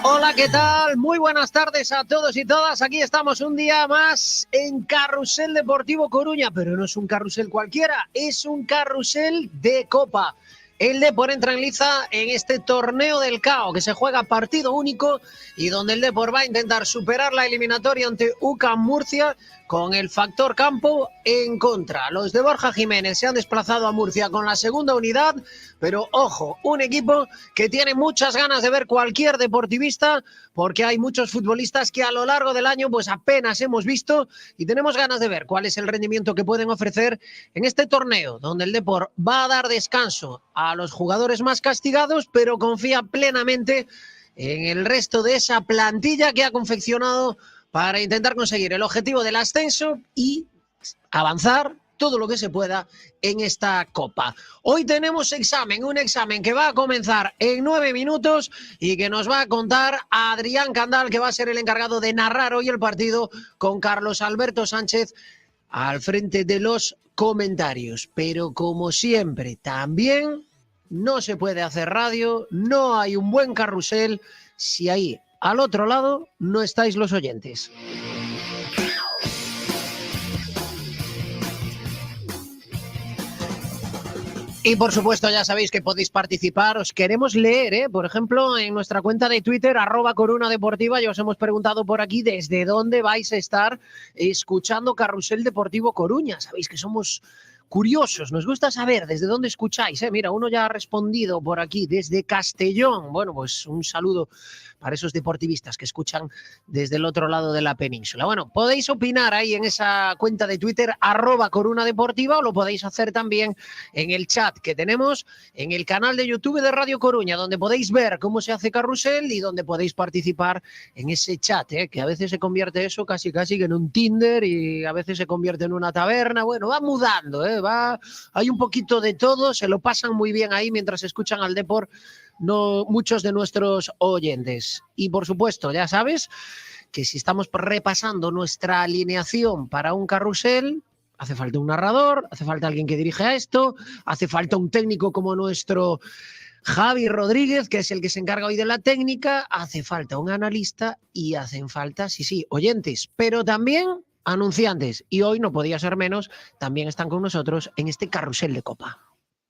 Hola, ¿qué tal? Muy buenas tardes a todos y todas. Aquí estamos un día más en Carrusel Deportivo Coruña, pero no es un carrusel cualquiera, es un carrusel de Copa. El Depor entra en liza en este torneo del CAO, que se juega partido único y donde el Depor va a intentar superar la eliminatoria ante UCAM Murcia con el factor campo en contra. Los de Borja Jiménez se han desplazado a Murcia con la segunda unidad, pero ojo, un equipo que tiene muchas ganas de ver cualquier deportivista, porque hay muchos futbolistas que a lo largo del año pues apenas hemos visto y tenemos ganas de ver cuál es el rendimiento que pueden ofrecer en este torneo, donde el Depor va a dar descanso a los jugadores más castigados, pero confía plenamente en el resto de esa plantilla que ha confeccionado para intentar conseguir el objetivo del ascenso y avanzar todo lo que se pueda en esta Copa. Hoy tenemos un examen que va a comenzar en 9 minutos y que nos va a contar Adrián Candal, que va a ser el encargado de narrar hoy el partido con Carlos Alberto Sánchez al frente de los comentarios. Pero como siempre, también no se puede hacer radio, no hay un buen carrusel si ahí al otro lado no estáis los oyentes. Y por supuesto ya sabéis que podéis participar, os queremos leer, por ejemplo en nuestra cuenta de Twitter @corunadeportiva, ya os hemos preguntado por aquí desde dónde vais a estar escuchando Carrusel Deportivo Coruña. Sabéis que somos curiosos, nos gusta saber desde dónde escucháis. Mira, uno ya ha respondido por aquí desde Castellón. Bueno, pues un saludo para esos deportivistas que escuchan desde el otro lado de la península. Bueno, podéis opinar ahí en esa cuenta de Twitter @corunadeportiva, o lo podéis hacer también en el chat que tenemos en el canal de YouTube de Radio Coruña, donde podéis ver cómo se hace carrusel y donde podéis participar en ese chat, que a veces se convierte eso casi que en un Tinder y a veces se convierte en una taberna. Bueno, va mudando, hay un poquito de todo, se lo pasan muy bien ahí mientras escuchan al Depor muchos de nuestros oyentes. Y por supuesto, ya sabes que si estamos repasando nuestra alineación para un carrusel, hace falta un narrador, hace falta alguien que dirija esto, hace falta un técnico como nuestro Javi Rodríguez, que es el que se encarga hoy de la técnica, hace falta un analista y hacen falta, sí, oyentes, pero también anunciantes. Y hoy no podía ser menos, también están con nosotros en este carrusel de Copa.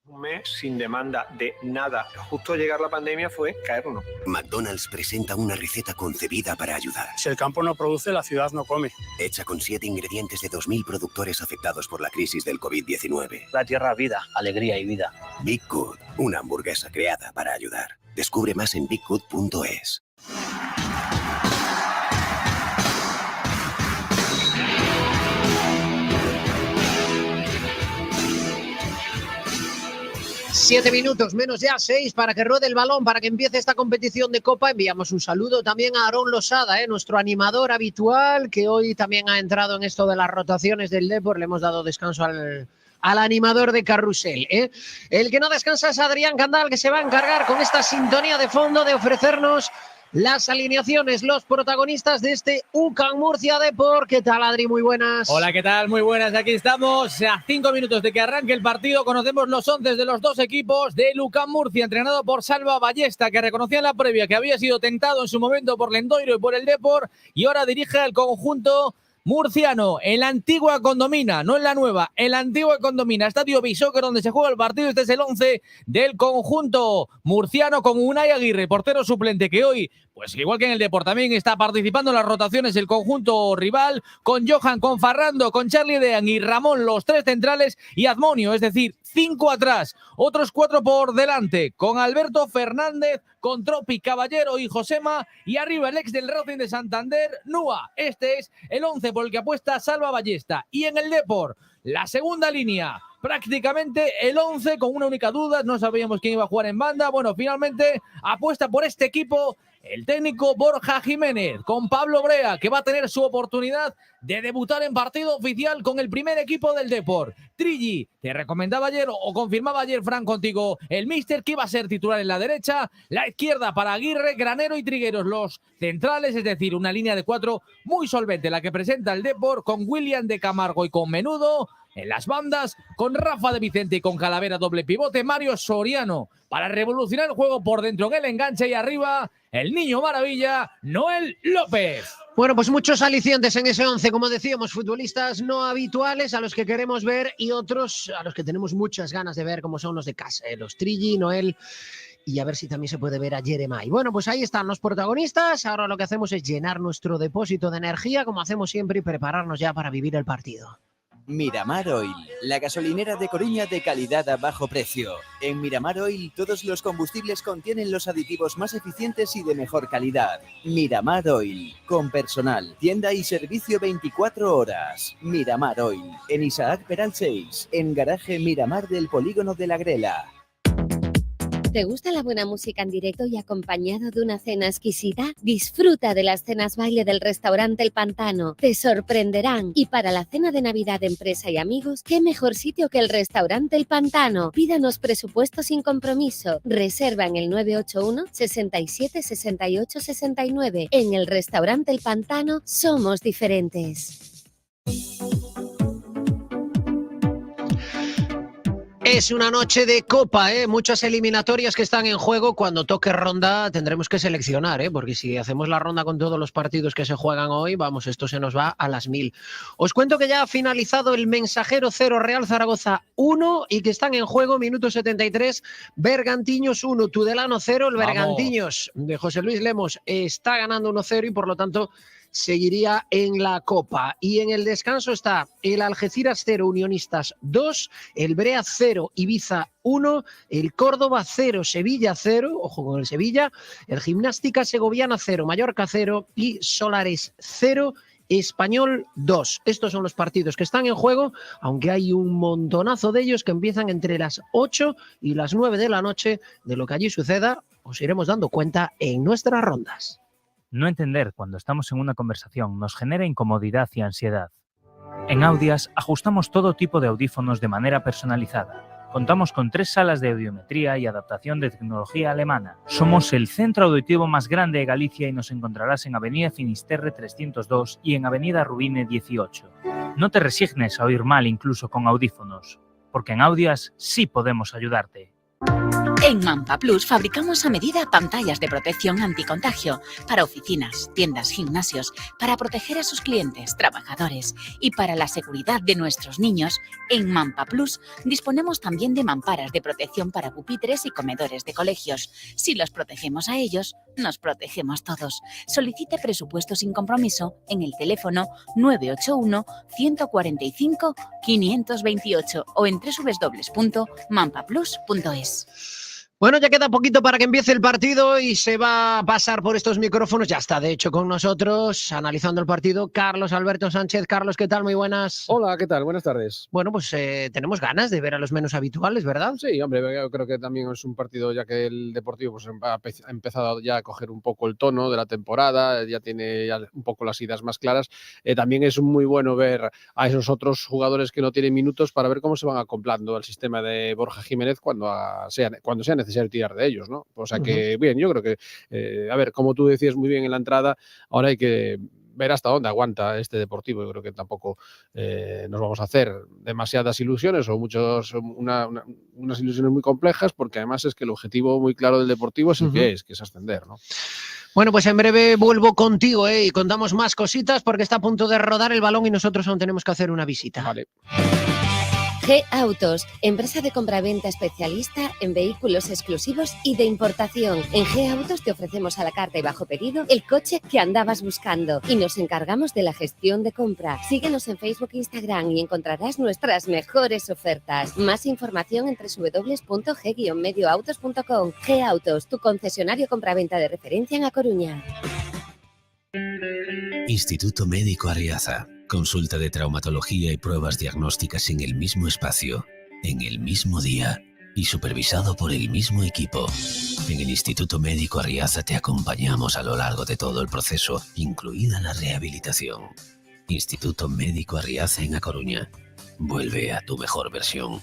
Un mes sin demanda de nada. Justo llegar la pandemia fue caernos. McDonald's presenta una receta concebida para ayudar. Si el campo no produce, la ciudad no come. Hecha con 7 ingredientes de 2.000 productores afectados por la crisis del COVID-19. La tierra, vida, alegría y vida. Big Good, una hamburguesa creada para ayudar. Descubre más en biggood.es. Siete minutos, menos ya 6 para que ruede el balón, para que empiece esta competición de Copa. Enviamos un saludo también a Aarón Losada, nuestro animador habitual, que hoy también ha entrado en esto de las rotaciones del Depor. Le hemos dado descanso al animador de carrusel. El que no descansa es Adrián Candal, que se va a encargar con esta sintonía de fondo de ofrecernos las alineaciones, los protagonistas de este UCAM Murcia Depor. ¿Qué tal, Adri? Muy buenas. Hola, ¿qué tal? Muy buenas. Aquí estamos a 5 minutos de que arranque el partido. Conocemos los 11 de los dos equipos del UCAM Murcia, entrenado por Salva Ballesta, que reconocía en la previa que había sido tentado en su momento por Lendoiro y por el Depor, y ahora dirige al conjunto murciano en la antigua Condomina, no en la nueva, en la antigua Condomina, Estadio Bisóquer, donde se juega el partido. Este es el 11 del conjunto murciano, con Unai Aguirre, portero suplente, que hoy, pues igual que en el Depor, también está participando en las rotaciones el conjunto rival, con Johan, con Farrando, con Charlie Dean y Ramón, los 3 centrales, y Azmonio, es decir, 5 atrás, otros 4 por delante, con Alberto Fernández, con Tropi, Caballero y Josema, y arriba el ex del Racing de Santander, Nua. Este es el 11 por el que apuesta Salva Ballesta. Y en el Depor, la segunda línea, prácticamente el 11 con una única duda, no sabíamos quién iba a jugar en banda. Bueno, finalmente apuesta por este equipo el técnico Borja Jiménez, con Pablo Brea, que va a tener su oportunidad de debutar en partido oficial con el primer equipo del Depor. Trilli, te recomendaba ayer o confirmaba ayer, Fran, contigo, el míster que iba a ser titular en la derecha, la izquierda para Aguirre, Granero y Trigueros, los centrales, es decir, una línea de 4 muy solvente, la que presenta el Depor, con William de Camargo y con Menudo. En las bandas, con Rafa de Vicente y con Calavera doble pivote, Mario Soriano para revolucionar el juego por dentro en el enganche, y arriba el niño maravilla, Noel López. Bueno, pues muchos alicientes en ese 11, como decíamos, futbolistas no habituales a los que queremos ver y otros a los que tenemos muchas ganas de ver, como son los de casa, los Trilli, Noel, y a ver si también se puede ver a Jeremai. Bueno, pues ahí están los protagonistas. Ahora lo que hacemos es llenar nuestro depósito de energía, como hacemos siempre, y prepararnos ya para vivir el partido. Miramar Oil, la gasolinera de Coruña de calidad a bajo precio. En Miramar Oil todos los combustibles contienen los aditivos más eficientes y de mejor calidad. Miramar Oil, con personal, tienda y servicio 24 horas. Miramar Oil, en Isaac Peral 6, en garaje Miramar del Polígono de la Grela. ¿Te gusta la buena música en directo y acompañado de una cena exquisita? Disfruta de las cenas baile del restaurante El Pantano. Te sorprenderán. Y para la cena de Navidad de empresa y amigos, ¿qué mejor sitio que el restaurante El Pantano? Pídanos presupuesto sin compromiso. Reserva en el 981 67 68 69. En el restaurante El Pantano somos diferentes. Es una noche de Copa, muchas eliminatorias que están en juego. Cuando toque ronda tendremos que seleccionar, porque si hacemos la ronda con todos los partidos que se juegan hoy, vamos, esto se nos va a las 1000. Os cuento que ya ha finalizado el Mensajero 0, Real Zaragoza 1 y que están en juego, minuto 73, Bergantiños 1, Tudelano 0. El Bergantiños de José Luis Lemos está ganando 1-0 y por lo tanto seguiría en la Copa. Y en el descanso está el Algeciras 0, Unionistas 2, el Brea 0, Ibiza 1, el Córdoba 0, Sevilla 0, ojo con el Sevilla, el Gimnástica Segoviana 0, Mallorca 0 y Solares 0, Español 2. Estos son los partidos que están en juego, aunque hay un montonazo de ellos que empiezan entre las 8 y las 9 de la noche. De lo que allí suceda, os iremos dando cuenta en nuestras rondas. No entender cuando estamos en una conversación nos genera incomodidad y ansiedad. En Audias ajustamos todo tipo de audífonos de manera personalizada. Contamos con 3 salas de audiometría y adaptación de tecnología alemana. Somos el centro auditivo más grande de Galicia y nos encontrarás en Avenida Finisterre 302 y en Avenida Rubine 18. No te resignes a oír mal incluso con audífonos, porque en Audias sí podemos ayudarte. En Mampa Plus fabricamos a medida pantallas de protección anticontagio para oficinas, tiendas, gimnasios, para proteger a sus clientes, trabajadores y para la seguridad de nuestros niños. En Mampa Plus disponemos también de mamparas de protección para pupitres y comedores de colegios. Si los protegemos a ellos, nos protegemos todos. Solicite presupuesto sin compromiso en el teléfono 981 145 528 o en www.mampaplus.es. Bueno, ya queda poquito para que empiece el partido y se va a pasar por estos micrófonos. Ya está, de hecho, con nosotros, analizando el partido, Carlos Alberto Sánchez. Carlos, ¿qué tal? Muy buenas. Hola, ¿qué tal? Buenas tardes. Bueno, pues tenemos ganas de ver a los menos habituales, ¿verdad? Sí, hombre, yo creo que también es un partido ya que el Deportivo pues, ha empezado ya a coger un poco el tono de la temporada, ya tiene ya un poco las ideas más claras. También es muy bueno ver a esos otros jugadores que no tienen minutos para ver cómo se van acoplando al sistema de Borja Jiménez cuando sea necesario tirar de ellos, ¿no? O sea que, bien, yo creo que, a ver, como tú decías muy bien en la entrada, ahora hay que ver hasta dónde aguanta este Deportivo. Yo creo que tampoco nos vamos a hacer demasiadas ilusiones o unas ilusiones muy complejas, porque además es que el objetivo muy claro del Deportivo es el que es ascender, ¿no? Bueno, pues en breve vuelvo contigo y contamos más cositas porque está a punto de rodar el balón y nosotros aún tenemos que hacer una visita. Vale. G-Autos, empresa de compraventa especialista en vehículos exclusivos y de importación. En G-Autos te ofrecemos a la carta y bajo pedido el coche que andabas buscando y nos encargamos de la gestión de compra. Síguenos en Facebook e Instagram y encontrarás nuestras mejores ofertas. Más información en www.g-medioautos.com. G-Autos, tu concesionario compraventa de referencia en A Coruña. Instituto Médico Arriaza. Consulta de traumatología y pruebas diagnósticas en el mismo espacio. en el mismo día y supervisado por el mismo equipo. En el Instituto Médico Arriaza te acompañamos a lo largo de todo el proceso, incluida la rehabilitación. Instituto Médico Arriaza en A Coruña. Vuelve a tu mejor versión.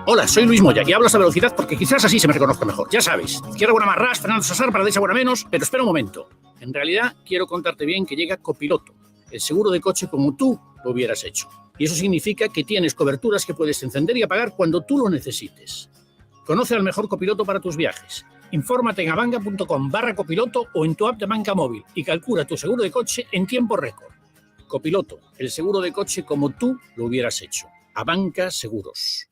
Hola, soy Luis Moya y hablo a esta velocidad porque quizás así se me reconozca mejor. Ya sabes, izquierda buena más ras, Fernando Sassar, para derecha buena menos, pero espera un momento. En realidad, quiero contarte bien que llega Copiloto, el seguro de coche como tú lo hubieras hecho. Y eso significa que tienes coberturas que puedes encender y apagar cuando tú lo necesites. Conoce al mejor copiloto para tus viajes. Infórmate en abanca.com/copiloto o en tu app de Banca Móvil y calcula tu seguro de coche en tiempo récord. Copiloto, el seguro de coche como tú lo hubieras hecho. Abanca Seguros.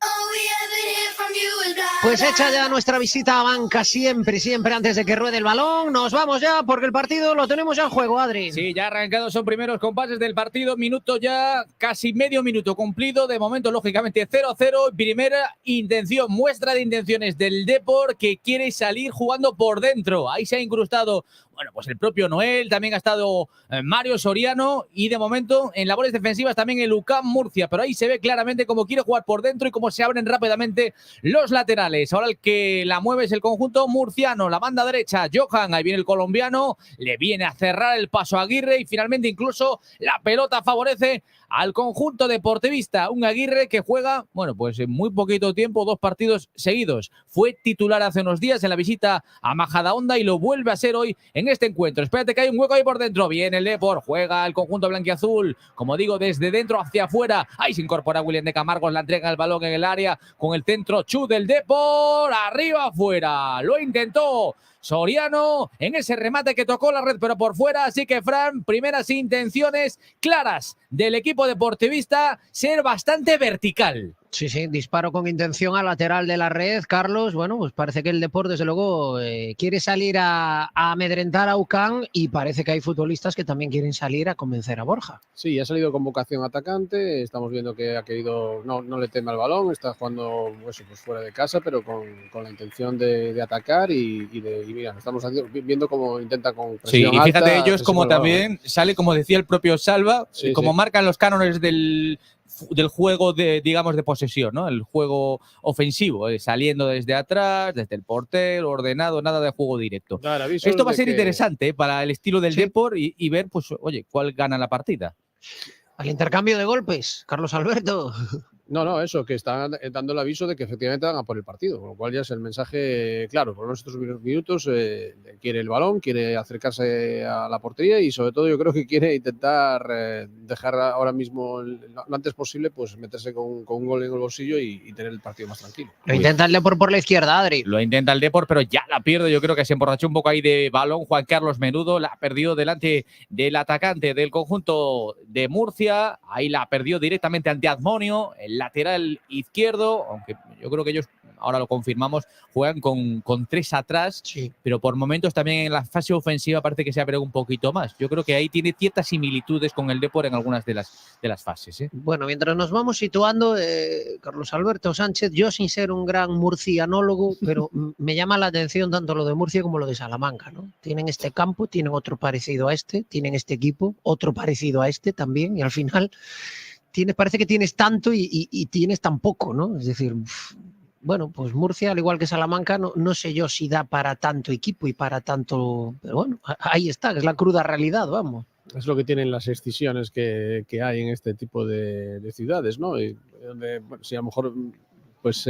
Pues hecha ya nuestra visita a Banca, siempre antes de que ruede el balón. Nos vamos ya porque el partido lo tenemos ya en juego, Adri. Sí, ya arrancados son primeros compases del partido. Minuto ya, casi medio minuto cumplido. De momento, lógicamente, 0-0. Primera intención, muestra de intenciones del Depor, que quiere salir jugando por dentro. Ahí se ha incrustado, bueno, pues el propio Noel, también ha estado Mario Soriano y de momento en labores defensivas también el UCAM Murcia, pero ahí se ve claramente cómo quiere jugar por dentro y cómo se abren rápidamente los laterales. Ahora el que la mueve es el conjunto murciano, la banda derecha, Johan, ahí viene el colombiano, le viene a cerrar el paso a Aguirre y finalmente incluso la pelota favorece al conjunto deportivista, un Aguirre que juega, bueno, pues en muy poquito tiempo, 2 partidos seguidos. Fue titular hace unos días en la visita a Majadahonda y lo vuelve a ser hoy en este encuentro. Espérate que hay un hueco ahí por dentro. Viene el Depor, juega el conjunto blanquiazul, como digo, desde dentro hacia afuera. Ahí se incorpora William de Camargos, la entrega el balón en el área con el centro chut del Depor, arriba afuera. Lo intentó Soriano en ese remate que tocó la red pero por fuera, así que Fran, primeras intenciones claras del equipo deportivista, ser bastante vertical. Sí, disparo con intención a lateral de la red, Carlos. Bueno, pues parece que el Depor, desde luego, quiere salir a amedrentar a UCAM y parece que hay futbolistas que también quieren salir a convencer a Borja. Sí, ha salido con vocación atacante, estamos viendo que ha querido, no le teme al balón, está jugando pues fuera de casa, pero con la intención de atacar y mira, estamos viendo cómo intenta con presión alta. Sí, y fíjate alta, ellos como también sale, como decía el propio Salva, como marcan los cánones del juego digamos de posesión, ¿no? El juego ofensivo, saliendo desde atrás, desde el portero, ordenado, nada de juego directo. Esto va a ser interesante para el estilo del Depor y ver, pues, oye, cuál gana la partida. Al intercambio de golpes, Carlos Alberto. No, eso, que están dando el aviso de que efectivamente van a por el partido, con lo cual ya es el mensaje claro. Por estos minutos quiere el balón, quiere acercarse a la portería y sobre todo yo creo que quiere intentar dejar ahora mismo lo antes posible, pues meterse con un gol en el bolsillo y tener el partido más tranquilo. Lo intenta el Depor por la izquierda, Adri. Lo intenta el Depor, pero ya la pierde. Yo creo que se emborrachó un poco ahí de balón Juan Carlos Menudo, la perdió delante del atacante del conjunto de Murcia, ahí la perdió directamente ante Admonio, el lateral izquierdo, aunque yo creo que ellos, ahora lo confirmamos, juegan con 3 atrás, pero por momentos también en la fase ofensiva parece que se abre un poquito más. Yo creo que ahí tiene ciertas similitudes con el Depor en algunas de las fases. Bueno, mientras nos vamos situando, Carlos Alberto Sánchez, yo sin ser un gran murcianólogo, pero me llama la atención tanto lo de Murcia como lo de Salamanca, ¿no? Tienen este campo, tienen otro parecido a este, tienen este equipo, otro parecido a este también, y al final parece que tienes tanto y tienes tan poco, ¿no? Es decir, bueno, pues Murcia, al igual que Salamanca, no sé yo si da para tanto equipo y para tanto, pero bueno, ahí está, es la cruda realidad, vamos. Es lo que tienen las excisiones que hay en este tipo de ciudades, ¿no? Y donde, bueno, si a lo mejor pues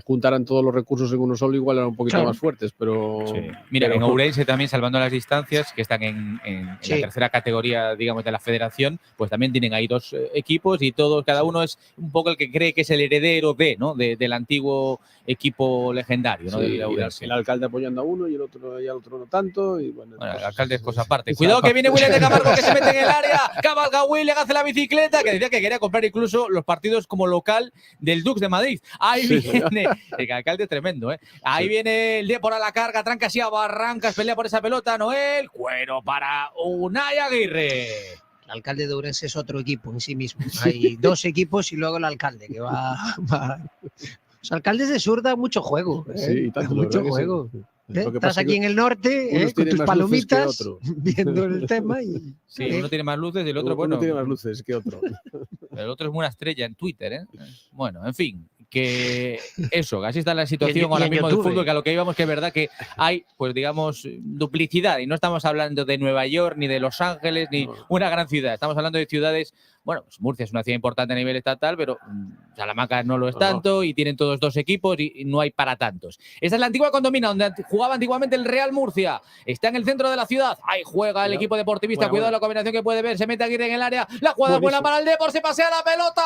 juntaran todos los recursos en uno solo, igual eran un poquito más fuertes, pero... Sí. Mira, en Ourense también, salvando las distancias, que están en la tercera categoría, digamos, de la federación, pues también tienen ahí 2 equipos y todos, cada uno es un poco el que cree que es el heredero del antiguo equipo legendario, ¿no? Sí, de Ourense. el alcalde apoyando a uno y el otro no tanto. Y bueno, el alcalde es cosa aparte. Cuidado que viene William de Camargo, que se mete en el área, cabalga William, hace la bicicleta, que decía que quería comprar incluso los partidos como local del Dux de Madrid. Ahí viene, el alcalde es tremendo, ¿eh? Ahí viene el Depor a la carga, tranca así a barrancas, pelea por esa pelota, Noel, cuero para Unai Aguirre. El alcalde de Ourense es otro equipo en sí mismo. Hay 2 equipos y luego el alcalde, que va. Los alcaldes de sur dan mucho juego, ¿eh? Sí, tanto, mucho juego. Sí. Estás aquí en el norte con tus palomitas viendo el tema y... Sí, uno tiene más luces y el otro, bueno... Uno tiene más luces que otro. El otro es una estrella en Twitter, ¿eh? Bueno, en fin, que eso, así está la situación ahora mismo del fútbol, que a lo que íbamos, que es verdad que hay, pues digamos, duplicidad, y no estamos hablando de Nueva York, ni de Los Ángeles, ni una gran ciudad, estamos hablando de ciudades, bueno, pues Murcia es una ciudad importante a nivel estatal, pero Salamanca no lo es tanto, y tienen todos 2 equipos y no hay para tantos. Esta es la antigua Condomina, donde jugaba antiguamente el Real Murcia, está en el centro de la ciudad, ahí juega el equipo deportivista, cuidado la combinación que puede ver, se mete Aguirre en el área, la jugada buena para el Depor, se pasea la pelota,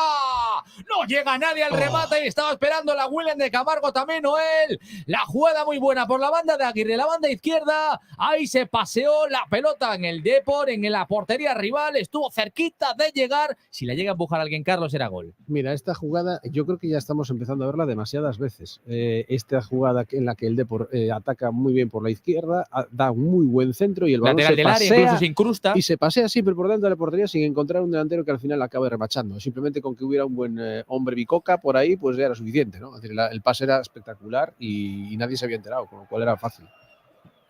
no llega nadie al remate y estaba esperando la William de Camargo también, Noel, la jugada muy buena por la banda de Aguirre, la banda izquierda, ahí se paseó la pelota en el Depor, en la portería rival, estuvo cerquita de llegar, si la llega a empujar a alguien, Carlos, era gol. Mira, esta jugada yo creo que ya estamos empezando a verla demasiadas veces. Esta jugada en la que el Depor ataca muy bien por la izquierda, da un muy buen centro y el balón se pasea, incluso se incrusta. Y se pasea siempre por dentro de la portería sin encontrar un delantero que al final acabe remachando. Simplemente con que hubiera un buen hombre bicoca por ahí, pues ya era suficiente, ¿no? Es decir, el pase era espectacular y nadie se había enterado, con lo cual era fácil.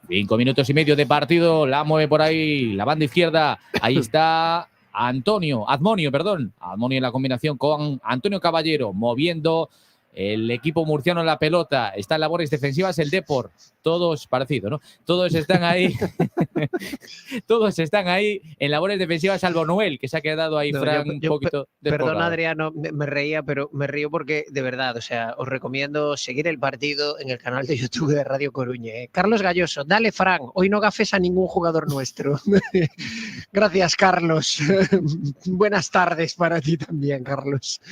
5 minutos y medio de partido, la mueve por ahí la banda izquierda, ahí está Admonio en la combinación con Antonio Caballero, moviendo el equipo murciano en la pelota, está en labores defensivas el Depor, todos parecido, ¿no? Todos están ahí, todos están ahí en labores defensivas, salvo Noel, que se ha quedado ahí, Fran, un poquito descolgado. Perdón, Adriano, me reía, pero me río porque, de verdad, o sea, os recomiendo seguir el partido en el canal de YouTube de Radio Coruña. Carlos Galloso, dale, Fran, hoy no gafes a ningún jugador nuestro. Gracias, Carlos. Buenas tardes para ti también, Carlos.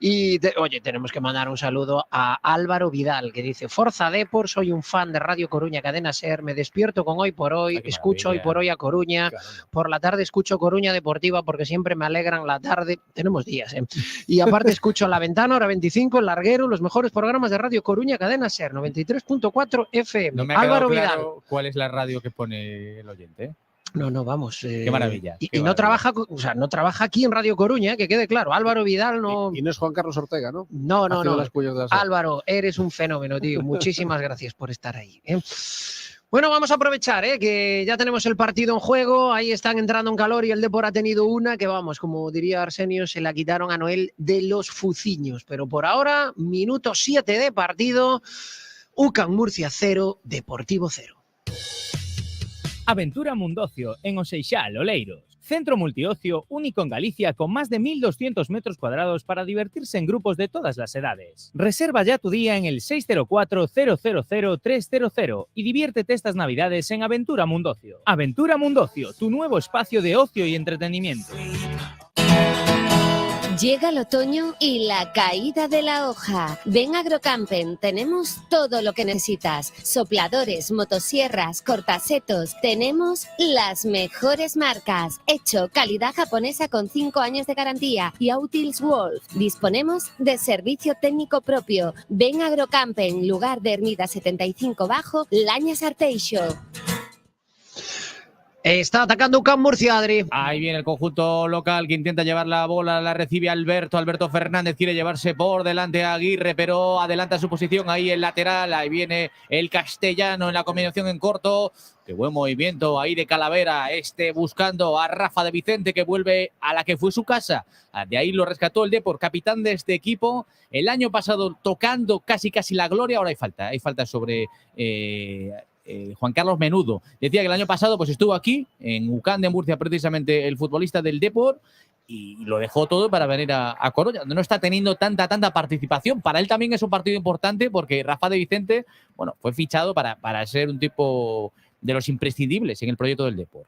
Y, oye, tenemos que mandar un saludo a Álvaro Vidal, que dice: Forza Depor, soy un fan de Radio Coruña, Cadena SER, me despierto con Hoy por Hoy, escucho Hoy por Hoy a Coruña, por la tarde escucho Coruña Deportiva porque siempre me alegran la tarde, tenemos días, ¿eh? Y aparte escucho La Ventana, Hora 25, El Larguero, los mejores programas de Radio Coruña, Cadena SER, 93.4 FM. No me ha Álvaro Vidal. Claro cuál es la radio que pone el oyente, ¿eh? No, vamos. Qué maravilla. Y no trabaja, o sea, no trabaja aquí en Radio Coruña, que quede claro. Álvaro Vidal no. Y no es Juan Carlos Ortega, ¿no? No. Álvaro, eres un fenómeno, tío. Muchísimas gracias por estar ahí, ¿eh? Bueno, vamos a aprovechar, que ya tenemos el partido en juego. Ahí están entrando en calor y el Depor ha tenido una que, vamos, como diría Arsenio, se la quitaron a Noel de los fuciños. Pero por ahora, minuto 7 de partido. UCAM Murcia 0, Deportivo 0. Aventura Mundocio, en Oseixal, Oleiros. Centro multiocio único en Galicia con más de 1.200 metros cuadrados para divertirse en grupos de todas las edades. Reserva ya tu día en el 604-000-300 y diviértete estas navidades en Aventura Mundocio. Aventura Mundocio, tu nuevo espacio de ocio y entretenimiento. Llega el otoño y la caída de la hoja. Ven a Agrocampen, tenemos todo lo que necesitas. Sopladores, motosierras, cortasetos. Tenemos las mejores marcas. Hecho, calidad japonesa con 5 años de garantía. Y Outils Wolf. Disponemos de servicio técnico propio. Ven a Agrocampen, lugar de Ermida 75 Bajo, Lañas Arteixo. Está atacando UCAM Murcia, Adri. Ahí viene el conjunto local que intenta llevar la bola, la recibe Alberto Fernández, quiere llevarse por delante a Aguirre, pero adelanta su posición ahí el lateral, ahí viene el castellano en la combinación en corto. Qué buen movimiento ahí de Calavera, buscando a Rafa de Vicente, que vuelve a la que fue su casa. De ahí lo rescató el Depor, capitán de este equipo. El año pasado tocando casi la gloria, ahora hay falta sobre... Juan Carlos Menudo. Decía que el año pasado pues estuvo aquí, en UCAM de Murcia, precisamente el futbolista del Depor, y lo dejó todo para venir a Coruña, donde no está teniendo tanta participación. Para él también es un partido importante porque Rafa de Vicente, bueno, fue fichado para ser un tipo de los imprescindibles en el proyecto del Depor.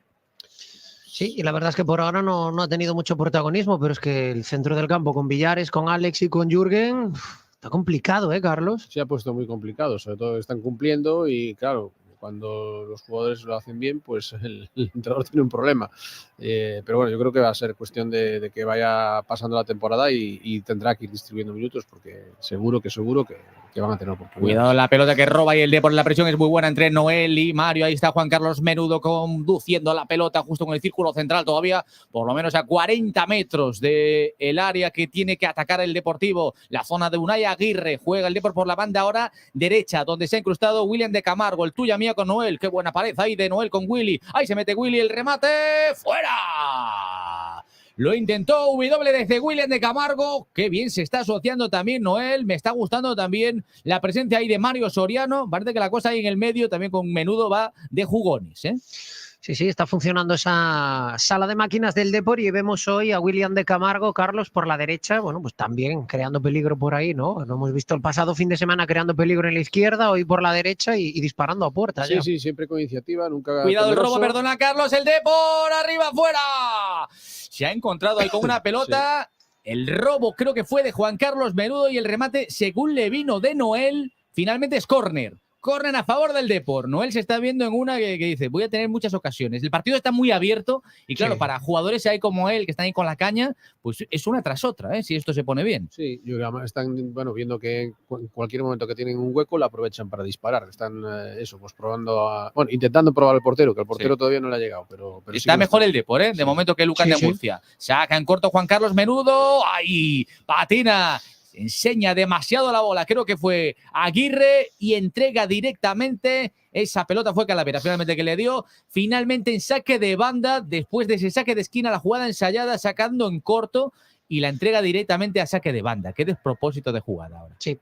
Sí, y la verdad es que por ahora no ha tenido mucho protagonismo, pero es que el centro del campo con Villares, con Alex y con Jürgen, está complicado, Carlos. Se ha puesto muy complicado, sobre todo están cumpliendo y claro, cuando los jugadores lo hacen bien, pues el entrenador tiene un problema. Pero bueno, yo creo que va a ser cuestión de que vaya pasando la temporada y tendrá que ir distribuyendo minutos, porque seguro que van a tener oportunidades. Cuidado la pelota que roba y el Depor, la presión es muy buena entre Noel y Mario. Ahí está Juan Carlos Menudo conduciendo la pelota justo con el círculo central, todavía por lo menos a 40 metros del área que tiene que atacar el Deportivo. La zona de Unai Aguirre, juega el Depor por la banda ahora derecha, donde se ha incrustado William de Camargo, el tuya mía con Noel. Qué buena pared ahí de Noel con Willy. Ahí se mete Willy, el remate, ¡fuera! Lo intentó W desde William de Camargo. Qué bien se está asociando también Noel. Me está gustando también la presencia ahí de Mario Soriano. Parece que la cosa ahí en el medio también con Menudo va de jugones, ¿eh? Sí, está funcionando esa sala de máquinas del Depor y vemos hoy a William de Camargo, Carlos, por la derecha, bueno, pues también creando peligro por ahí, ¿no? Lo hemos visto el pasado fin de semana creando peligro en la izquierda, hoy por la derecha y disparando a puerta. Sí, siempre con iniciativa, nunca... Cuidado temeroso. el robo, perdona Carlos, el Depor, arriba, fuera. Se ha encontrado ahí con una pelota. Sí. El robo creo que fue de Juan Carlos Menudo y el remate, según le vino de Noel, finalmente es córner. Córner a favor del Depor. Noel se está viendo en una que dice, voy a tener muchas ocasiones. El partido está muy abierto y claro, para jugadores ahí como él, que están ahí con la caña, pues es una tras otra, si esto se pone bien. Sí, yo creo que están viendo que en cualquier momento que tienen un hueco lo aprovechan para disparar. Están pues probando intentando probar al portero, que el portero todavía no le ha llegado. Pero está mejor el Depor, de momento que Lucas de Murcia. Saca en corto Juan Carlos Menudo. ¡Ay! Patina. Enseña demasiado la bola, creo que fue Aguirre y entrega directamente. Esa pelota fue Calavera, finalmente que le dio. Finalmente en saque de banda, después de ese saque de esquina, la jugada ensayada, sacando en corto y la entrega directamente a saque de banda. Qué despropósito de jugada ahora. Sí,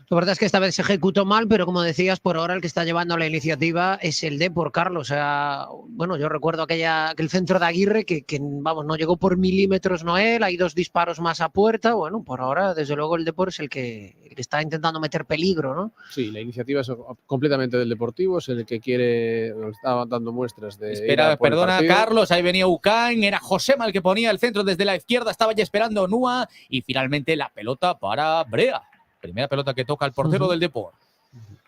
la verdad es que esta vez se ejecutó mal, pero como decías, por ahora el que está llevando la iniciativa es el Depor, Carlos. O sea, bueno, yo recuerdo aquel centro de Aguirre que no llegó por milímetros Noel, hay 2 disparos más a puerta. Bueno, por ahora, desde luego, el Depor es el que está intentando meter peligro, ¿no? Sí, la iniciativa es completamente del Deportivo, es el que quiere, estaba dando muestras de... Espera, perdona, Carlos, ahí venía Ucain, era Josema el que ponía el centro desde la izquierda, estaba ya esperando Nua y finalmente la pelota para Brea. Primera pelota que toca el portero del Depor.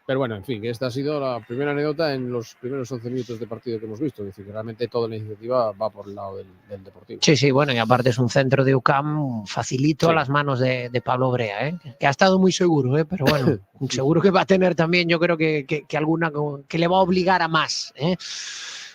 Pero bueno, en fin, que esta ha sido la primera anécdota en los primeros 11 minutos de partido que hemos visto. Es decir, que realmente toda la iniciativa va por el lado del Deportivo. Sí, bueno, y aparte es un centro de UCAM facilito a las manos de Pablo Brea, que ha estado muy seguro, pero bueno, seguro que va a tener también, yo creo que alguna que le va a obligar a más,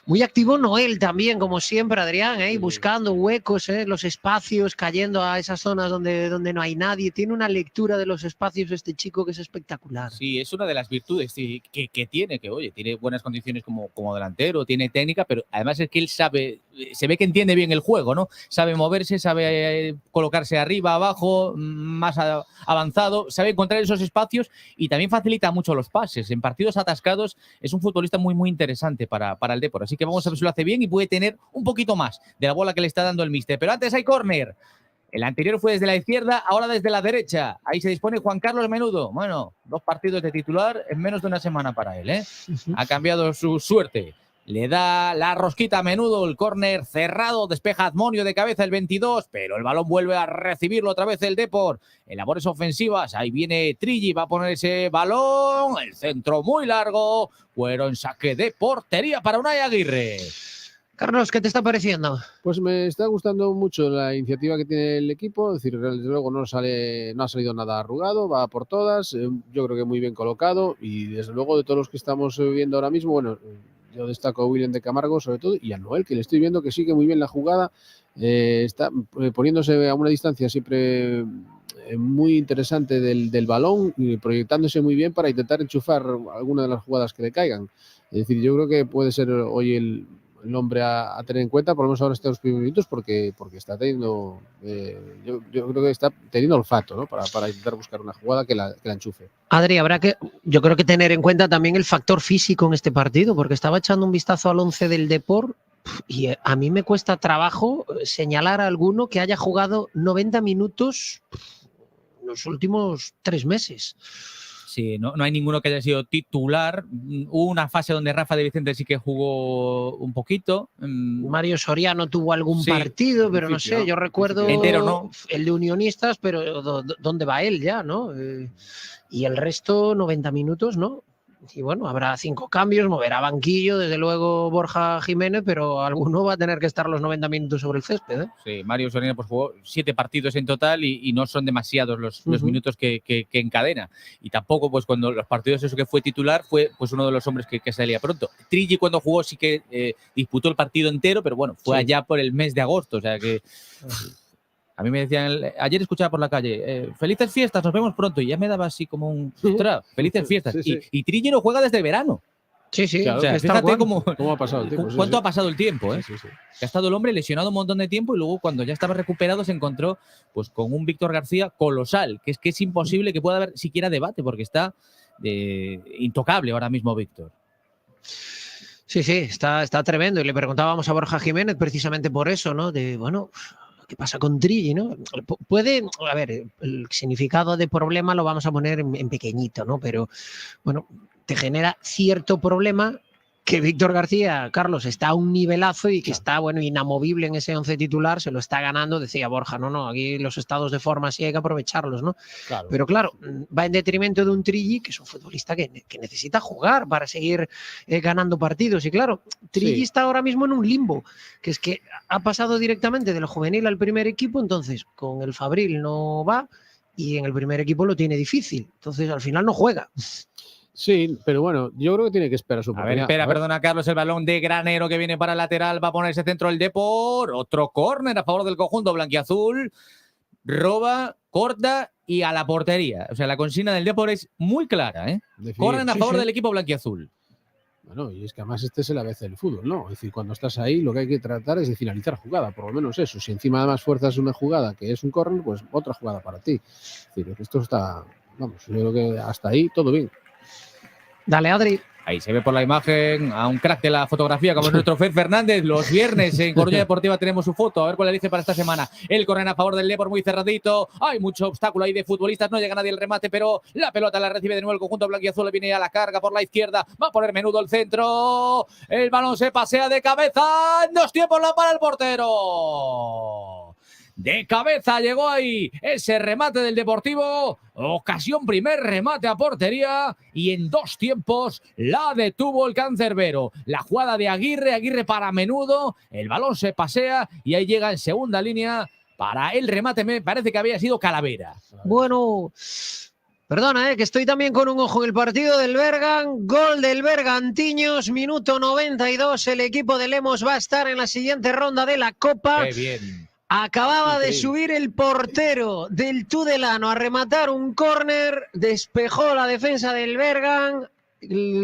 Muy activo Noel también, como siempre, Adrián, buscando huecos, los espacios, cayendo a esas zonas donde no hay nadie. Tiene una lectura de los espacios este chico que es espectacular. Sí, es una de las virtudes que tiene, tiene buenas condiciones como delantero, tiene técnica, pero además es que él sabe, se ve que entiende bien el juego, ¿no? Sabe moverse, sabe colocarse arriba, abajo, más avanzado, sabe encontrar esos espacios y también facilita mucho los pases. En partidos atascados es un futbolista muy, muy interesante para el Depor. Así que vamos a ver si lo hace bien y puede tener un poquito más de la bola que le está dando el míster. Pero antes hay córner. El anterior fue desde la izquierda, ahora desde la derecha. Ahí se dispone Juan Carlos Menudo. Bueno, 2 partidos de titular en menos de una semana para él, Ha cambiado su suerte. Le da la rosquita a Menudo, el córner cerrado, despeja Admonio de cabeza el 22, pero el balón vuelve a recibirlo otra vez el Depor. En labores ofensivas, ahí viene Trilli, va a poner ese balón, el centro muy largo, fueron en saque de portería para Unai Aguirre. Carlos, ¿qué te está pareciendo? Pues me está gustando mucho la iniciativa que tiene el equipo, es decir, desde luego no ha salido nada arrugado, va por todas, yo creo que muy bien colocado y desde luego de todos los que estamos viendo ahora mismo, bueno, yo destaco a William de Camargo sobre todo y a Noel, que le estoy viendo que sigue muy bien la jugada, está poniéndose a una distancia siempre muy interesante del balón y proyectándose muy bien para intentar enchufar alguna de las jugadas que le caigan. Es decir, yo creo que puede ser hoy el hombre a tener en cuenta, por lo menos ahora estos primeros minutos, porque está teniendo, yo creo que está teniendo olfato, ¿no? Para intentar buscar una jugada que la enchufe. Adri, habrá que, yo creo que tener en cuenta también el factor físico en este partido, porque estaba echando un vistazo al 11 del Depor y a mí me cuesta trabajo señalar a alguno que haya jugado 90 minutos los últimos 3 meses. Sí, no hay ninguno que haya sido titular. Hubo una fase donde Rafa de Vicente sí que jugó un poquito. Mario Soriano tuvo algún partido, pero no sé, yo recuerdo entero, ¿no? El de Unionistas, pero ¿dónde va él ya, no? Y el resto, 90 minutos, ¿no? y bueno, habrá 5 cambios, moverá banquillo, desde luego Borja Jiménez, pero alguno va a tener que estar los 90 minutos sobre el césped, ¿eh? Sí, Mario Soriano pues jugó 7 partidos en total y no son demasiados los minutos que encadena. Y tampoco, pues cuando los partidos eso que fue titular, fue pues uno de los hombres que salía pronto. Trilli cuando jugó sí que disputó el partido entero, pero bueno, fue allá por el mes de agosto, o sea que... A mí me decían, ayer escuchaba por la calle, felices fiestas, nos vemos pronto. Y ya me daba así como un... Felices fiestas. Sí. Y Trilli no juega desde verano. Sí, claro, o sea, fíjate cómo ha pasado el tiempo. ¿Cuánto ha pasado el tiempo? Sí. Que ha estado el hombre lesionado un montón de tiempo y luego cuando ya estaba recuperado se encontró pues con un Víctor García colosal, que es imposible que pueda haber siquiera debate porque está intocable ahora mismo Víctor. Sí, está tremendo. Y le preguntábamos a Borja Jiménez precisamente por eso, ¿no? De, bueno, ¿qué pasa con Trilli, no? Puede, a ver, el significado de problema lo vamos a poner en pequeñito, ¿no? Pero, bueno, te genera cierto problema que Víctor García, Carlos, está a un nivelazo y que está, bueno, inamovible en ese 11 titular, se lo está ganando, decía Borja, no, aquí los estados de forma sí hay que aprovecharlos, ¿no? Claro. Pero claro, va en detrimento de un Trilli, que es un futbolista que necesita jugar para seguir ganando partidos. Y claro, Trilli está ahora mismo en un limbo, que es que ha pasado directamente de lo juvenil al primer equipo, entonces con el Fabril no va y en el primer equipo lo tiene difícil, entonces al final no juega. Sí, pero bueno, yo creo que tiene que esperar su oportunidad. A ver, perdona, Carlos, el balón de Granero que viene para el lateral, va a ponerse centro del Depor, otro córner a favor del conjunto blanquiazul, roba, corta y a la portería. O sea, la consigna del Depor es muy clara, ¿eh? Córner a favor del equipo blanquiazul. Bueno, y es que además este es el ABC del fútbol, ¿no? Es decir, cuando estás ahí lo que hay que tratar es de finalizar jugada, por lo menos eso. Si encima además fuerzas una jugada que es un córner, pues otra jugada para ti. Es decir, esto está, vamos, yo creo que hasta ahí todo bien. Dale, Adri. Ahí se ve por la imagen a un crack de la fotografía como es nuestro Fer Fernández. Los viernes en Coruña Deportiva tenemos su foto. A ver cuál le dice para esta semana. El corner a favor del Depor muy cerradito. Hay mucho obstáculo ahí de futbolistas. No llega nadie al remate, pero la pelota la recibe de nuevo el conjunto blanquiazul. Viene a la carga por la izquierda. Va a poner Menudo el centro. El balón se pasea de cabeza. En 2 tiempos la para el portero. De cabeza llegó ahí ese remate del Deportivo. Ocasión, primer remate a portería. Y en 2 tiempos la detuvo el cancerbero. La jugada de Aguirre para Menudo. El balón se pasea y ahí llega en segunda línea. Para el remate me parece que había sido Calavera. Bueno, perdona, que estoy también con un ojo en el partido del Bergan. Gol del Bergantiños, minuto 92. El equipo de Lemos va a estar en la siguiente ronda de la Copa. Qué bien. Acababa de subir el portero del Tudelano a rematar un córner, despejó la defensa del Bergan,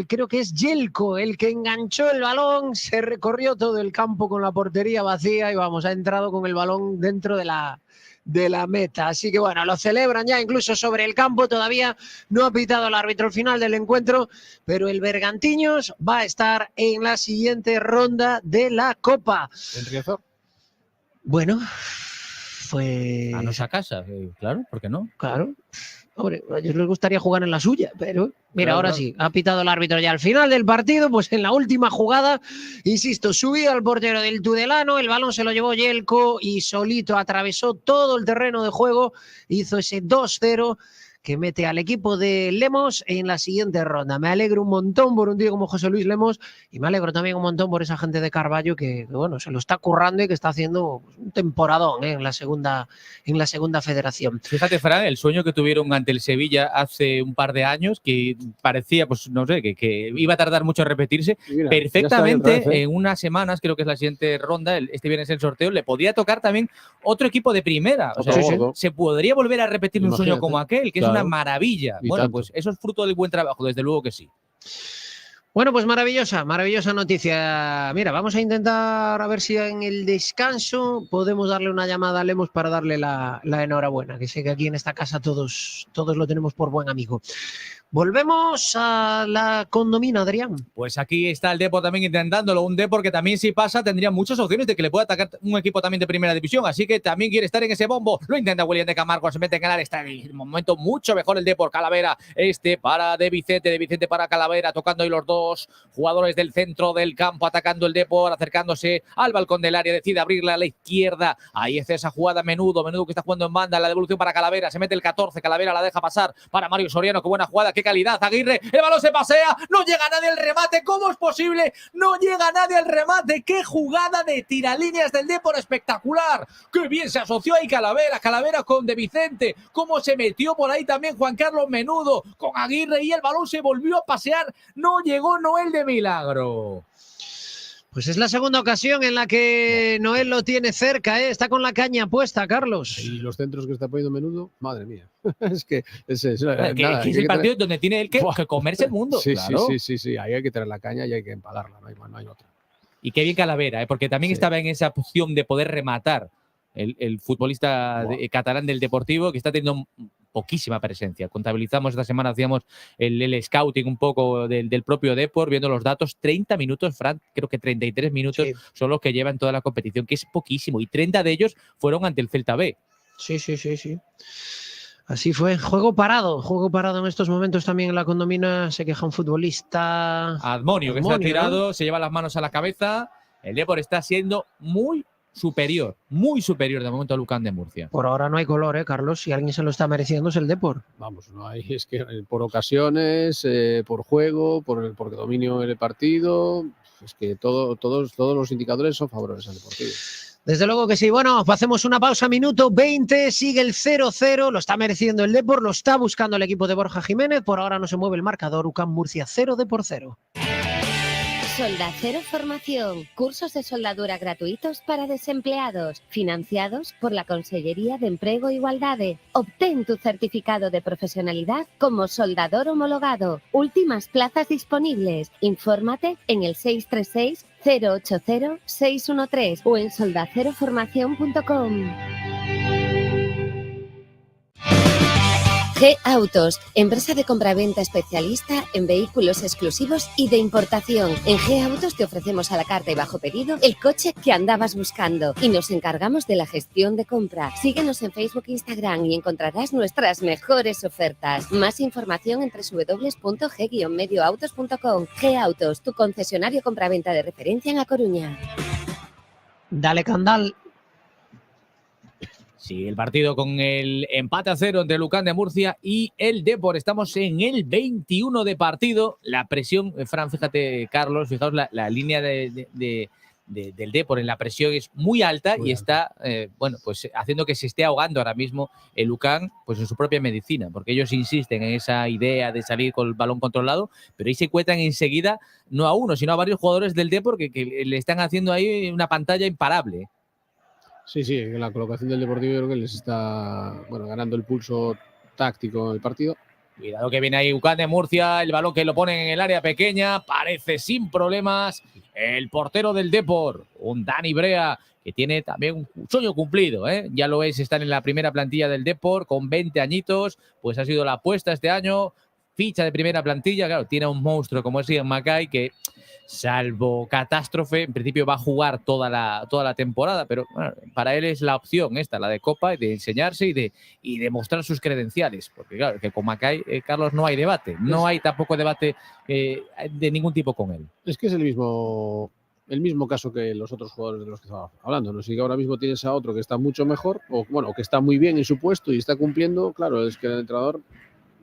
creo que es Yelko el que enganchó el balón, se recorrió todo el campo con la portería vacía y vamos, ha entrado con el balón dentro de la meta. Así que bueno, lo celebran ya incluso sobre el campo, todavía no ha pitado el árbitro al final del encuentro, pero el Bergantiños va a estar en la siguiente ronda de la Copa. ¿En Riazor? Bueno, pues... A nuestra casa, claro, ¿por qué no? Claro. Hombre, a ellos les gustaría jugar en la suya, pero mira, claro, ahora claro. sí, ha pitado el árbitro ya al final del partido, pues en la última jugada, insisto, subió al portero del Tudelano, el balón se lo llevó Yelko y solito atravesó todo el terreno de juego, hizo ese 2-0 que mete al equipo de Lemos en la siguiente ronda. Me alegro un montón por un tío como José Luis Lemos y me alegro también un montón por esa gente de Carballo que bueno, se lo está currando y que está haciendo un temporadón en la segunda federación. Fíjate, Fran, el sueño que tuvieron ante el Sevilla hace un par de años, que parecía, pues no sé, que iba a tardar mucho en repetirse. Mira, perfectamente otra vez, en unas semanas, creo que es la siguiente ronda, este viernes el sorteo, le podía tocar también otro equipo de primera. O sea, se podría volver a repetir un sueño como aquel, que es una maravilla. Y bueno, tanto. pues eso es fruto del buen trabajo, desde luego que sí. Bueno, pues maravillosa noticia. Mira, vamos a intentar a ver si en el descanso podemos darle una llamada a Lemos para darle la enhorabuena, que sé que aquí en esta casa todos lo tenemos por buen amigo. Volvemos a la condomina, Adrián. Pues aquí está el Depor también intentándolo, un Depor que también si pasa tendría muchas opciones de que le pueda atacar un equipo también de primera división, así que también quiere estar en ese bombo, lo intenta William de Camargo, se mete en el área, está en un momento mucho mejor el Depor, Calavera, para de Vicente para Calavera, tocando ahí los dos jugadores del centro del campo, atacando el Depor, acercándose al balcón del área, decide abrirla a la izquierda, ahí es esa jugada Menudo que está jugando en banda, la devolución para Calavera, se mete el 14, Calavera la deja pasar para Mario Soriano, qué buena jugada, qué qué calidad. Aguirre, el balón se pasea, no llega nadie al remate. ¿Cómo es posible? No llega nadie al remate. ¡Qué jugada de tiralíneas del Depor espectacular! ¡Qué bien se asoció ahí Calavera con De Vicente! ¡Cómo se metió por ahí también Juan Carlos Menudo con Aguirre y el balón se volvió a pasear! No llegó Noel de milagro. Pues es la segunda ocasión en la que Noel lo tiene cerca, ¿eh? Está con la caña puesta, Carlos. Y los centros que está poniendo Menudo, madre mía. Es que es es el partido donde tiene él que comerse el mundo. Sí, claro. sí. Ahí hay que tener la caña y hay que empalarla, no hay otra. Y qué bien Calavera, porque también estaba en esa opción de poder rematar el futbolista catalán del Deportivo, que está teniendo poquísima presencia. Contabilizamos esta semana, hacíamos el scouting un poco del propio Depor, viendo los datos, 30 minutos, Fran, creo que 33 minutos son los que llevan toda la competición, que es poquísimo, y 30 de ellos fueron ante el Celta B. Sí. Así fue, juego parado en estos momentos también en la Condomina, se queja un futbolista. Admonio, que está tirado, ¿no? Se lleva las manos a la cabeza, el Depor está siendo muy superior de momento a Lucán de Murcia. Por ahora no hay color, Carlos. Si alguien se lo está mereciendo es el Depor. Vamos, no hay, es que por ocasiones, por juego, por dominio del partido, es que todos los indicadores son favorables al Deportivo. Desde luego que sí. Bueno, hacemos una pausa, minuto 20, sigue el 0-0, lo está mereciendo el Depor, lo está buscando el equipo de Borja Jiménez, por ahora no se mueve el marcador, UCAM Murcia 0 Depor 0. Soldacero Formación. Cursos de soldadura gratuitos para desempleados, financiados por la Consellería de Empleo e Igualdade. Obtén tu certificado de profesionalidad como soldador homologado. Últimas plazas disponibles. Infórmate en el 636 080 613 o en soldaceroformación.com. G-Autos, empresa de compraventa especialista en vehículos exclusivos y de importación. En G-Autos te ofrecemos a la carta y bajo pedido el coche que andabas buscando y nos encargamos de la gestión de compra. Síguenos en Facebook e Instagram y encontrarás nuestras mejores ofertas. Más información en www.g-medioautos.com. G-Autos, tu concesionario compraventa de referencia en A Coruña. Dale, Candal. Sí, el partido con el empate a 0 entre Lucán de Murcia y el Depor. Estamos en el 21 de partido. La presión, Fran, fíjate, Carlos, fijaos la línea del Depor en la presión es muy alta y está, pues haciendo que se esté ahogando ahora mismo el Lucán pues en su propia medicina, porque ellos insisten en esa idea de salir con el balón controlado, pero ahí se cuentan enseguida no a uno, sino a varios jugadores del Depor que le están haciendo ahí una pantalla imparable. Sí, en la colocación del Deportivo yo creo que les está ganando el pulso táctico en el partido. Cuidado que viene ahí UCAM de Murcia, el balón que lo ponen en el área pequeña, parece sin problemas. El portero del Depor, un Dani Brea, que tiene también un sueño cumplido, ¿eh? Ya lo es, están en la primera plantilla del Depor con 20 añitos, pues ha sido la apuesta este año, ficha de primera plantilla, claro, tiene a un monstruo como es Ian Mackay que, salvo catástrofe, en principio va a jugar toda la temporada, pero bueno, para él es la opción esta, la de Copa, de enseñarse y de mostrar sus credenciales, porque claro, que con Mackay, Carlos, no hay debate, no hay tampoco debate de ningún tipo con él. Es que es el mismo caso que los otros jugadores de los que estaba hablando, ¿no? Si ahora mismo tienes a otro que está mucho mejor, o que está muy bien en su puesto y está cumpliendo, claro, es que el entrenador,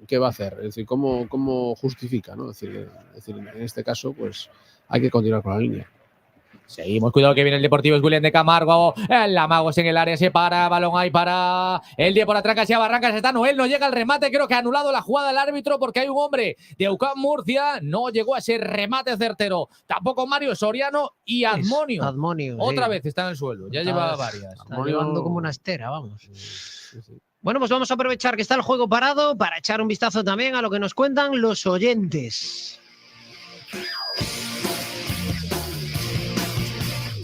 ¿qué va a hacer? Es decir, ¿cómo justifica, ¿no? Es decir, en este caso, pues hay que continuar con la línea. Seguimos, cuidado que viene el Deportivo, es William de Camargo, el Amagos en el área, se para, balón ahí para el Depor, atraca hacia Barrancas, está Noel, no llega al remate, creo que ha anulado la jugada del árbitro porque hay un hombre de UCAM Murcia, no llegó a ese remate certero, tampoco Mario Soriano y Admonio. Otra vez está en el suelo, ya lleva varias. Está llevando como una estera, vamos. Sí. Bueno, pues vamos a aprovechar que está el juego parado para echar un vistazo también a lo que nos cuentan los oyentes.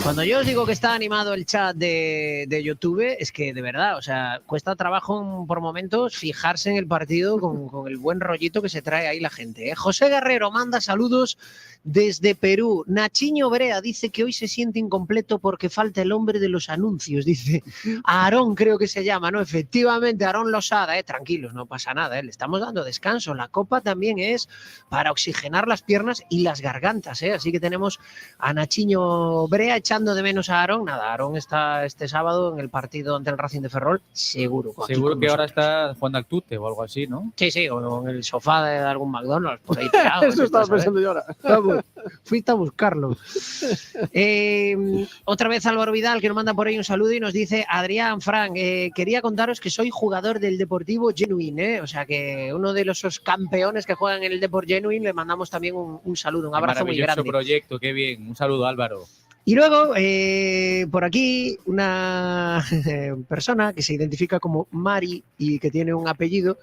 Cuando yo os digo que está animado el chat de YouTube, es que de verdad, o sea, cuesta trabajo por momentos fijarse en el partido con el buen rollito que se trae ahí la gente, ¿eh? José Guerrero manda saludos desde Perú. Nachiño Brea dice que hoy se siente incompleto porque falta el hombre de los anuncios, dice Aarón, creo que se llama, ¿no? Efectivamente, Aarón Losada, tranquilos, no pasa nada, le estamos dando descanso. La copa también es para oxigenar las piernas y las gargantas, así que tenemos a Nachiño Brea echando echando de menos a Aaron. Nada, Aaron está este sábado en el partido ante el Racing de Ferrol, seguro. Seguro que ahora está jugando al tute o algo así, ¿no? Sí, sí, o en el sofá de algún McDonald's, por ahí tirado. Eso estaba pensando yo ahora. Vamos, fuiste a buscarlo. Otra vez Álvaro Vidal, que nos manda por ahí un saludo y nos dice: Adrián, Fran, quería contaros que soy jugador del Deportivo Genuine, o sea que uno de esos campeones que juegan en el Deport Genuine, le mandamos también un saludo, un abrazo muy grande. Proyecto, qué bien. Un saludo, Álvaro. Y luego, por aquí, una persona que se identifica como Mari y que tiene un apellido,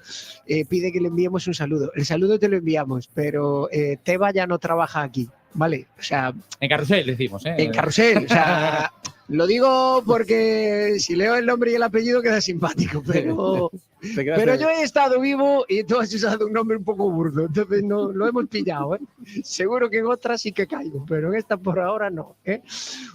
pide que le enviemos un saludo. El saludo te lo enviamos, pero Teba ya no trabaja aquí, ¿vale? O sea... En Carrusel, decimos, ¿eh? En Carrusel, o sea... Lo digo porque si leo el nombre y el apellido queda simpático, pero yo he estado vivo y tú has usado un nombre un poco burdo, entonces no lo hemos pillado, ¿eh? Seguro que en otras sí que caigo, pero en esta por ahora no, ¿eh?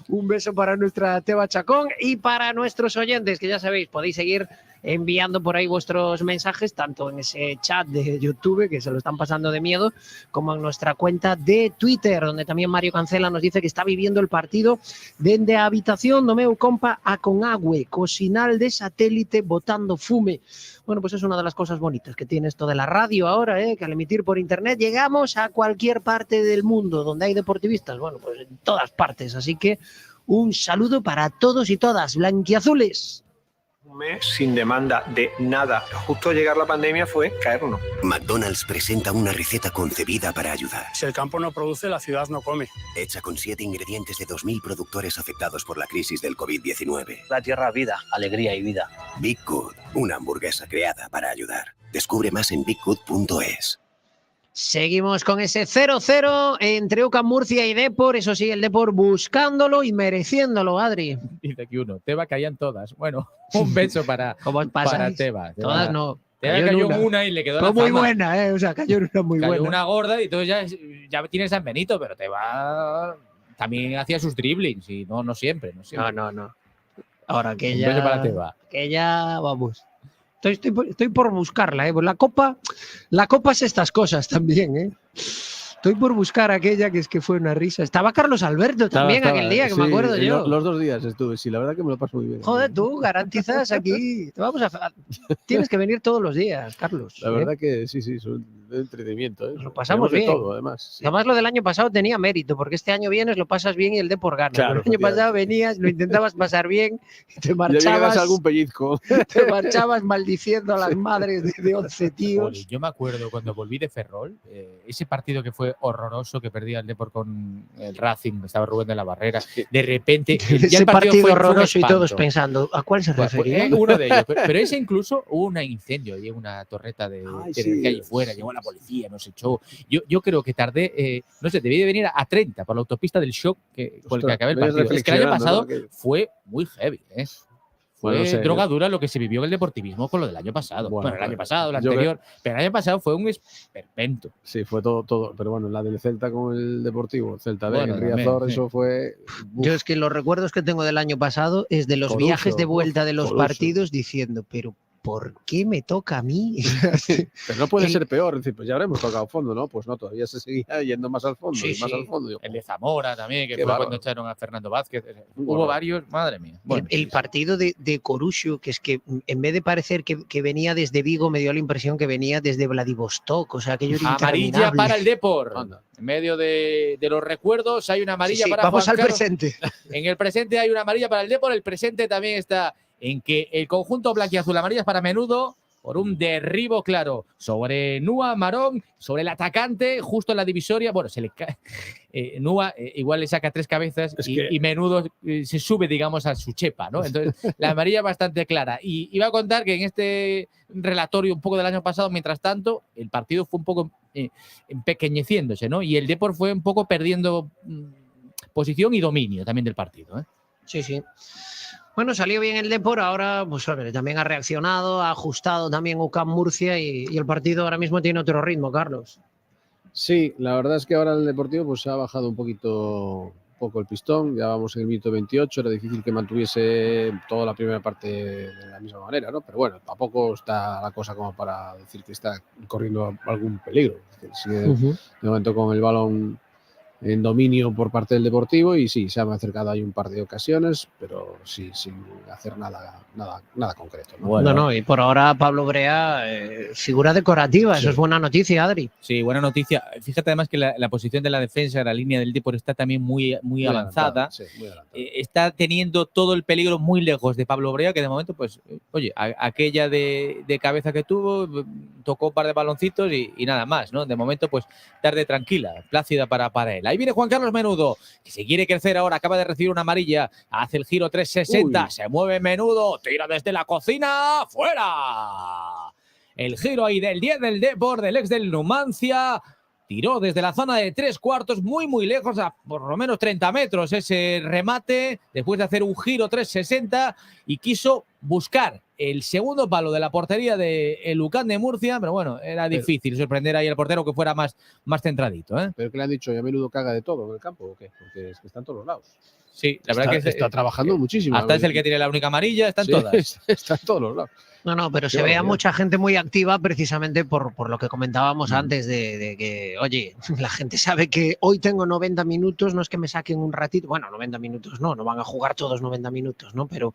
Un beso para nuestra Teba Chacón y para nuestros oyentes, que ya sabéis, podéis seguir enviando por ahí vuestros mensajes, tanto en ese chat de YouTube, que se lo están pasando de miedo, como en nuestra cuenta de Twitter, donde también Mario Cancela nos dice que está viviendo el partido dende a habitación do meu compa a Conagüe, co sinal de satélite botando fume. Bueno, pues es una de las cosas bonitas que tiene esto de la radio ahora, que al emitir por internet llegamos a cualquier parte del mundo donde hay deportivistas, bueno, pues en todas partes, así que un saludo para todos y todas, blanquiazules. Un mes sin demanda de nada. Justo llegar la pandemia fue caernos. McDonald's presenta una receta concebida para ayudar. Si el campo no produce, la ciudad no come. Hecha con 7 ingredientes de 2.000 productores afectados por la crisis del COVID-19. La tierra, vida, alegría y vida. Big Good, una hamburguesa creada para ayudar. Descubre más en biggood.es. Seguimos con ese 0-0 entre UCAM Murcia y Depor. Eso sí, el Depor buscándolo y mereciéndolo, Adri. Dice aquí uno, Teba caían todas. Bueno, un beso para Teba. Todas no. Teba cayó una y le quedó Fue la muy fama. buena, o sea, cayó una muy Cayó buena. una gorda y entonces ya tiene San Benito, pero Teba también hacía sus driblings y no siempre. No. Ahora que Un beso para Teba. Vamos. Estoy por buscarla, pues la copa es estas cosas también, Estoy por buscar aquella que es que fue una risa. Estaba Carlos Alberto también aquel día, que sí, me acuerdo yo. Los 2 días estuve, sí, la verdad que me lo paso muy bien. Joder, tú garantizas aquí. Tienes que venir todos los días, Carlos. La verdad que sí, es un entretenimiento. Lo pasamos bien. De todo, además. Sí. Además, lo del año pasado tenía mérito, porque este año vienes, lo pasas bien y el Depor gana. Claro, el año pasado venías, lo intentabas pasar bien y te Ya marchabas. llegas algún pellizco. Te marchabas maldiciendo a las madres de 11 tíos. Joder, yo me acuerdo cuando volví de Ferrol, ese partido que fue horroroso, que perdía el Depor con el Racing, estaba Rubén de la Barrera. De repente, ese el partido fue horroroso un y todos espanto. pensando, ¿a cuál se refería? Uno de ellos. Pero ese incluso hubo un incendio, llegó una torreta de energía allí fuera, llegó la policía, nos echó. Yo creo que tardé, no sé, debí de venir a 30 por la autopista del shock con el que acabé el partido. Es que el año pasado fue muy heavy, Fue droga dura lo que se vivió en el deportivismo con lo del año pasado. Bueno, el año pasado, el anterior. Pero el año pasado fue un esperpento. Sí, fue todo. Pero bueno, la del Celta con el Deportivo, el Celta B, Bueno, el Riazor, también, eso fue. Yo es que los recuerdos que tengo del año pasado es de los viajes de vuelta de los partidos diciendo, pero ¿por qué me toca a mí? Pero no puede ser peor, es decir, pues ya habremos tocado fondo, ¿no? Pues no, todavía se seguía yendo más al fondo, más al fondo. Yo, el de Zamora también, que fue bárbaro. cuando echaron a Fernando Vázquez. Hubo varios, madre mía. Bueno, el partido de Corucho, que es que en vez de parecer que venía desde Vigo, me dio la impresión que venía desde Vladivostok, o sea, aquello era amarilla interminable. para el Depor. En medio de los recuerdos hay una amarilla para vamos Juan al Carlos. presente. En el presente hay una amarilla para el Depor. El presente también está en que el conjunto blanquiazul amarilla es para Menudo por un derribo claro sobre Nua Marón, sobre el atacante, justo en la divisoria. Bueno, se le cae. Nua igual le saca 3 cabezas y Menudo se sube, digamos, a su chepa, ¿no? Entonces, la amarilla bastante clara. Y iba a contar que en este relatorio un poco del año pasado, mientras tanto, el partido fue un poco empequeñeciéndose, ¿no? Y el Depor fue un poco perdiendo posición y dominio también del partido, Sí. Bueno, salió bien el Depor, ahora pues también ha reaccionado, ha ajustado también UCAM Murcia y el partido ahora mismo tiene otro ritmo, Carlos. Sí, la verdad es que ahora el Deportivo pues se ha bajado un poco el pistón, ya vamos en el minuto 28, era difícil que mantuviese toda la primera parte de la misma manera, ¿no? Pero bueno, tampoco está la cosa como para decir que está corriendo algún peligro. Sigue de momento con el balón en dominio por parte del Deportivo y sí, se han acercado ahí un par de ocasiones, pero sí, sin hacer nada concreto, ¿no? Bueno. No, y por ahora Pablo Brea, figura decorativa, Sí. eso es buena noticia, Adri. Sí, buena noticia. Fíjate además que la posición de la defensa, la línea del Depor está también muy avanzada. Sí, muy adelantada. Está teniendo todo el peligro muy lejos de Pablo Brea, que de momento, pues, oye, aquella de cabeza que tuvo, tocó un par de baloncitos y nada más, ¿no? De momento, pues, tarde tranquila, plácida para él. Ahí viene Juan Carlos Menudo, que se quiere crecer ahora, acaba de recibir una amarilla, hace el giro 360, Uy. se mueve Menudo, tira desde la cocina, ¡fuera! El giro ahí del 10 del Depor, del ex del Numancia. Tiró desde la zona de 3/4, muy lejos, a por lo menos 30 metros ese remate, después de hacer un giro 360 y quiso buscar el segundo palo de la portería del UCAM de Murcia, pero bueno, era difícil sorprender ahí al portero que fuera más centradito, ¿eh? ¿Pero qué le han dicho? ¿Y a Menudo caga de todo en el campo o qué? Porque es que está en todos los lados. Sí, la verdad que está trabajando muchísimo. Hasta es el que tiene la única amarilla, están Sí, todas. Está en todos los lados. No, pero se Qué ve a barbaridad. mucha gente muy activa precisamente por lo que comentábamos antes de que, oye, la gente sabe que hoy tengo 90 minutos, no es que me saquen un ratito, bueno, 90 minutos no van a jugar todos 90 minutos, ¿no? Pero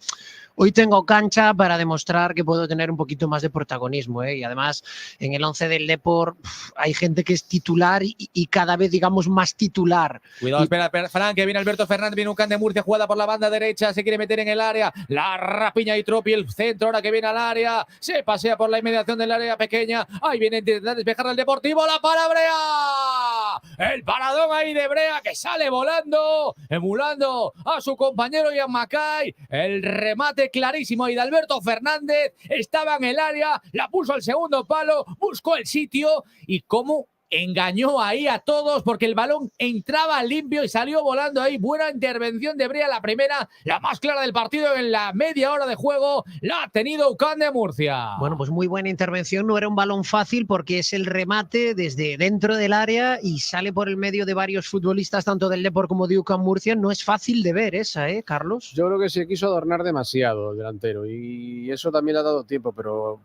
hoy tengo cancha para demostrar que puedo tener un poquito más de protagonismo, ¿eh? Y además en el 11 del Depor hay gente que es titular y cada vez, digamos, más titular. Cuidado, espera, Fran, que viene Alberto Fernández, viene UCAM de Murcia, jugada por la banda derecha, se quiere meter en el área, la rapiña y Tropi, el centro ahora que viene al área, se pasea por la inmediación del área pequeña, ahí viene a intentar despejar al Deportivo, la para Brea, el paradón ahí de Brea que sale volando, emulando a su compañero Ian Mackay, el remate clarísimo ahí de Alberto Fernández, estaba en el área, la puso al segundo palo, buscó el sitio y cómo engañó ahí a todos porque el balón entraba limpio y salió volando ahí. Buena intervención de Brea, la primera, la más clara del partido en la media hora de juego, la ha tenido UCAM de Murcia. Bueno, pues muy buena intervención, no era un balón fácil porque es el remate desde dentro del área y sale por el medio de varios futbolistas, tanto del Depor como de UCAM Murcia. No es fácil de ver esa, Carlos. Yo creo que se quiso adornar demasiado el delantero y eso también le ha dado tiempo, pero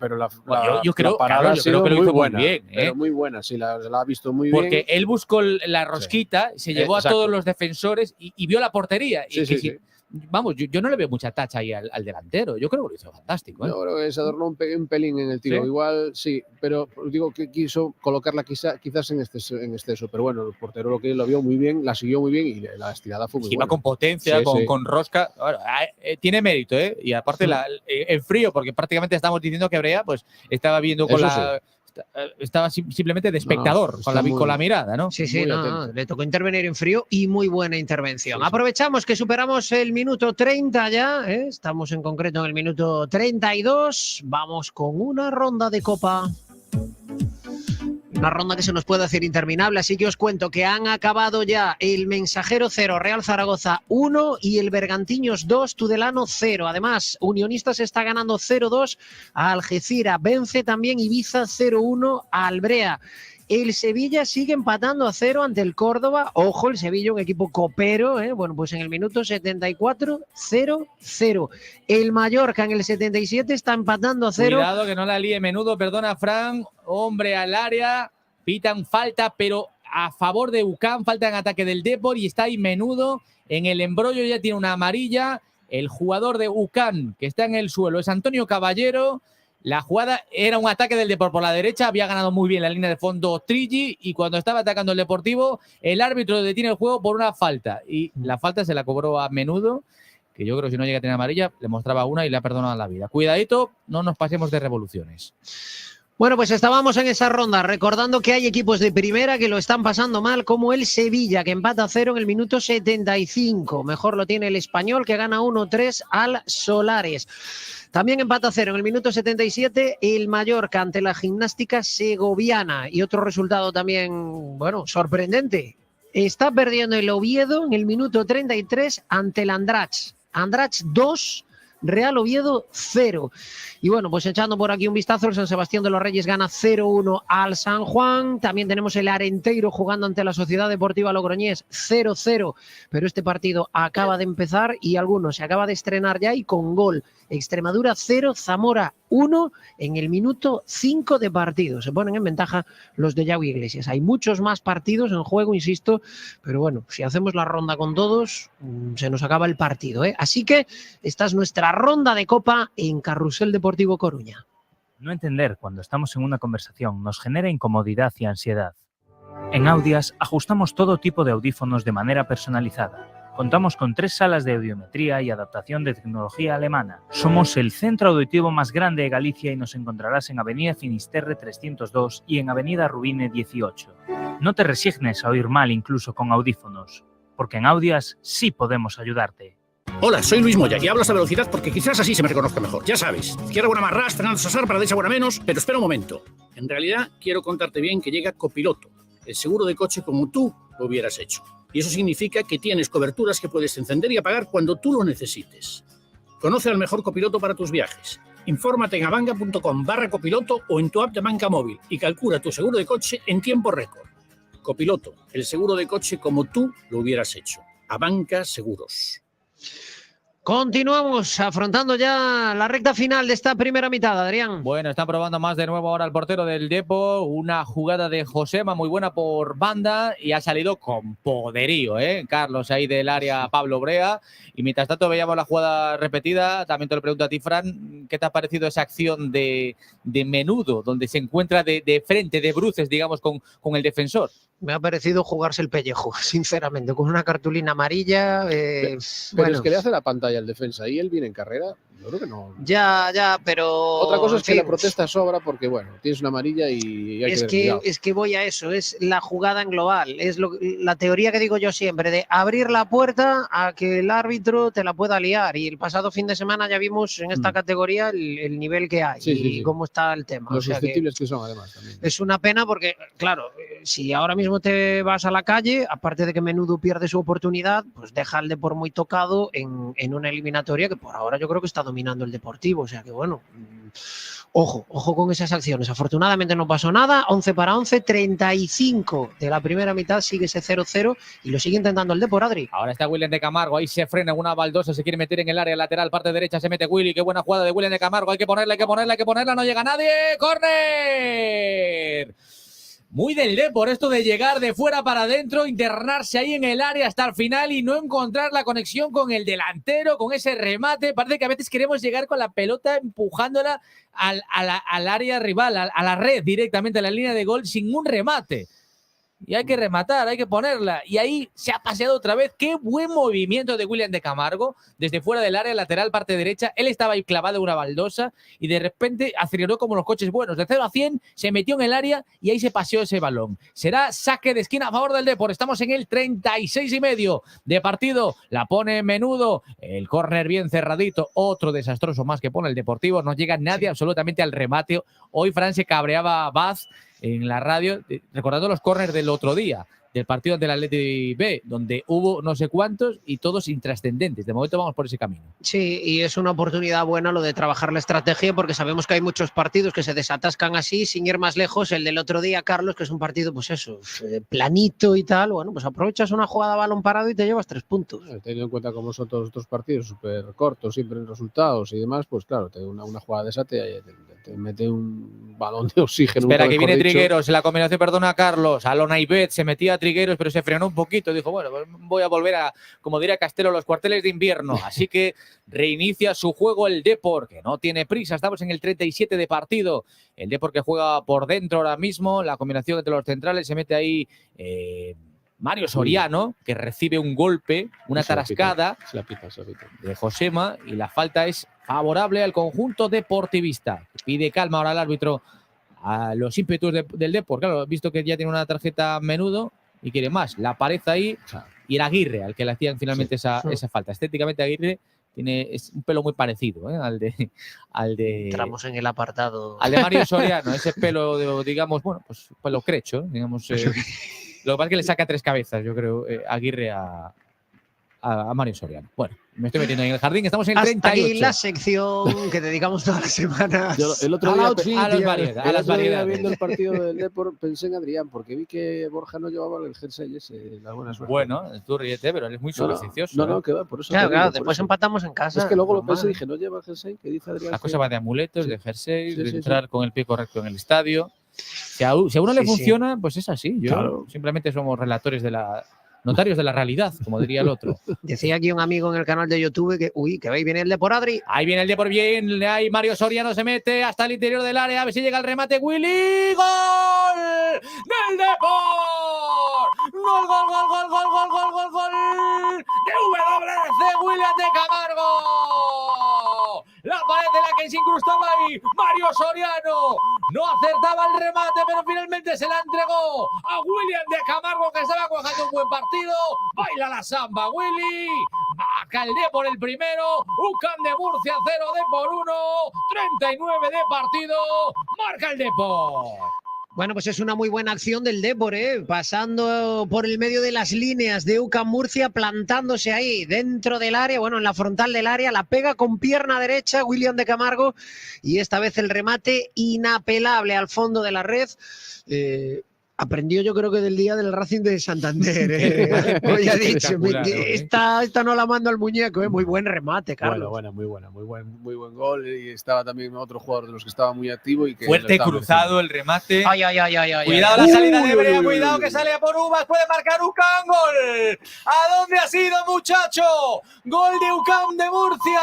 yo creo, la parada Carlos, ha sido yo creo que lo muy hizo muy buena, bien, pero muy buena, sí, la ha visto muy porque bien. él buscó la rosquita, se llevó a Exacto. todos los defensores y vio la portería. Sí, y sí, que sí. Vamos, yo no le veo mucha tacha ahí al delantero. Yo creo que lo hizo fantástico, ¿eh? Yo creo que se adornó un pelín en el tiro. ¿Sí? Igual sí, pero digo que quiso colocarla quizás en exceso. Pero bueno, el portero lo vio muy bien, la siguió muy bien y la estirada fue muy Iba buena. con potencia, Sí, sí. con rosca. Bueno, tiene mérito, ¿eh? Y aparte en frío, porque prácticamente estamos diciendo que Brea pues estaba viendo con Eso estaba simplemente de espectador, está con la mirada, ¿no? Sí, Muy no, atento. le tocó intervenir en frío y muy buena intervención. Sí, sí. Aprovechamos que superamos el minuto 30 ya, estamos en concreto en el minuto 32, vamos con una ronda de Copa. Una ronda que se nos puede hacer interminable, así que os cuento que han acabado ya el Mensajero 0, Real Zaragoza 1 y el Bergantiños 2, Tudelano 0. Además, Unionistas está ganando 0-2 a Algeciras, vence también Ibiza 0-1 a Albrea. El Sevilla sigue empatando a 0 ante el Córdoba. Ojo, el Sevilla, un equipo copero. Bueno, pues en el minuto 74, 0-0. El Mallorca en el 77 está empatando a 0. Cuidado que no la líe Menudo, perdona Fran, hombre al área, pitan falta, pero a favor de UCAM, falta en ataque del Depor y está ahí Menudo en el embrollo, ya tiene una amarilla. El jugador de UCAM que está en el suelo es Antonio Caballero. La jugada era un ataque del Depor por la derecha, había ganado muy bien la línea de fondo Trigi y cuando estaba atacando el Deportivo, el árbitro detiene el juego por una falta y la falta se la cobró a Menudo, que yo creo que si no llega a tener amarilla, le mostraba una y le ha perdonado la vida. Cuidadito, no nos pasemos de revoluciones. Bueno, pues estábamos en esa ronda recordando que hay equipos de primera que lo están pasando mal, como el Sevilla, que empata a 0 en el minuto 75. Mejor lo tiene el Español, que gana 1-3 al Solares. También empata a 0 en el minuto 77 el Mallorca ante la Gimnástica Segoviana. Y otro resultado también, bueno, sorprendente. Está perdiendo el Oviedo en el minuto 33 ante el Andratx. Andratx 2, Real Oviedo 0. Y bueno, pues echando por aquí un vistazo, el San Sebastián de los Reyes gana 0-1 al San Juan. También tenemos el Arenteiro jugando ante la Sociedad Deportiva Logroñés 0-0, pero este partido acaba de empezar y algunos se acaba de estrenar ya y con gol. Extremadura 0, Zamora 1 en el minuto 5 de partido. Se ponen en ventaja los de Yao Iglesias. Hay muchos más partidos en juego, insisto, pero bueno, si hacemos la ronda con todos, se nos acaba el partido, ¿eh? Así que esta es nuestra ronda de Copa en Carrusel Deportivo Coruña. No entender cuando estamos en una conversación nos genera incomodidad y ansiedad. En Audias ajustamos todo tipo de audífonos de manera personalizada. Contamos con 3 salas de audiometría y adaptación de tecnología alemana. Somos el centro auditivo más grande de Galicia y nos encontrarás en Avenida Finisterre 302 y en Avenida Rubine 18. No te resignes a oír mal incluso con audífonos, porque en Audias sí podemos ayudarte. Hola, soy Luis Moya y hablo a esta velocidad porque quizás así se me reconozca mejor. Ya sabes, izquierda buena más ras, Fernando Sassar para derecha buena menos, pero espera un momento. En realidad quiero contarte bien que llega Copiloto, el seguro de coche como tú lo hubieras hecho. Y eso significa que tienes coberturas que puedes encender y apagar cuando tú lo necesites. Conoce al mejor copiloto para tus viajes. Infórmate en abanca.com/copiloto o en tu app de Banca Móvil y calcula tu seguro de coche en tiempo récord. Copiloto, el seguro de coche como tú lo hubieras hecho. Abanca Seguros. Continuamos afrontando ya la recta final de esta primera mitad, Adrián. Bueno, está probando más de nuevo ahora el portero del Depor. Una jugada de Josema muy buena por banda y ha salido con poderío, ¿eh? Carlos ahí del área, Pablo Brea. Y mientras tanto veíamos la jugada repetida. También te lo pregunto a ti, Fran. ¿Qué te ha parecido esa acción de Menudo, donde se encuentra de frente, de bruces, digamos, con el defensor? Me ha parecido jugarse el pellejo, sinceramente, con una cartulina amarilla. Pero bueno, es que le hace la pantalla al defensa y él viene en carrera. Yo creo que no. Ya, pero. Otra cosa es que la protesta sobra porque, bueno, tienes una amarilla y hay es que voy a eso, es la jugada en global. Es la teoría que digo yo siempre, de abrir la puerta a que el árbitro te la pueda liar. Y el pasado fin de semana ya vimos en esta categoría el nivel que hay y cómo está el tema. Los susceptibles que son, además. También. Es una pena porque, claro, si ahora mismo te vas a la calle, aparte de que Menudo pierde su oportunidad, pues deja al Depor muy tocado en una eliminatoria que por ahora yo creo que está dominando el Deportivo. O sea que, bueno, ojo con esas acciones. Afortunadamente no pasó nada. 11-11, 35 de la primera mitad, sigue ese 0-0 y lo sigue intentando el Depor, Adri. Ahora está William de Camargo, ahí se frena en una baldosa, se quiere meter en el área lateral, parte derecha, se mete Willy, qué buena jugada de William de Camargo, hay que ponerla, no llega nadie, ¡córner! Muy del Depor esto de llegar de fuera para adentro, internarse ahí en el área hasta el final y no encontrar la conexión con el delantero, con ese remate. Parece que a veces queremos llegar con la pelota empujándola al área rival, a la red directamente, a la línea de gol sin un remate. Y hay que rematar, hay que ponerla. Y ahí se ha paseado otra vez. Qué buen movimiento de William de Camargo. Desde fuera del área lateral, parte derecha. Él estaba ahí clavado en una baldosa y de repente aceleró como los coches buenos. De 0 a 100, se metió en el área y ahí se paseó ese balón. Será saque de esquina a favor del Depor. Estamos en el 36,5 de partido. La pone Menudo. El córner bien cerradito. Otro desastroso más que pone el Deportivo. No llega nadie absolutamente al remate. Hoy Fran se cabreaba Baz en la radio, recordando los córners del otro día, del partido del Atleti B, donde hubo no sé cuántos y todos intrascendentes. De momento vamos por ese camino. Sí, y es una oportunidad buena lo de trabajar la estrategia, porque sabemos que hay muchos partidos que se desatascan así, sin ir más lejos. El del otro día, Carlos, que es un partido, pues eso, planito y tal, bueno, pues aprovechas una jugada a balón parado y te llevas 3 puntos. Teniendo en cuenta cómo son todos los otros partidos súper cortos, siempre en resultados y demás, pues claro, una jugada de esa te mete un balón de oxígeno. Espera, que viene Trigueros, la combinación, perdona, Carlos, Alona y Bet, se metía Trigueros, pero se frenó un poquito, dijo, bueno, pues voy a volver a, como diría Castelo, los cuarteles de invierno, así que reinicia su juego el Depor, que no tiene prisa, estamos en el 37 de partido, el Depor que juega por dentro ahora mismo, la combinación entre los centrales, se mete ahí Mario Soriano, que recibe un golpe, una tarascada de Josema, y la falta es favorable al conjunto deportivista. Pide calma ahora el árbitro a los ímpetus del Depor. Claro, visto que ya tiene una tarjeta Menudo y quiere más. La pared ahí y el Aguirre, al que le hacían finalmente esa falta. Estéticamente Aguirre es un pelo muy parecido al de entramos en el apartado al de Mario Soriano, ese pelo digamos, bueno, pues pelo crecho, digamos. Lo que pasa es que le saca 3 cabezas, yo creo, Aguirre a a Mario Soriano. Bueno, me estoy metiendo en el jardín, estamos en el Hasta 38. aquí la sección que dedicamos todas las semanas Yo el otro al día, outfit. a las y al- variedades. el otro día variedades. viendo el partido del Depor pensé en Adrián, porque vi que Borja no llevaba el jersey ese, la buena suerte. Bueno, tú ríete, pero él es muy supersticioso. No, que va, por eso. Claro, te digo, claro, por después eso. empatamos en casa. Es que luego lo normal. pensé y dije, no lleva el jersey, ¿qué dice Adrián? Las Que- cosas van de amuletos, Sí. de jersey, Sí, de sí, entrar con el pie correcto en el estadio. Si a uno le Sí, sí. funciona, pues es así. Yo Claro. simplemente somos relatores de la... Notarios de la realidad, como diría el otro. Decía aquí un amigo en el canal de YouTube que, que veis, viene el de por Adri. Ahí viene el de por bien, ahí Mario Soriano se mete hasta el interior del área, a ver si llega el remate, Willy, ¡gol! ¡Del Depor! ¡Gol, gol, gol, gol, gol, gol, gol, gol, gol! ¡De WC William de Camargo! La pared de la que se incrustaba ahí, Mario Soriano, no acertaba el remate, pero finalmente se la entregó a William de Camargo, que estaba cuajando un buen partido, baila la samba, Willy, marca el Depor el primero, UCAM de Murcia 0 Depor 1, 39 de partido, marca el Depor. Bueno, pues es una muy buena acción del Depor, pasando por el medio de las líneas de UCAM Murcia, plantándose ahí dentro del área, bueno, en la frontal del área, la pega con pierna derecha William de Camargo y esta vez el remate inapelable al fondo de la red. Aprendió yo creo que del día del Racing de Santander. Hoy ha dicho, Espectacular, esta no la mando al muñeco, muy buen remate, Carlos. Muy buen gol. Y estaba también otro jugador de los que estaba muy activo y que Fuerte lo estaba cruzado el remate. Ay, ay, ay, ay, ay. Cuidado ay. la salida de Uy, Brea, uy, uy, cuidado uy, que uy. sale a por Uvas, puede marcar UCAM, gol. ¿A dónde ha sido, muchacho? Gol de UCAM de Murcia.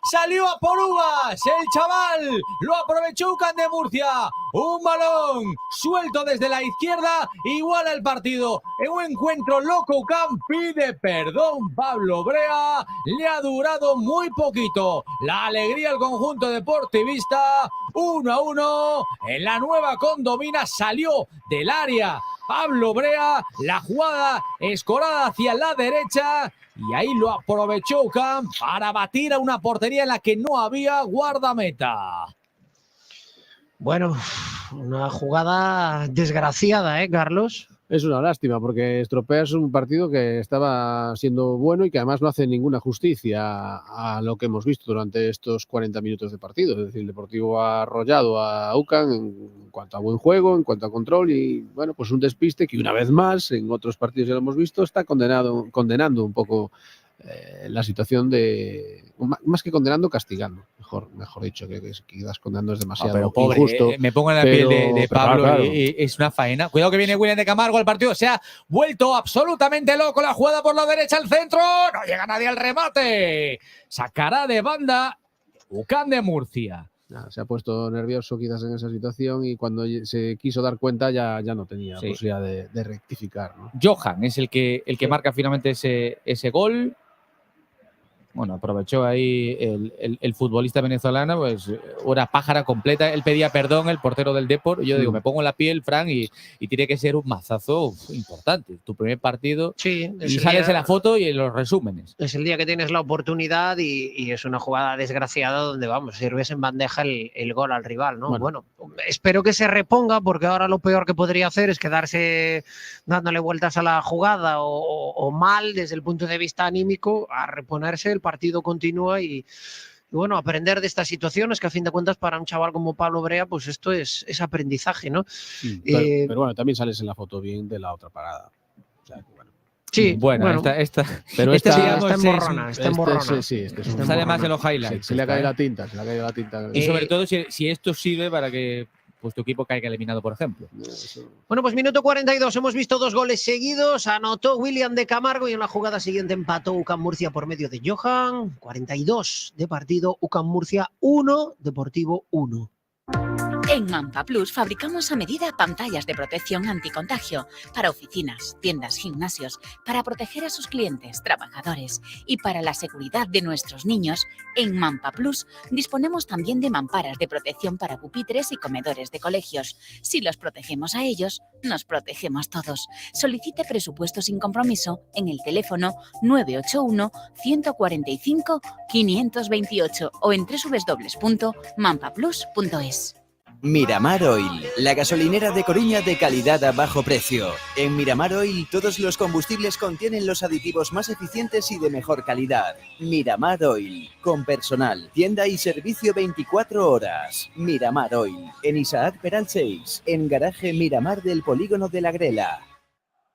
Salió a por Uvas, el chaval, lo aprovechó UCAM de Murcia. Un balón suelto desde la izquierda, iguala el partido. En un encuentro loco, UCAM pide perdón, Pablo Brea. Le ha durado muy poquito. La alegría al conjunto deportivista. 1-1 en la nueva Condomina, salió del área Pablo Brea, la jugada escorada hacia la derecha y ahí lo aprovechó UCAM para batir a una portería en la que no había guardameta. Bueno, una jugada desgraciada, Carlos? Es una lástima porque estropeas un partido que estaba siendo bueno y que además no hace ninguna justicia a lo que hemos visto durante estos 40 minutos de partido. Es decir, el Deportivo ha arrollado a UCAM en cuanto a buen juego, en cuanto a control y, bueno, pues un despiste que una vez más, en otros partidos ya lo hemos visto, está condenando un poco la situación de... Más que condenando, castigando. Mejor dicho, que quizás condenando es demasiado pero pobre, injusto. me pongo en la piel de Pablo y es una faena. Cuidado que viene William de Camargo, el partido se ha vuelto absolutamente loco, la jugada por la derecha al centro, no llega nadie al remate, sacará de banda UCAM de Murcia. Se ha puesto nervioso quizás en esa situación y cuando se quiso dar cuenta ya no tenía posibilidad de rectificar, ¿no? Johan es el que marca finalmente ese gol. Bueno, aprovechó ahí el futbolista venezolano, pues una pájara completa. Él pedía perdón, el portero del Depor. Yo digo, me pongo en la piel, Fran, y tiene que ser un mazazo importante. Tu primer partido. Sí, y sales en la foto y en los resúmenes. Es el día que tienes la oportunidad y es una jugada desgraciada donde, vamos, sirves en bandeja el gol al rival, ¿no? Bueno, espero que se reponga porque ahora lo peor que podría hacer es quedarse dándole vueltas a la jugada o mal desde el punto de vista anímico, a reponerse. El partido continúa y bueno, aprender de estas situaciones que a fin de cuentas para un chaval como Pablo Brea, pues esto es aprendizaje, ¿no? Pero bueno, también sales en la foto bien de la otra parada. O sea, que bueno. Sí, bueno, esta está emborrona, está emborrona. Sale más en los highlights. Se le ha caído la tinta, Y sobre todo si esto sirve para que pues tu equipo caiga eliminado, por ejemplo. Bueno, pues minuto 42, hemos visto 2 goles seguidos, anotó William de Camargo y en la jugada siguiente empató UCAM Murcia por medio de Johan. 42 de partido, UCAM Murcia 1, Deportivo 1. En Mampa Plus fabricamos a medida pantallas de protección anticontagio para oficinas, tiendas, gimnasios, para proteger a sus clientes, trabajadores y para la seguridad de nuestros niños. En Mampa Plus disponemos también de mamparas de protección para pupitres y comedores de colegios. Si los protegemos a ellos, nos protegemos todos. Solicite presupuesto sin compromiso en el teléfono 981 145 528 o en www.mampaplus.es. Miramar Oil, la gasolinera de Coruña de calidad a bajo precio. En Miramar Oil todos los combustibles contienen los aditivos más eficientes y de mejor calidad. Miramar Oil, con personal, tienda y servicio 24 horas. Miramar Oil, en Isaac Peral 6, en garaje Miramar del Polígono de la Grela.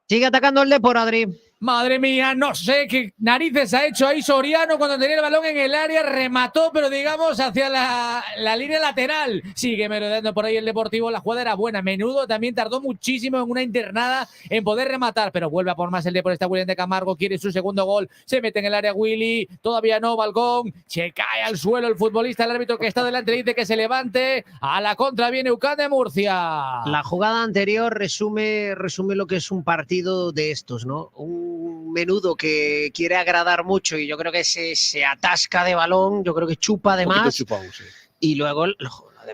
Sigue atacando el Depor, Adri. Madre mía, no sé qué narices ha hecho ahí Soriano cuando tenía el balón en el área, remató, pero digamos hacia la línea lateral. Sigue merodeando por ahí el Deportivo, la jugada era buena. Menudo también tardó muchísimo en una internada en poder rematar, pero vuelve a por más el Depor. Está William de Camargo, quiere su segundo gol, se mete en el área Willy, todavía no, balcón, se cae al suelo el futbolista, el árbitro que está delante dice que se levante, a la contra viene UCAM de Murcia. La jugada anterior resume lo que es un partido de estos, ¿no? Un Menudo que quiere agradar mucho y yo creo que se atasca de balón, yo creo que chupa además. Chupón, sí. Y luego de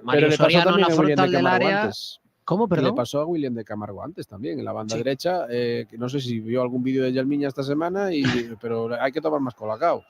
Mario Soriano en la frontal del área. Antes. ¿Cómo, perdón? Le pasó a William de Camargo antes también, en la banda derecha, que no sé si vio algún vídeo de Yalmiña esta semana, pero hay que tomar más colacao.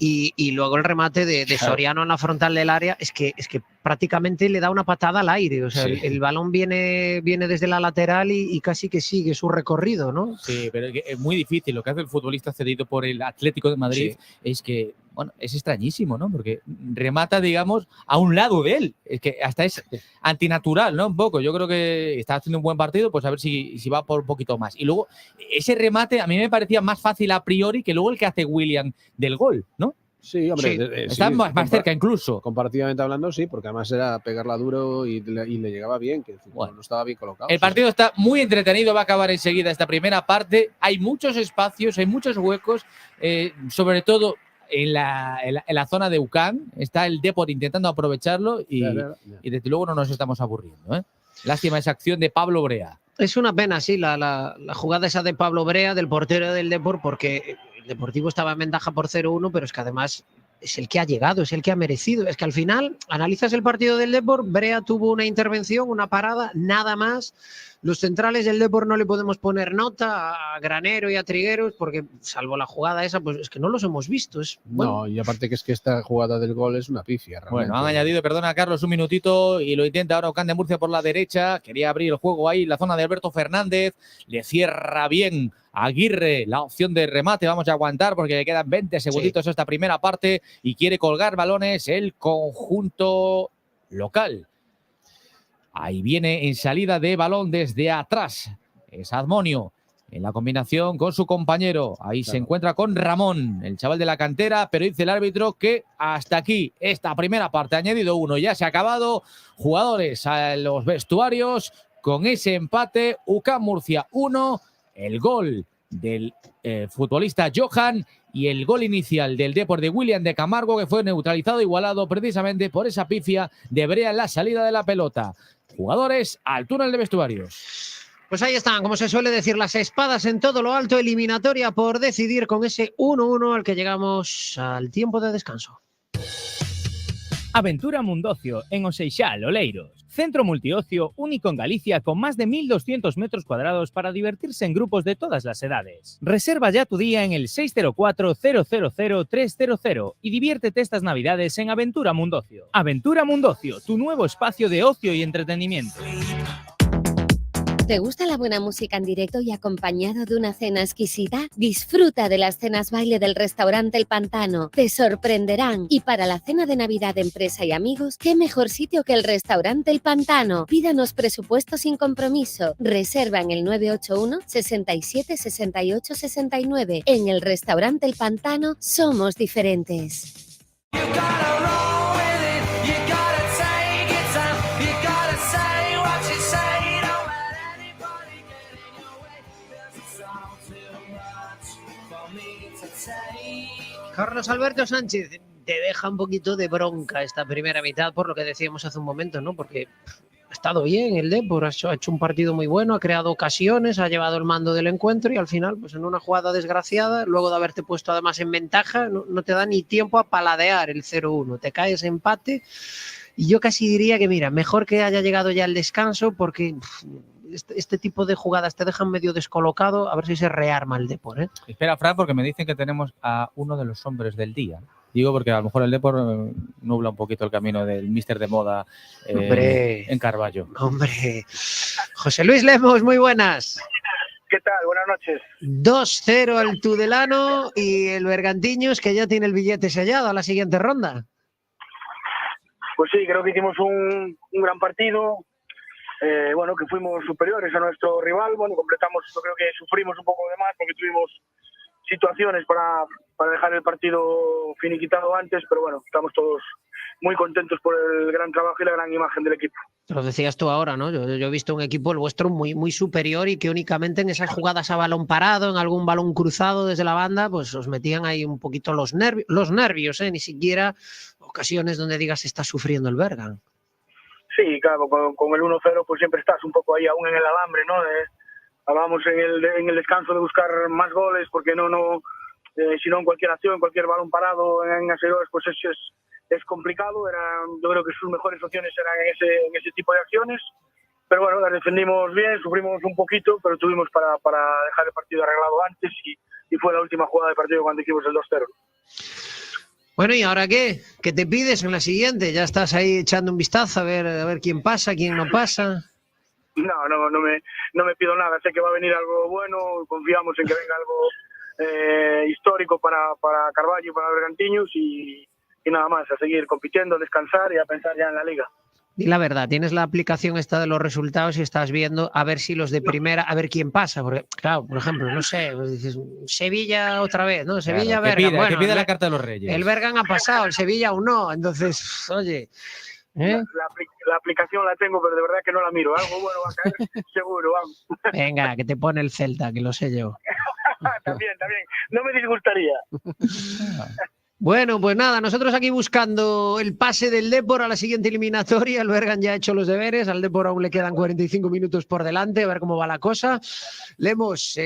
Y luego el remate de Soriano en la frontal del área es que prácticamente le da una patada al aire. O sea, Sí. el balón viene desde la lateral y casi que sigue su recorrido, ¿no? Sí, pero es muy difícil. Lo que hace el futbolista cedido por el Atlético de Madrid es que, bueno, es extrañísimo, ¿no? Porque remata, digamos, a un lado de él. Es que hasta es antinatural, ¿no? Un poco. Yo creo que está haciendo un buen partido, pues a ver si va por un poquito más. Y luego, ese remate a mí me parecía más fácil a priori que luego el que hace William del gol, ¿no? Sí, hombre. Está más cerca incluso. Comparativamente hablando, sí, porque además era pegarla duro y le llegaba bien, que no estaba bien colocado. El partido está muy entretenido, va a acabar enseguida esta primera parte. Hay muchos espacios, hay muchos huecos, sobre todo en la zona de UCAM. Está el Depor intentando aprovecharlo y desde luego no nos estamos aburriendo, ¿eh? Lástima esa acción de Pablo Brea. Es una pena, sí, la jugada esa de Pablo Brea, del portero del Depor, porque el Deportivo estaba en ventaja por 0-1, pero es que además es el que ha llegado, es el que ha merecido. Es que al final, analizas el partido del Depor, Brea tuvo una intervención, una parada, nada más. Los centrales del Depor no le podemos poner nota a Granero y a Trigueros, porque salvo la jugada esa, pues es que no los hemos visto. No, y aparte que es que esta jugada del gol es una pifia. Realmente. Bueno, han añadido, perdona Carlos, un minutito y lo intenta ahora UCAM de Murcia por la derecha. Quería abrir el juego ahí, la zona de Alberto Fernández. Le cierra bien Aguirre la opción de remate. Vamos a aguantar porque le quedan 20 segunditos a esta primera parte y quiere colgar balones el conjunto local. Ahí viene en salida de balón desde atrás. Es Admonio en la combinación con su compañero. Ahí se encuentra con Ramón, el chaval de la cantera, pero dice el árbitro que hasta aquí esta primera parte. Ha añadido uno, ya se ha acabado. Jugadores a los vestuarios con ese empate. UCAM Murcia 1. El gol del futbolista Johan y el gol inicial del Depor de William de Camargo, que fue neutralizado, igualado precisamente por esa pifia de Brea en la salida de la pelota. Jugadores al túnel de vestuarios. Pues ahí están, como se suele decir, las espadas en todo lo alto, eliminatoria por decidir con ese 1-1 al que llegamos al tiempo de descanso. Aventura Mundocio en Oseixal, Oleiros. Centro multiocio único en Galicia con más de 1.200 metros cuadrados para divertirse en grupos de todas las edades. Reserva ya tu día en el 604-000-300 y diviértete estas navidades en Aventura Mundocio. Aventura Mundocio, tu nuevo espacio de ocio y entretenimiento. ¿Te gusta la buena música en directo y acompañado de una cena exquisita? Disfruta de las cenas baile del restaurante El Pantano. Te sorprenderán. Y para la cena de Navidad de empresa y amigos, ¿qué mejor sitio que el restaurante El Pantano? Pídanos presupuesto sin compromiso. Reserva en el 981 67 68 69. En el restaurante El Pantano somos diferentes. Carlos Alberto Sánchez, te deja un poquito de bronca esta primera mitad por lo que decíamos hace un momento, ¿no? Porque ha estado bien el Depor, ha hecho un partido muy bueno, ha creado ocasiones, ha llevado el mando del encuentro y al final, pues en una jugada desgraciada, luego de haberte puesto además en ventaja, no te da ni tiempo a paladear el 0-1, te caes empate y yo casi diría que mira, mejor que haya llegado ya el descanso porque este tipo de jugadas te dejan medio descolocado, a ver si se rearma el Depor, ¿eh? Espera, Fran, porque me dicen que tenemos a uno de los hombres del día. Digo porque a lo mejor el Depor nubla un poquito el camino del míster de moda en Carballo. Hombre, José Luis Lemos, muy buenas. ¿Qué tal? Buenas noches. 2-0 al Tudelano y el Bergantiños, que ya tiene el billete sellado a la siguiente ronda. Pues sí, creo que hicimos un gran partido, bueno, que fuimos superiores a nuestro rival, bueno, completamos, yo creo que sufrimos un poco de más porque tuvimos situaciones para dejar el partido finiquitado antes, pero bueno, estamos todos muy contentos por el gran trabajo y la gran imagen del equipo. Lo decías tú ahora, ¿no? Yo he visto un equipo, el vuestro, muy, muy superior y que únicamente en esas jugadas a balón parado, en algún balón cruzado desde la banda, pues os metían ahí un poquito los nervios, ni siquiera ocasiones donde digas está sufriendo el Bergan. Sí, claro, con el 1-0 pues siempre estás un poco ahí aún en el alambre, ¿no? Hablábamos en el descanso de buscar más goles, porque si no en cualquier acción, en cualquier balón parado en Aseroes, pues es complicado. Yo creo que sus mejores opciones eran en ese tipo de acciones, pero bueno, las defendimos bien, sufrimos un poquito, pero tuvimos para dejar el partido arreglado antes y fue la última jugada del partido cuando hicimos el 2-0. Bueno, ¿y ahora qué? ¿Qué te pides en la siguiente? ¿Ya estás ahí echando un vistazo a ver quién pasa, quién no pasa? No me pido nada, sé que va a venir algo bueno, confiamos en que venga algo histórico para Carballo y para Bergantiños y nada más, a seguir compitiendo, a descansar y a pensar ya en la liga. Y la verdad, tienes la aplicación esta de los resultados y estás viendo a ver si los de primera, a ver quién pasa, porque claro, por ejemplo, no sé, dices Sevilla otra vez, ¿no? Sevilla, claro, Bergan, bueno, que pide la carta de los Reyes. El Bergan ha pasado, el Sevilla aún no, entonces, oye... La aplicación la tengo, pero de verdad que no la miro. Algo bueno va a caer, seguro, vamos. Venga, que te pone el Celta, que lo sé yo. También. No me disgustaría. Bueno, pues nada, nosotros aquí buscando el pase del Depor a la siguiente eliminatoria. El Bergan ya ha hecho los deberes, al Depor aún le quedan 45 minutos por delante, a ver cómo va la cosa. Lemos,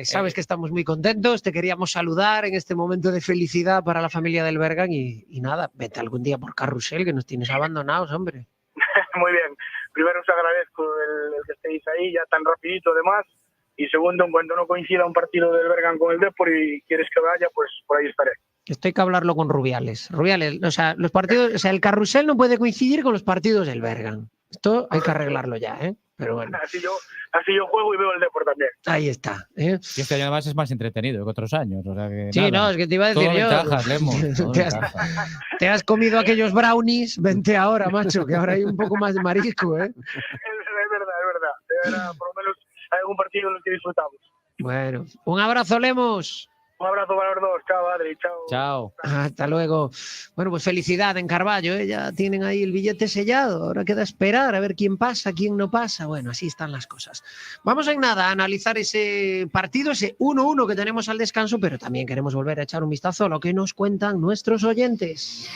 sabes que estamos muy contentos, te queríamos saludar en este momento de felicidad para la familia del Bergan y nada, vete algún día por Carrusel, que nos tienes abandonados, hombre. Muy bien, primero os agradezco el que estéis ahí ya tan rapidito además, y segundo, en cuanto no coincida un partido del Bergan con el Depor y quieres que vaya, pues por ahí estaré. Esto hay que hablarlo con Rubiales. Rubiales, o sea, los partidos, o sea, el Carrusel no puede coincidir con los partidos del Bergan. Esto hay que arreglarlo ya, ¿eh? Pero bueno. Así yo juego y veo el Depor también. Ahí está, ¿eh? Y este año además es más entretenido que otros años. O sea que, sí, nada, no, es que te iba a decir todo yo. Ventajas, Lemos, te has comido aquellos brownies, vente ahora, macho, que ahora hay un poco más de marisco, ¿eh? Es verdad. Por lo menos hay algún partido en el que disfrutamos. Bueno, un abrazo, Lemos. Un abrazo para los dos. Chao, Adri. Chao. Hasta luego. Bueno, pues felicidad en Carballo, ¿eh? Ya tienen ahí el billete sellado. Ahora queda esperar a ver quién pasa, quién no pasa. Bueno, así están las cosas. Vamos en nada a analizar ese partido, ese 1-1 que tenemos al descanso, pero también queremos volver a echar un vistazo a lo que nos cuentan nuestros oyentes.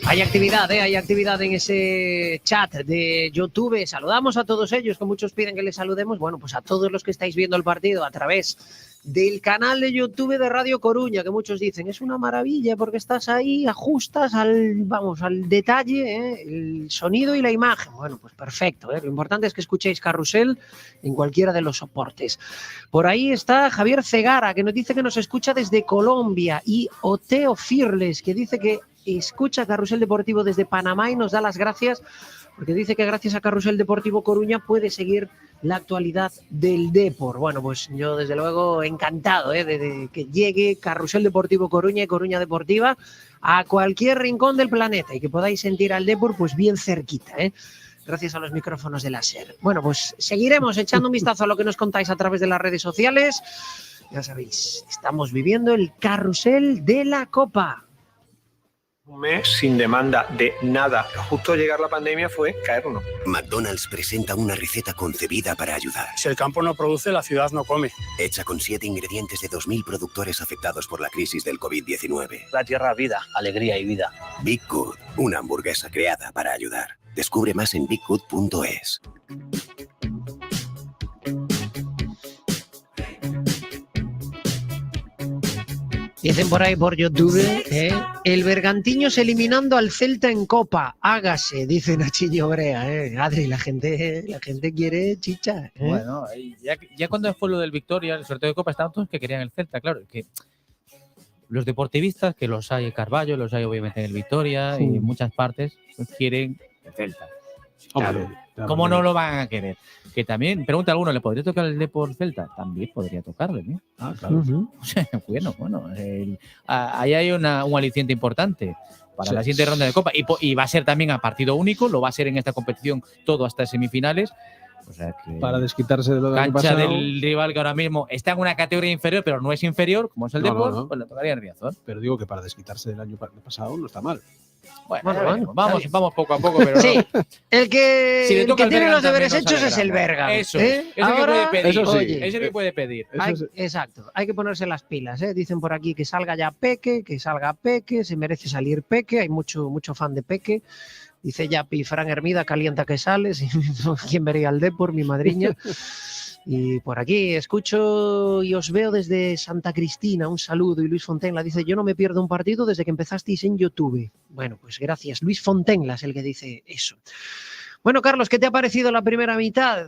Hay actividad en ese chat de YouTube. Saludamos a todos ellos, que muchos piden que les saludemos. Bueno, pues a todos los que estáis viendo el partido a través del canal de YouTube de Radio Coruña, que muchos dicen, es una maravilla porque estás ahí, ajustas al detalle, el sonido y la imagen. Bueno, pues perfecto, Lo importante es que escuchéis Carrusel en cualquiera de los soportes. Por ahí está Javier Cegara, que nos dice que nos escucha desde Colombia, y Oteo Firles, que dice que escucha Carrusel Deportivo desde Panamá y nos da las gracias porque dice que gracias a Carrusel Deportivo Coruña puede seguir la actualidad del Depor. Bueno, pues yo desde luego encantado de que llegue Carrusel Deportivo Coruña y Coruña Deportiva a cualquier rincón del planeta y que podáis sentir al Depor pues bien cerquita, gracias a los micrófonos de la SER. Bueno, pues seguiremos echando un vistazo a lo que nos contáis a través de las redes sociales. Ya sabéis, estamos viviendo el Carrusel de la Copa. Un mes sin demanda de nada. Justo llegar la pandemia fue caernos. McDonald's presenta una receta concebida para ayudar. Si el campo no produce, la ciudad no come. Hecha con 7 ingredientes de 2.000 productores afectados por la crisis del COVID-19. La tierra, vida, alegría y vida. Big Good, una hamburguesa creada para ayudar. Descubre más en biggood.es. Dicen por ahí por YouTube, el Bergantiños eliminando al Celta en Copa. Hágase, dice Nachillo Brea. Adri, la gente quiere chicha. Bueno, ya cuando fue lo del Victoria, el sorteo de Copa, estaban todos que querían el Celta, claro. Que los deportivistas, que los hay en Carballo, los hay obviamente en el Victoria y en muchas partes, pues quieren el Celta. Claro. ¿Cómo no lo van a querer? Que también, pregunta alguno, ¿le podría tocar el Depor Celta? También podría tocarle, ¿no? Claro. O sea, bueno, ahí hay un aliciente importante para la siguiente ronda de Copa. Y va a ser también a partido único, lo va a ser en esta competición todo hasta semifinales. O sea que para desquitarse de lo del año cancha pasado, del rival que ahora mismo está en una categoría inferior, pero no es inferior, como es el Depor, pues le tocaría en Riazor. Pero digo que para desquitarse del año pasado no está mal. Bueno, vamos poco a poco, pero sí, el que, si le toca el que tiene los deberes también, hechos es el Berga. Eso, ahora, que puede pedir. Oye, ese que puede pedir. Exacto, hay que ponerse las pilas. Dicen por aquí que salga ya Peque, se merece salir Peque, hay mucho fan de Peque. Dice Yapi, Fran Hermida, calienta que sales. ¿Quién vería al Depor? Mi madriña. Y por aquí escucho y os veo desde Santa Cristina, un saludo. Y Luis Fontenla dice, yo no me pierdo un partido desde que empezasteis en YouTube. Bueno, pues gracias. Luis Fontenla es el que dice eso. Bueno, Carlos, ¿qué te ha parecido la primera mitad?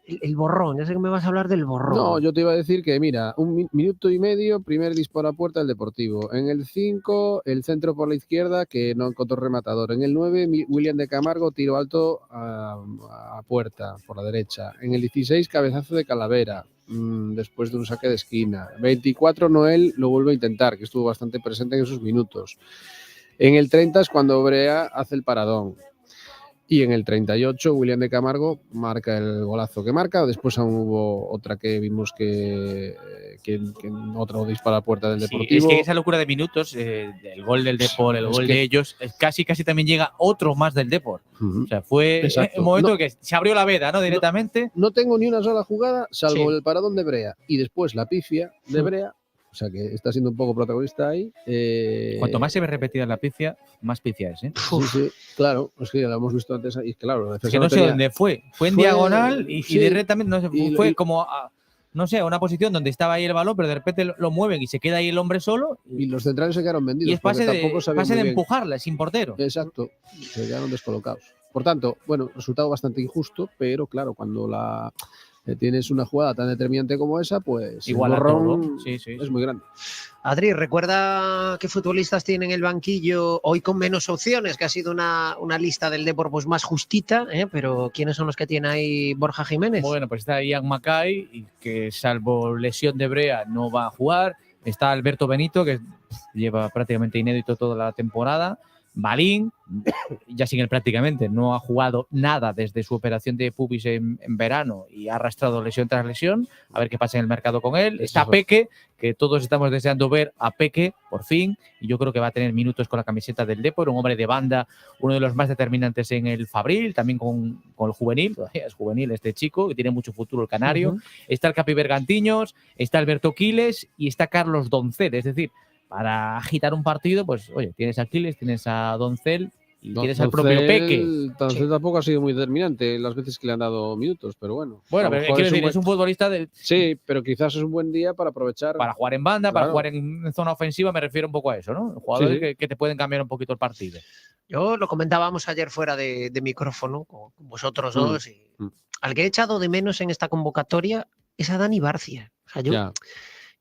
El borrón, ya sé que me vas a hablar del borrón. No, yo te iba a decir que, mira, 1 minuto y medio, primer disparo a puerta del Deportivo. En el 5, el centro por la izquierda, que no encontró rematador. En el 9, William de Camargo, tiro alto a puerta, por la derecha. En el 16, cabezazo de Calavera, después de un saque de esquina. 24, Noel lo vuelve a intentar, que estuvo bastante presente en esos minutos. En el 30 es cuando Brea hace el paradón. Y en el 38, William de Camargo marca el golazo que marca. Después aún hubo otra que vimos que otro disparo a la puerta del Deportivo. Es que esa locura de minutos, el gol del Depor, el gol de ellos, casi también llega otro más del Depor. O sea, fue un momento que se abrió la veda, ¿no? Directamente. No tengo ni una sola jugada, salvo el paradón de Brea. Y después la pifia de Brea. O sea que está siendo un poco protagonista ahí. Cuanto más se ve repetida la pifia, más pifia es, ¿eh? Sí, claro. Es que ya lo hemos visto antes. Y claro, es que no sé dónde fue. Fue en diagonal y de repente no sé, fue como no sé, a una posición donde estaba ahí el balón, pero de repente lo mueven y se queda ahí el hombre solo. Y los centrales se quedaron vendidos. Y es pase de empujarla, sin portero. Exacto. Se quedaron descolocados. Por tanto, bueno, resultado bastante injusto, pero claro, cuando tienes una jugada tan determinante como esa, pues igual el borrón es muy grande. Adri, recuerda qué futbolistas tienen el banquillo hoy con menos opciones, que ha sido una lista del Depor pues más justita, pero ¿quiénes son los que tiene ahí Borja Jiménez? Bueno, pues está Ian Mackay, que salvo lesión de Brea no va a jugar. Está Alberto Benito, que lleva prácticamente inédito toda la temporada. Balín, ya sin él prácticamente, no ha jugado nada desde su operación de pubis en verano y ha arrastrado lesión tras lesión. A ver qué pasa en el mercado con él. Está Peque, que todos estamos deseando ver a Peque, por fin, y yo creo que va a tener minutos con la camiseta del Depor, un hombre de banda, uno de los más determinantes en el Fabril, también con el juvenil, todavía es juvenil este chico, que tiene mucho futuro el canario. Está el Capi Bergantiños, está Alberto Quiles y está Carlos Doncel, es decir, para agitar un partido, pues oye, tienes a Quiles, tienes a Doncel y tienes al propio Peque. Doncel tampoco ha sido muy determinante las veces que le han dado minutos, pero bueno. Bueno, pero quiero decir, es un futbolista de... Sí, pero quizás es un buen día para aprovechar. Para jugar en banda, para jugar en zona ofensiva, me refiero un poco a eso, ¿no? Jugadores que te pueden cambiar un poquito el partido. Yo lo comentábamos ayer fuera de micrófono con vosotros dos. Y al que he echado de menos en esta convocatoria es a Dani Barcia. O sea,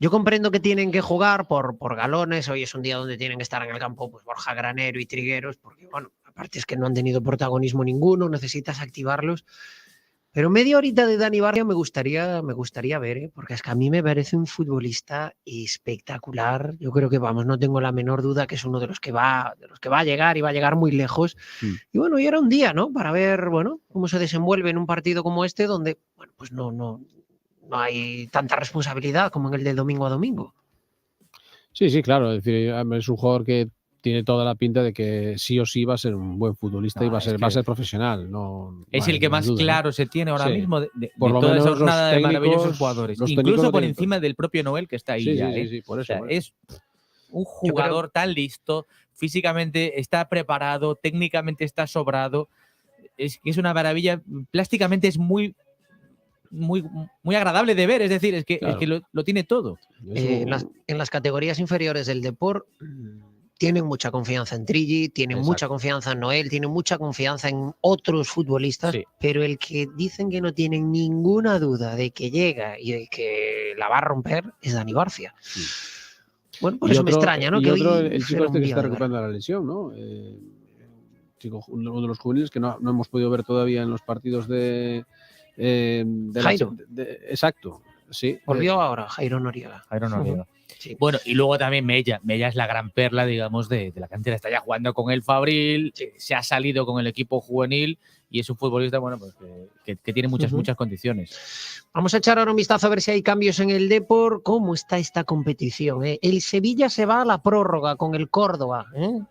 yo comprendo que tienen que jugar por galones. Hoy es un día donde tienen que estar en el campo pues Borja Granero y Trigueros, porque, bueno, aparte es que no han tenido protagonismo ninguno, necesitas activarlos. Pero media horita de Dani Barcia me gustaría ver, porque es que a mí me parece un futbolista espectacular. Yo creo que, vamos, no tengo la menor duda que es uno de los que va a llegar y va a llegar muy lejos. Y bueno, y era un día, ¿no? Para ver, bueno, cómo se desenvuelve en un partido como este, donde, bueno, pues no hay tanta responsabilidad como en el del domingo a domingo. Sí, claro. Es decir, es un jugador que tiene toda la pinta de que sí o sí va a ser un buen futbolista y va a ser profesional. Es el que más duda, claro se tiene ahora mismo de por lo toda menos esa jornada de técnicos, maravillosos jugadores. Incluso por encima del propio Noel que está ahí ya. Sí, por eso. Es un jugador tan listo, físicamente está preparado, técnicamente está sobrado. Es que es una maravilla. Plásticamente es muy muy, muy agradable de ver, es decir, es que, Claro. es que lo tiene todo. En las categorías inferiores del Depor tienen mucha confianza en Trilli, tienen Exacto. mucha confianza en Noel, tienen mucha confianza en otros futbolistas, Sí. pero el que dicen que no tienen ninguna duda de que llega y de que la va a romper es Dani Barcia. Bueno, por Y eso me otro- extraña, ¿no? Y Que otro, hoy el chico será un este que día está de ver. recuperando la lesión, ¿no? Uno de los juveniles que no hemos podido ver todavía en los partidos de Jairo. exacto, sí. Volvió ahora Jairo Noriega. Jairo Noriega. Sí. Bueno, y luego también Mella. Mella es la gran perla, digamos, de la cantera. Está ya jugando con el Fabril, se ha salido con el equipo juvenil y es un futbolista, bueno, pues que tiene muchas, Ujú. muchas condiciones. Vamos a echar ahora un vistazo a ver si hay cambios en el Depor. ¿Cómo está esta competición? El Sevilla se va a la prórroga con el Córdoba.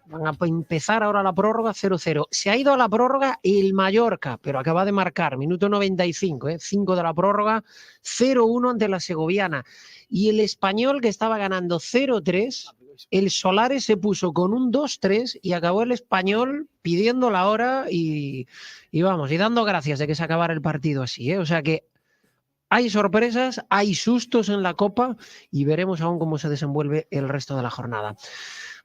Van a empezar ahora la prórroga 0-0. Se ha ido a la prórroga el Mallorca, pero acaba de marcar, minuto 95, 5 de la prórroga, 0-1 ante la Segoviana. Y el Español, que estaba ganando 0-3, el Solares se puso con un 2-3 y acabó el Español pidiendo la hora y vamos, y dando gracias de que se acabara el partido así. O sea que hay sorpresas, hay sustos en la Copa y veremos aún cómo se desenvuelve el resto de la jornada.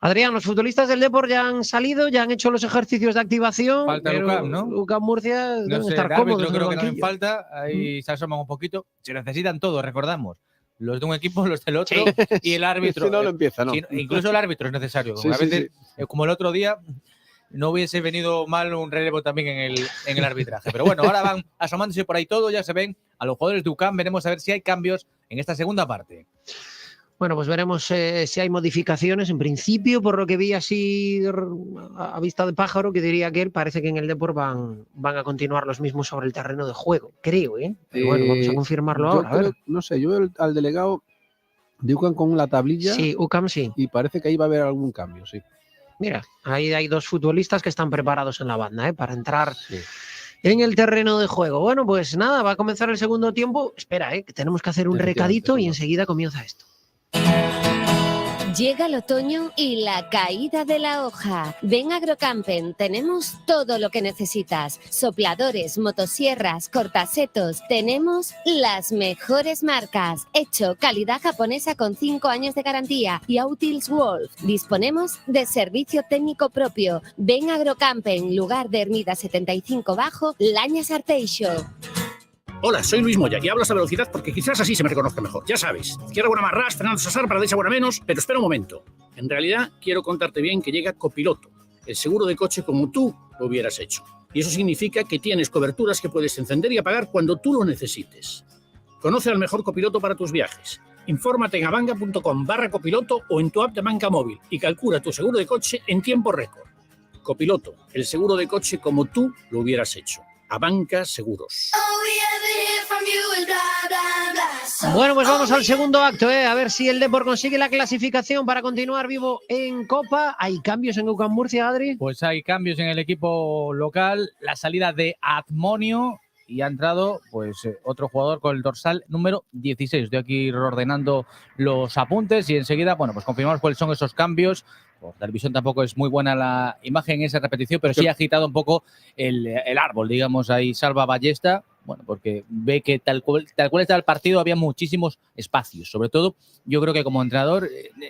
Adrián, los futbolistas del Depor ya han salido, ya han hecho los ejercicios de activación. Falta pero Lucam, ¿no? Lucam Murcia No deben sé, estar el árbitro cómodos en el creo que también banquillo. falta. Ahí se asoman un poquito. Se necesitan todos, recordamos. Los de un equipo, los del otro y el árbitro. Si no, no empieza, ¿no? Incluso el árbitro es necesario. Sí, A sí, veces, como el otro día, no hubiese venido mal un relevo también en el arbitraje. Pero bueno, ahora van asomándose por ahí todo, ya se ven a los jugadores de UCAM. Veremos a ver si hay cambios en esta segunda parte. Bueno, pues veremos si hay modificaciones. En principio, por lo que vi así a vista de pájaro, que diría que él, parece que en el Depor van a continuar los mismos sobre el terreno de juego, creo, ¿eh? Pero bueno, vamos a confirmarlo yo ahora. A ver. no sé, yo veo al delegado de UCAM con la tablilla. Sí, UCAM sí. Y parece que ahí va a haber algún cambio, sí. Mira, ahí hay dos futbolistas que están preparados en la banda, para entrar en el terreno de juego. Bueno, pues nada, va a comenzar el segundo tiempo. Espera, que tenemos que hacer un recadito y enseguida comienza esto. Llega el otoño y la caída de la hoja. Ven a Agrocampen, tenemos todo lo que necesitas. Sopladores, motosierras, cortasetos. Tenemos las mejores marcas. Hecho, calidad japonesa con 5 años de garantía. Y Outils Wolf. Disponemos de servicio técnico propio. Ven a Agrocampen, lugar de Ermida 75 Bajo, Lañas Arteixo. Hola, soy Luis Moya y hablo a esta velocidad porque quizás así se me reconozca mejor. Ya sabes, izquierda buena más ras, Fernando Sassar para derecha buena menos, pero espera un momento. En realidad, quiero contarte bien que llega Copiloto, el seguro de coche como tú lo hubieras hecho. Y eso significa que tienes coberturas que puedes encender y apagar cuando tú lo necesites. Conoce al mejor copiloto para tus viajes. Infórmate en avanga.com/copiloto o en tu app de banca móvil y calcula tu seguro de coche en tiempo récord. Copiloto, el seguro de coche como tú lo hubieras hecho. Abanca Seguros. Bueno, pues vamos al segundo acto, a ver si el Depor consigue la clasificación para continuar vivo en Copa. ¿Hay cambios en UCAM Murcia, Adri? Pues hay cambios en el equipo local, la salida de Admonio y ha entrado pues otro jugador con el dorsal número 16. Estoy aquí ordenando los apuntes y enseguida, bueno, pues confirmamos cuáles son esos cambios. Por televisión tampoco es muy buena la imagen en esa repetición, pero sí ha agitado un poco el árbol, digamos, ahí Salva Ballesta, bueno, porque ve que tal cual está el partido había muchísimos espacios. Sobre todo, yo creo que como entrenador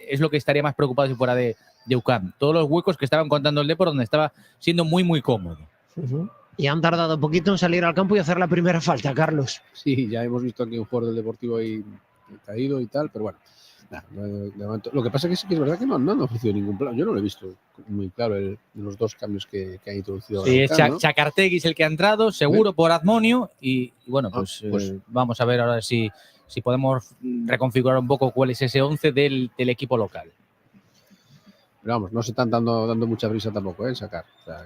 es lo que estaría más preocupado si fuera de UCAM. Todos los huecos que estaban contando el Depor, donde estaba siendo muy, muy cómodo. Y han tardado un poquito en salir al campo y hacer la primera falta, Carlos. Sí, ya hemos visto aquí un jugador del Deportivo ahí caído y tal, pero bueno. Lo que pasa es que sí que es verdad que no han ofrecido ningún plan. Yo no lo he visto muy claro los dos cambios que han introducido. Sí, Lucam, ¿no? Chacartegui es el que ha entrado, seguro por Admonio y bueno, pues vamos a ver ahora si podemos reconfigurar un poco cuál es ese 11 del equipo local. Pero vamos, no se están dando mucha prisa tampoco, en sacar. O sea,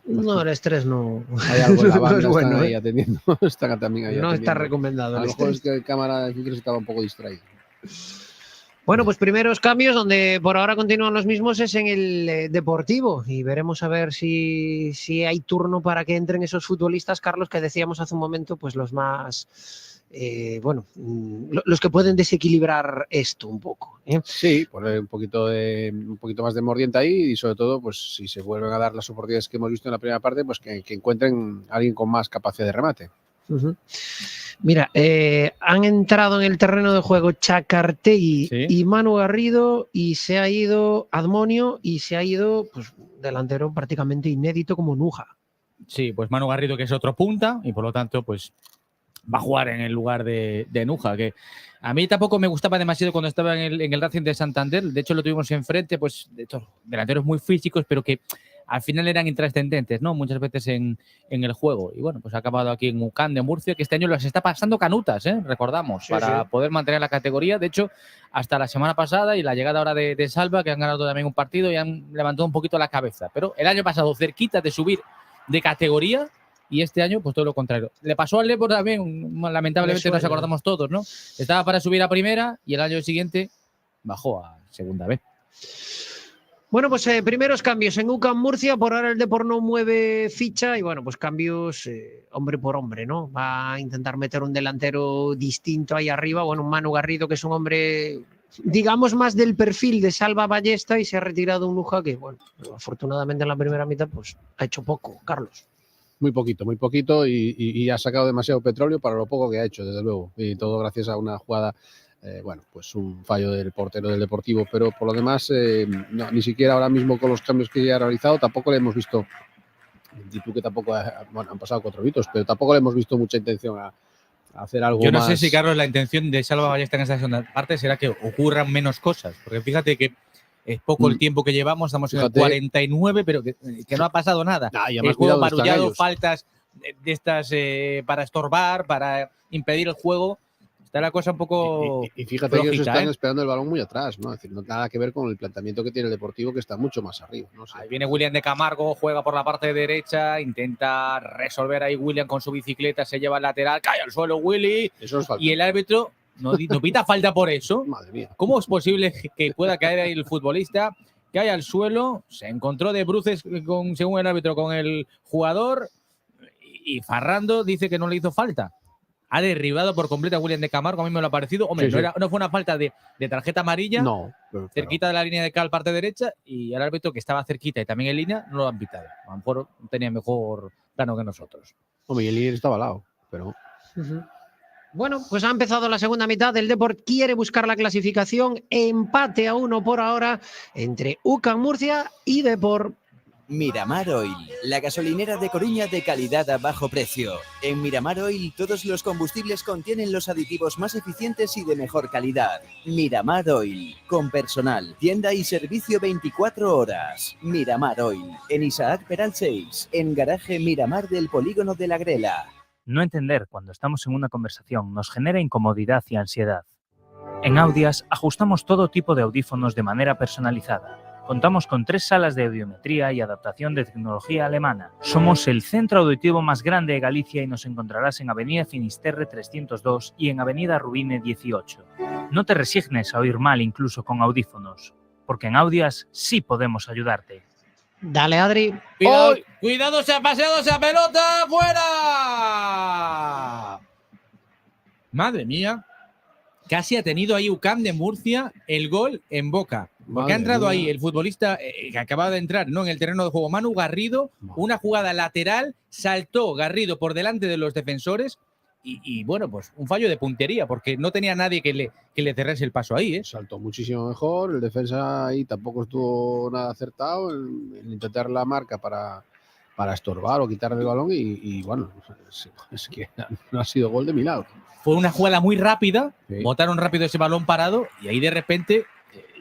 No, el estrés no. Hay algo en la banda, no es bueno, están ahí atendiendo. Están también ahí no atendiendo. está recomendado. A el lo mejor estrés. es que el cámara de Quique estaba un poco distraído. Bueno, pues primeros cambios donde por ahora continúan los mismos es en el Deportivo y veremos a ver si hay turno para que entren esos futbolistas, Carlos, que decíamos hace un momento, pues los más, los que pueden desequilibrar esto un poco. Sí, poner un poquito más de mordiente ahí y sobre todo, pues si se vuelven a dar las oportunidades que hemos visto en la primera parte, pues que encuentren a alguien con más capacidad de remate. Mira, han entrado en el terreno de juego Chacartegui y Manu Garrido, y se ha ido Admonio y se ha ido pues delantero prácticamente inédito como Nuja. Sí, pues Manu Garrido, que es otro punta, y por lo tanto pues va a jugar en el lugar de Nuja, que a mí tampoco me gustaba demasiado cuando estaba en el Racing de Santander. De hecho, lo tuvimos enfrente, pues de estos delanteros muy físicos, pero que al final eran intrascendentes, ¿no? Muchas veces en el juego. Y bueno, pues ha acabado aquí en UCAM de Murcia, que este año los está pasando canutas, recordamos, para poder mantener la categoría. De hecho, hasta la semana pasada y la llegada ahora de Salva, que han ganado también un partido y han levantado un poquito la cabeza. Pero el año pasado, cerquita de subir de categoría, y este año, pues todo lo contrario. Le pasó al Depor también, lamentablemente nos acordamos todos, ¿no? Estaba para subir a primera y el año siguiente bajó a segunda vez. Bueno, pues primeros cambios en UCAM Murcia. Por ahora el Depor no mueve ficha y bueno, pues cambios hombre por hombre, ¿no? Va a intentar meter un delantero distinto ahí arriba. Bueno, un Manu Garrido, que es un hombre, digamos, más del perfil de Salva Ballesta, y se ha retirado un Nuja que, bueno, afortunadamente en la primera mitad pues ha hecho poco, Carlos. Muy poquito y ha sacado demasiado petróleo para lo poco que ha hecho, desde luego. Y todo gracias a una jugada, bueno, pues un fallo del portero del Deportivo. Pero por lo demás, no, ni siquiera ahora mismo con los cambios que ya ha realizado, tampoco le hemos visto, y tú que tampoco, bueno, han pasado 4 minutos, pero tampoco le hemos visto mucha intención a hacer algo más. Yo no sé si, Carlos, la intención de Salva Ballesta en esta segunda parte será que ocurran menos cosas, porque fíjate que es poco el tiempo que llevamos, estamos en el 49, pero que no ha pasado nada. El juego barullado, faltas de estas para estorbar, para impedir el juego. Está la cosa un poco y fíjate flojita, que ellos están esperando el balón muy atrás, ¿no? Es decir, no tiene nada que ver con el planteamiento que tiene el Deportivo, que está mucho más arriba. No sé. Ahí viene William de Camargo, juega por la parte derecha, intenta resolver ahí William con su bicicleta, se lleva al lateral, cae al suelo Willy, y el árbitro no pita falta por eso. Madre mía. ¿Cómo es posible que pueda caer ahí el futbolista? Cae al suelo, se encontró de bruces, según el árbitro, con el jugador, y Farrando dice que no le hizo falta. Ha derribado por completo a William de Camargo, a mí me lo ha parecido. Hombre, no fue una falta de tarjeta amarilla, cerquita de la línea de cal, parte derecha, y el árbitro, que estaba cerquita y también en línea, no lo han pitado. A lo mejor tenía mejor plano que nosotros. Hombre, y el líder estaba al lado, pero... Bueno, pues ha empezado la segunda mitad. El Depor quiere buscar la clasificación. Empate a 1 por ahora entre UCAM Murcia y Depor. Miramar Oil, la gasolinera de Coruña de calidad a bajo precio. En Miramar Oil todos los combustibles contienen los aditivos más eficientes y de mejor calidad. Miramar Oil, con personal, tienda y servicio 24 horas. Miramar Oil, en Isaac Peral 6, en garaje Miramar del Polígono de la Grela. No entender cuando estamos en una conversación nos genera incomodidad y ansiedad. En Audias ajustamos todo tipo de audífonos de manera personalizada. Contamos con 3 salas de audiometría y adaptación de tecnología alemana. Somos el centro auditivo más grande de Galicia y nos encontrarás en Avenida Finisterre 302 y en Avenida Rubine 18. No te resignes a oír mal incluso con audífonos, porque en Audias sí podemos ayudarte. Dale, Adri. Cuidado, se ha paseado esa pelota. ¡Fuera! Madre mía. Casi ha tenido ahí UCAM de Murcia el gol en boca. Porque ha entrado ahí el futbolista que acababa de entrar, ¿no?, en el terreno de juego, Manu Garrido, una jugada lateral, saltó Garrido por delante de los defensores y bueno, pues un fallo de puntería, porque no tenía nadie que le cerrase el paso ahí, ¿eh? Saltó muchísimo mejor, el defensa ahí tampoco estuvo nada acertado en intentar la marca para estorbar o quitarle el balón y bueno, es que no ha sido gol de milagro. Fue una jugada muy rápida, botaron rápido ese balón parado y ahí de repente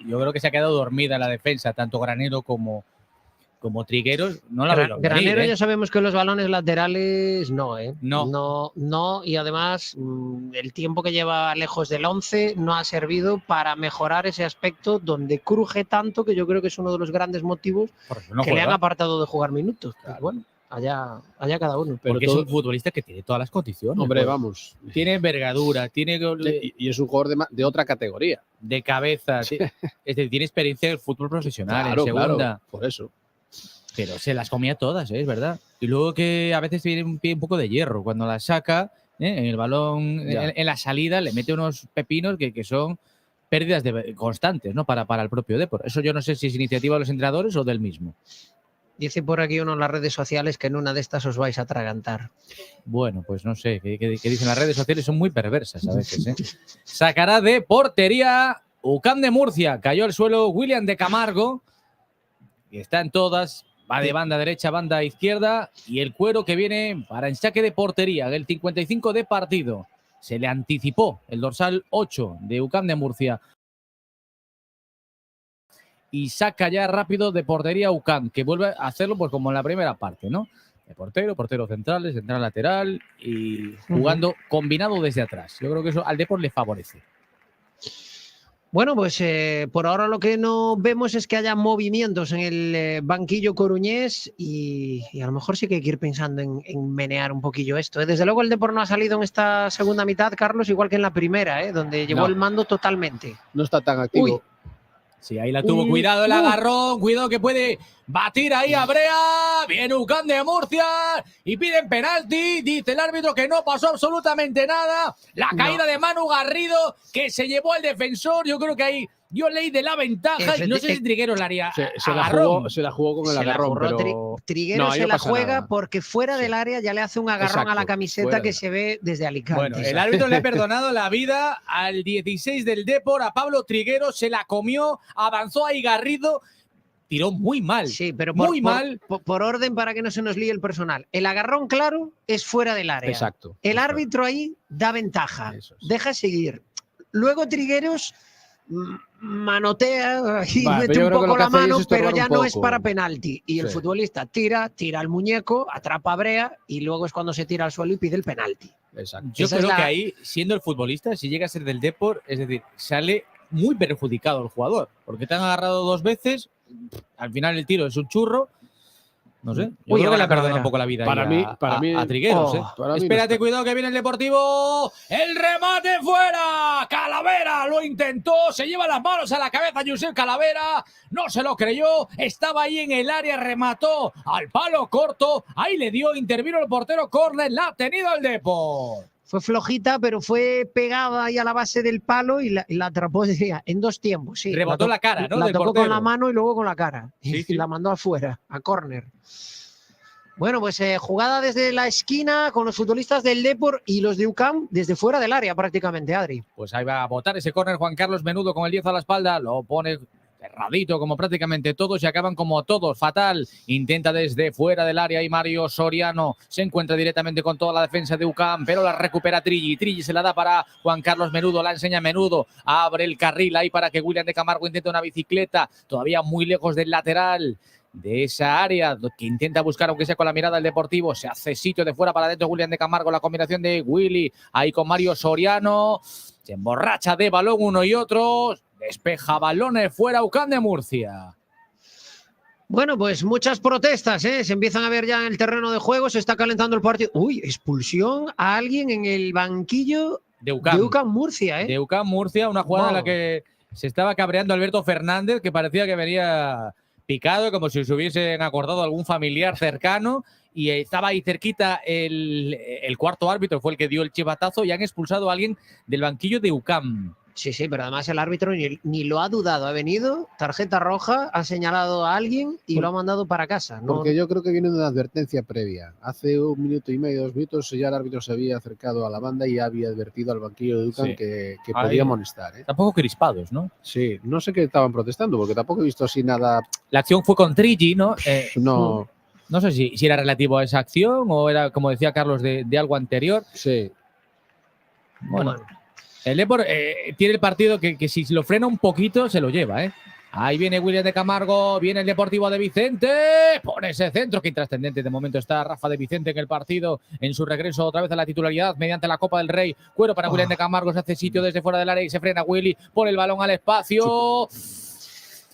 yo creo que se ha quedado dormida la defensa, tanto Granero como Trigueros. No la veo Granero ya sabemos que los balones laterales no, No, y además el tiempo que lleva lejos del 11 no ha servido para mejorar ese aspecto donde cruje tanto, que yo creo que es uno de los grandes motivos que le han apartado de jugar minutos. Pues bueno, allá cada uno. Pero porque es un futbolista que tiene todas las condiciones. Hombre, pues, vamos. Tiene envergadura, tiene... Y es un jugador de otra categoría. De cabeza. Es decir, tiene experiencia del fútbol profesional, en segunda. Claro, por eso. Pero se las comía todas, es verdad. Y luego que a veces tiene un poco de hierro. Cuando la saca, en el balón, en la salida, le mete unos pepinos que son pérdidas constantes, ¿no?, para el propio Depor. Eso yo no sé si es iniciativa de los entrenadores o del mismo. Dice por aquí uno en las redes sociales que en una de estas os vais a atragantar. Bueno, pues no sé, que dicen las redes sociales son muy perversas a veces, ¿eh? Sacará de portería UCAM de Murcia. Cayó al suelo William de Camargo, que está en todas. Va de banda derecha, banda izquierda. Y el Cuero que viene para en saque de portería. El 55 de partido. Se le anticipó el dorsal 8 de UCAM de Murcia. Y saca ya rápido de portería UCAM, que vuelve a hacerlo pues como en la primera parte, ¿no? De portero centrales, central lateral y jugando combinado desde atrás. Yo creo que eso al Depor le favorece. Bueno, pues por ahora lo que no vemos es que haya movimientos en el banquillo coruñés y a lo mejor sí que hay que ir pensando en menear un poquillo esto, ¿eh? Desde luego el Depor no ha salido en esta segunda mitad, Carlos, igual que en la primera, ¿eh? Donde llevó el mando totalmente. No está tan activo. Uy. Sí, ahí la tuvo. Cuidado el agarrón. Cuidado que puede batir ahí a Brea. Viene UCAM de Murcia y piden penalti. Dice el árbitro que no pasó absolutamente nada. La caída de Manu Garrido que se llevó al defensor. Yo creo que ahí dio ley de la ventaja y no sé si Trigueros la haría. Se la jugó con el agarrón, pero Trigueros se la juega porque fuera del área ya le hace un agarrón a la camiseta que se ve desde Alicante. Bueno, el árbitro le ha perdonado la vida al 16 del Depor, a Pablo Trigueros, se la comió, avanzó ahí Garrido, tiró muy mal. Sí, pero mal. Por orden para que no se nos líe el personal. El agarrón claro es fuera del área. Exacto. El árbitro ahí da ventaja, deja seguir. Luego Trigueros manotea y mete un poco la mano, pero ya no es para penalti. Y el futbolista tira al muñeco, atrapa a Brea y luego es cuando se tira al suelo y pide el penalti. Exacto. Yo creo que ahí, siendo el futbolista, si llega a ser del Depor, es decir, sale muy perjudicado el jugador, porque te han agarrado 2 veces, al final el tiro es un churro. No sé, yo creo que le ha perdonado un poco la vida para mí, a Trigueros. Espérate, cuidado que viene el Deportivo. ¡El remate fuera! ¡Calavera lo intentó! Se lleva las manos a la cabeza Josep Calavera. No se lo creyó. Estaba ahí en el área, remató al palo corto. Ahí le dio, intervino el portero, córner, la ha tenido el Depor. Fue flojita, pero fue pegada ahí a la base del palo y la atrapó en 2 tiempos. Sí. Rebotó la cara, ¿no? La del tocó portero con la mano y luego con la cara. Sí, y la mandó afuera, a córner. Bueno, pues jugada desde la esquina con los futbolistas del Depor y los de UCAM desde fuera del área prácticamente, Adri. Pues ahí va a botar ese córner Juan Carlos Menudo con el 10 a la espalda. Lo pone cerradito como prácticamente todos y acaban como todos. Fatal. Intenta desde fuera del área y Mario Soriano se encuentra directamente con toda la defensa de UCAM, pero la recupera Trilli. Trilli se la da para Juan Carlos Menudo, la enseña Menudo. Abre el carril ahí para que William de Camargo intente una bicicleta. Todavía muy lejos del lateral de esa área que intenta buscar, aunque sea con la mirada, el Deportivo. Se hace sitio de fuera para adentro William de Camargo, la combinación de Willy ahí con Mario Soriano, se emborracha de balón uno y otro, despeja balones fuera UCAM de Murcia. Bueno, pues muchas protestas, se empiezan a ver ya en el terreno de juego, se está calentando el partido. Uy, expulsión a alguien en el banquillo de UCAM Murcia, De UCAM Murcia, una jugada en la que se estaba cabreando Alberto Fernández, que parecía que venía picado, como si se hubiesen acordado algún familiar cercano, y estaba ahí cerquita el cuarto árbitro, fue el que dio el chivatazo, y han expulsado a alguien del banquillo de UCAM. Sí, pero además el árbitro ni lo ha dudado, ha venido, tarjeta roja, ha señalado a alguien y lo ha mandado para casa. ¿No? Porque yo creo que viene de una advertencia previa. Hace 1 minuto y medio, 2 minutos, ya el árbitro se había acercado a la banda y había advertido al banquillo de UCAM que podía amonestar. Tampoco crispados, ¿no? Sí, no sé qué estaban protestando, porque tampoco he visto así nada. La acción fue con Trigi, ¿no? No sé si era relativo a esa acción o era, como decía Carlos, de algo anterior. Sí. Bueno. El Depor tiene el partido que si lo frena un poquito se lo lleva, ¿eh? Ahí viene William de Camargo, viene el Deportivo de Vicente, pone ese centro que intrascendente. De momento está Rafa de Vicente en el partido, en su regreso otra vez a la titularidad mediante la Copa del Rey. Cuero para William de Camargo, se hace sitio desde fuera del área y se frena Willy, pone el balón al espacio.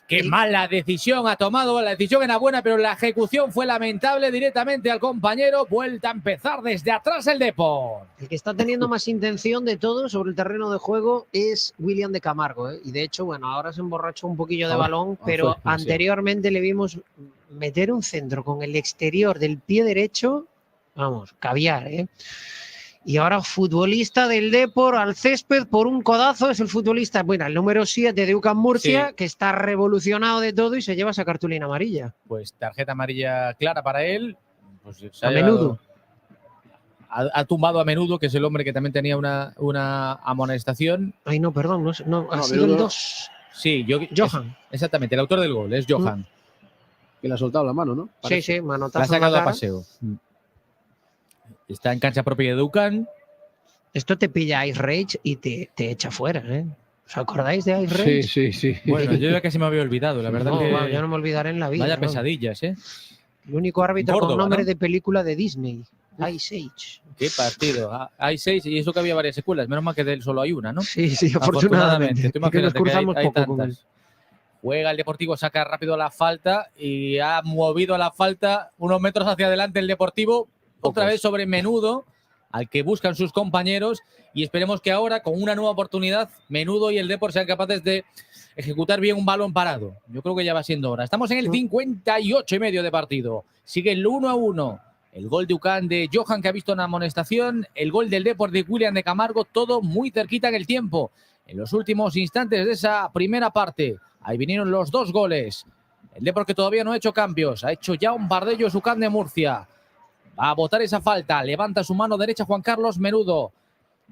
Qué mala decisión ha tomado, la decisión era buena, pero la ejecución fue lamentable directamente al compañero. Vuelta a empezar desde atrás el Depor. El que está teniendo más intención de todo sobre el terreno de juego es William de Camargo, ¿eh? Y de hecho, bueno, ahora se emborrachó un poquillo de balón, pero anteriormente le vimos meter un centro con el exterior del pie derecho, vamos, caviar, ¿eh? Y ahora futbolista del Depor al césped por un codazo, es el futbolista, bueno, el número 7 de UCAM Murcia, Sí. que está revolucionado de todo y se lleva esa cartulina amarilla. Pues tarjeta amarilla clara para él. Pues se A ha Menudo. ha tumbado a Menudo, que es el hombre que también tenía una amonestación. Ay, no, perdón, no, ha sido el 2. Sí, Johan. Exactamente, el autor del gol es Johan. Que le ha soltado la mano, ¿no? Sí, sí, manotazo. La ha sacado en la a cara. paseo. Está en cancha propia de UCAM. Esto te pilla Ice Rage y te echa fuera, ¿eh? ¿Os acordáis de Ice Rage? Sí. Bueno, yo ya casi me había olvidado, la verdad No, que vamos, yo no me olvidaré en la vida. vaya ¿no? pesadillas, ¿eh? El único árbitro con Córdoba, nombre ¿no? de película de Disney. Ice Age. Qué partido. Hay 6 y eso que había varias secuelas. Menos mal que de él solo hay una, ¿no? Sí, afortunadamente. Tú Es que nos imagínate cruzamos hay poco con tantas. él. Juega el Deportivo, saca rápido la falta y ha movido a la falta unos metros hacia adelante el Deportivo. Otra vez sobre Menudo, al que buscan sus compañeros. Y esperemos que ahora, con una nueva oportunidad, Menudo y el Depor sean capaces de ejecutar bien un balón parado. Yo creo que ya va siendo hora. Estamos en el 58 y medio de partido. Sigue el 1-1. El gol de UCAM de Johan, que ha visto una amonestación. El gol del Depor de William de Camargo. Todo muy cerquita en el tiempo. En los últimos instantes de esa primera parte. Ahí vinieron los 2 goles. El Depor, que todavía no ha hecho cambios. Ha hecho ya un par de ellos UCAM de Murcia. Va a botar esa falta. Levanta su mano derecha Juan Carlos Menudo.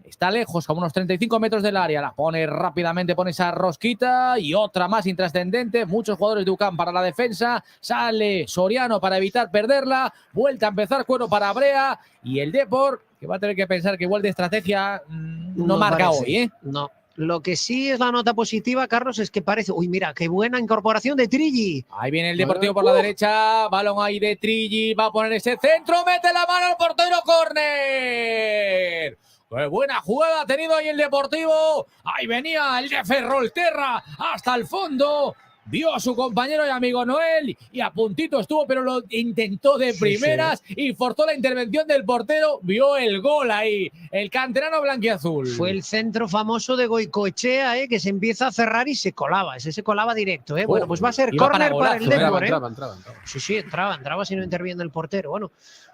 Está lejos, como unos 35 metros del área. La pone rápidamente, pone esa rosquita y otra más intrascendente. Muchos jugadores de UCAM para la defensa. Sale Soriano para evitar perderla. Vuelta a empezar Cuero para Brea. Y el Depor, que va a tener que pensar que igual de estrategia no marca parece. hoy, ¿eh? No. Lo que sí es la nota positiva, Carlos, es que parece... Uy, mira, qué buena incorporación de Trilli. Ahí viene el Deportivo por la derecha. Balón ahí de Trilli. Va a poner ese centro. Mete la mano al portero. ¡Córner! ¡Qué buena jugada ha tenido ahí el Deportivo! Ahí venía el de Ferrolterra hasta el fondo. Vio a su compañero y amigo Noel y a puntito estuvo, pero lo intentó de primeras y forzó la intervención del portero. Vio el gol ahí, el canterano blanquiazul. Fue el centro famoso de Goicoechea, que se empieza a cerrar y se colaba. Ese se colaba directo. Bueno, pues va a ser iba córner para el Depor. Entraba. Sí, entraba si no interviene el portero. Bueno,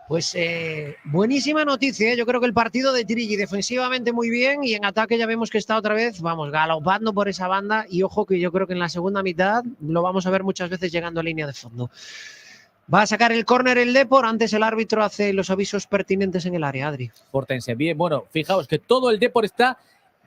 pues buenísima noticia. Yo creo que el partido de Trilli defensivamente muy bien y en ataque ya vemos que está otra vez, vamos, galopando por esa banda. Y ojo que yo creo que en la segunda mitad lo vamos a ver muchas veces llegando a línea de fondo. Va a sacar el córner el Depor. Antes el árbitro hace los avisos pertinentes en el área, Adri. Pórtense bien. Bueno, fijaos que todo el Depor está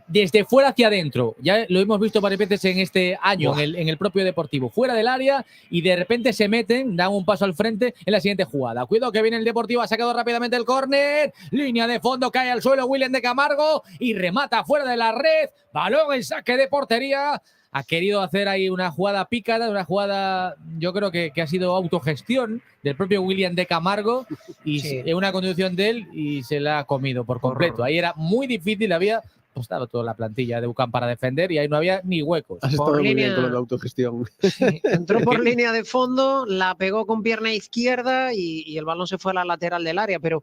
desde fuera hacia adentro. Ya lo hemos visto varias veces en este año, en el propio Deportivo. Fuera del área y de repente se meten, dan un paso al frente en la siguiente jugada. Cuidado que viene el Deportivo, ha sacado rápidamente el córner. Línea de fondo, cae al suelo William de Camargo y remata fuera de la red. Balón en saque de portería. Ha querido hacer ahí una jugada pícara, una jugada, yo creo que ha sido autogestión del propio William de Camargo y en una conducción de él y se la ha comido por completo. Ahí era muy difícil, había... estaba toda la plantilla de UCAM para defender y ahí no había ni huecos. Has estado muy bien con lo de autogestión. Sí, entró por línea de fondo, la pegó con pierna izquierda y el balón se fue a la lateral del área, pero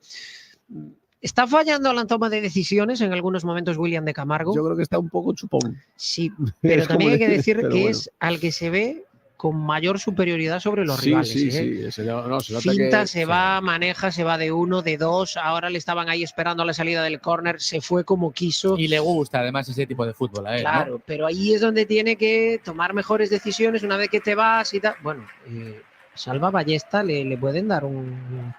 está fallando la toma de decisiones en algunos momentos William de Camargo. Yo creo que está un poco chupón. Sí, pero también hay que decir que bueno. es al que se ve con mayor superioridad sobre los rivales. Sí. Se nota Finta, que, se va, maneja, se va de 1, de 2. Ahora le estaban ahí esperando a la salida del córner, se fue como quiso. Y le gusta además ese tipo de fútbol a él. Claro, ¿no? pero ahí es donde tiene que tomar mejores decisiones una vez que te vas y tal. Bueno, Salva Ballesta le pueden dar un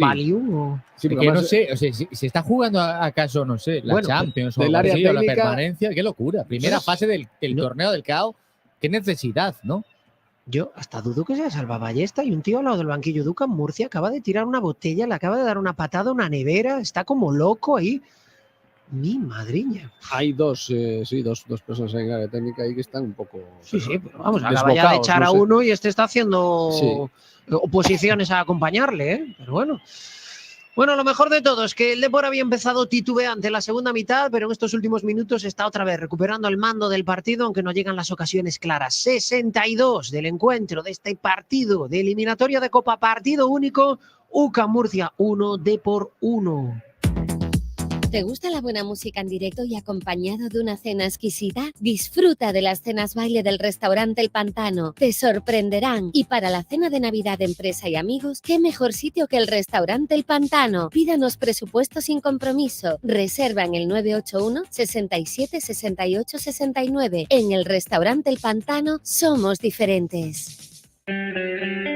value. ¿O? Sí, que no sé, o sea, si está jugando acaso, no sé, la Champions o área la técnica, permanencia, qué locura. Primera fase del torneo del CAO, qué necesidad, ¿no? Yo hasta dudo que sea Salva Ballesta y un tío al lado del banquillo de UCAM Murcia acaba de tirar una botella, le acaba de dar una patada a una nevera, está como loco ahí. Mi madriña. Hay dos personas en área técnica ahí que están un poco. Sí, pero vamos, acaba ya de echar a uno y este está haciendo oposiciones a acompañarle, ¿eh? Pero bueno. Bueno, lo mejor de todo es que el Depor había empezado titubeante en la segunda mitad, pero en estos últimos minutos está otra vez recuperando el mando del partido, aunque no llegan las ocasiones claras. 62 del encuentro de este partido de eliminatoria de Copa, partido único, UCAM Murcia 1, Depor 1. ¿Te gusta la buena música en directo y acompañado de una cena exquisita? Disfruta de las cenas baile del restaurante El Pantano. Te sorprenderán. Y para la cena de Navidad de empresa y amigos, ¿qué mejor sitio que el restaurante El Pantano? Pídanos presupuesto sin compromiso. Reserva en el 981 67 68 69. En el restaurante El Pantano somos diferentes.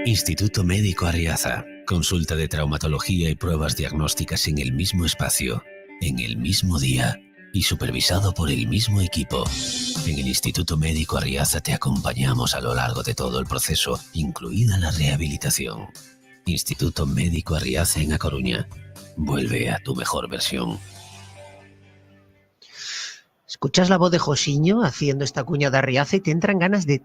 Instituto Médico Arriaza. Consulta de traumatología y pruebas diagnósticas en el mismo espacio, en el mismo día y supervisado por el mismo equipo. En el Instituto Médico Arriaza te acompañamos a lo largo de todo el proceso, incluida la rehabilitación. Instituto Médico Arriaza en A Coruña. Vuelve a tu mejor versión. Escuchas la voz de Josiño haciendo esta cuña de Arriaza y te entran ganas de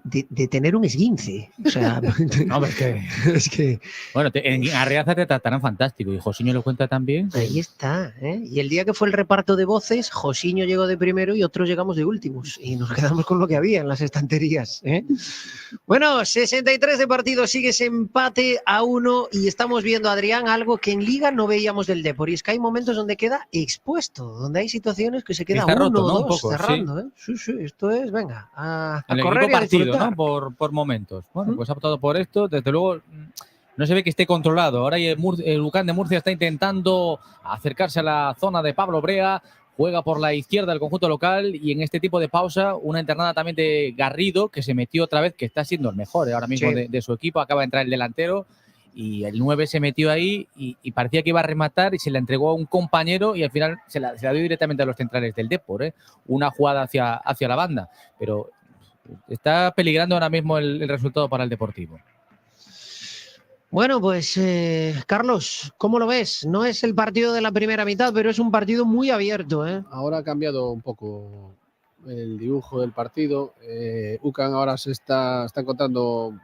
tener un esguince. O sea, no, es que... Bueno, en Arriaza te tratarán fantástico y Josiño lo cuenta también. Ahí está, ¿eh? Y el día que fue el reparto de voces, Josiño llegó de primero y otros llegamos de últimos. Y nos quedamos con lo que había en las estanterías, ¿eh? Bueno, 63 de partido, sigue ese empate a 1 y estamos viendo, Adrián, algo que en Liga no veíamos del Depor. Y es que hay momentos donde queda expuesto, donde hay situaciones que se queda está 1 roto, o ¿no? 2 cerrando, ¿eh? Sí, esto es, venga, a correr y a partido, disfrutar. ¿no? Por momentos. Bueno, pues ha optado por esto. Desde luego, no se ve que esté controlado. Ahora el UCAM de Murcia está intentando acercarse a la zona de Pablo Brea. Juega por la izquierda el conjunto local y en este tipo de pausa, una internada también de Garrido, que se metió otra vez, que está siendo el mejor ahora mismo de su equipo. Acaba de entrar el delantero. Y el 9 se metió ahí y parecía que iba a rematar y se la entregó a un compañero y al final se la dio directamente a los centrales del Depor, ¿eh? Una jugada hacia la banda, pero está peligrando ahora mismo el resultado para el Deportivo. Bueno, pues Carlos, ¿cómo lo ves? No es el partido de la primera mitad, pero es un partido muy abierto, ¿eh? Ahora ha cambiado un poco el dibujo del partido. UCAM ahora se está encontrando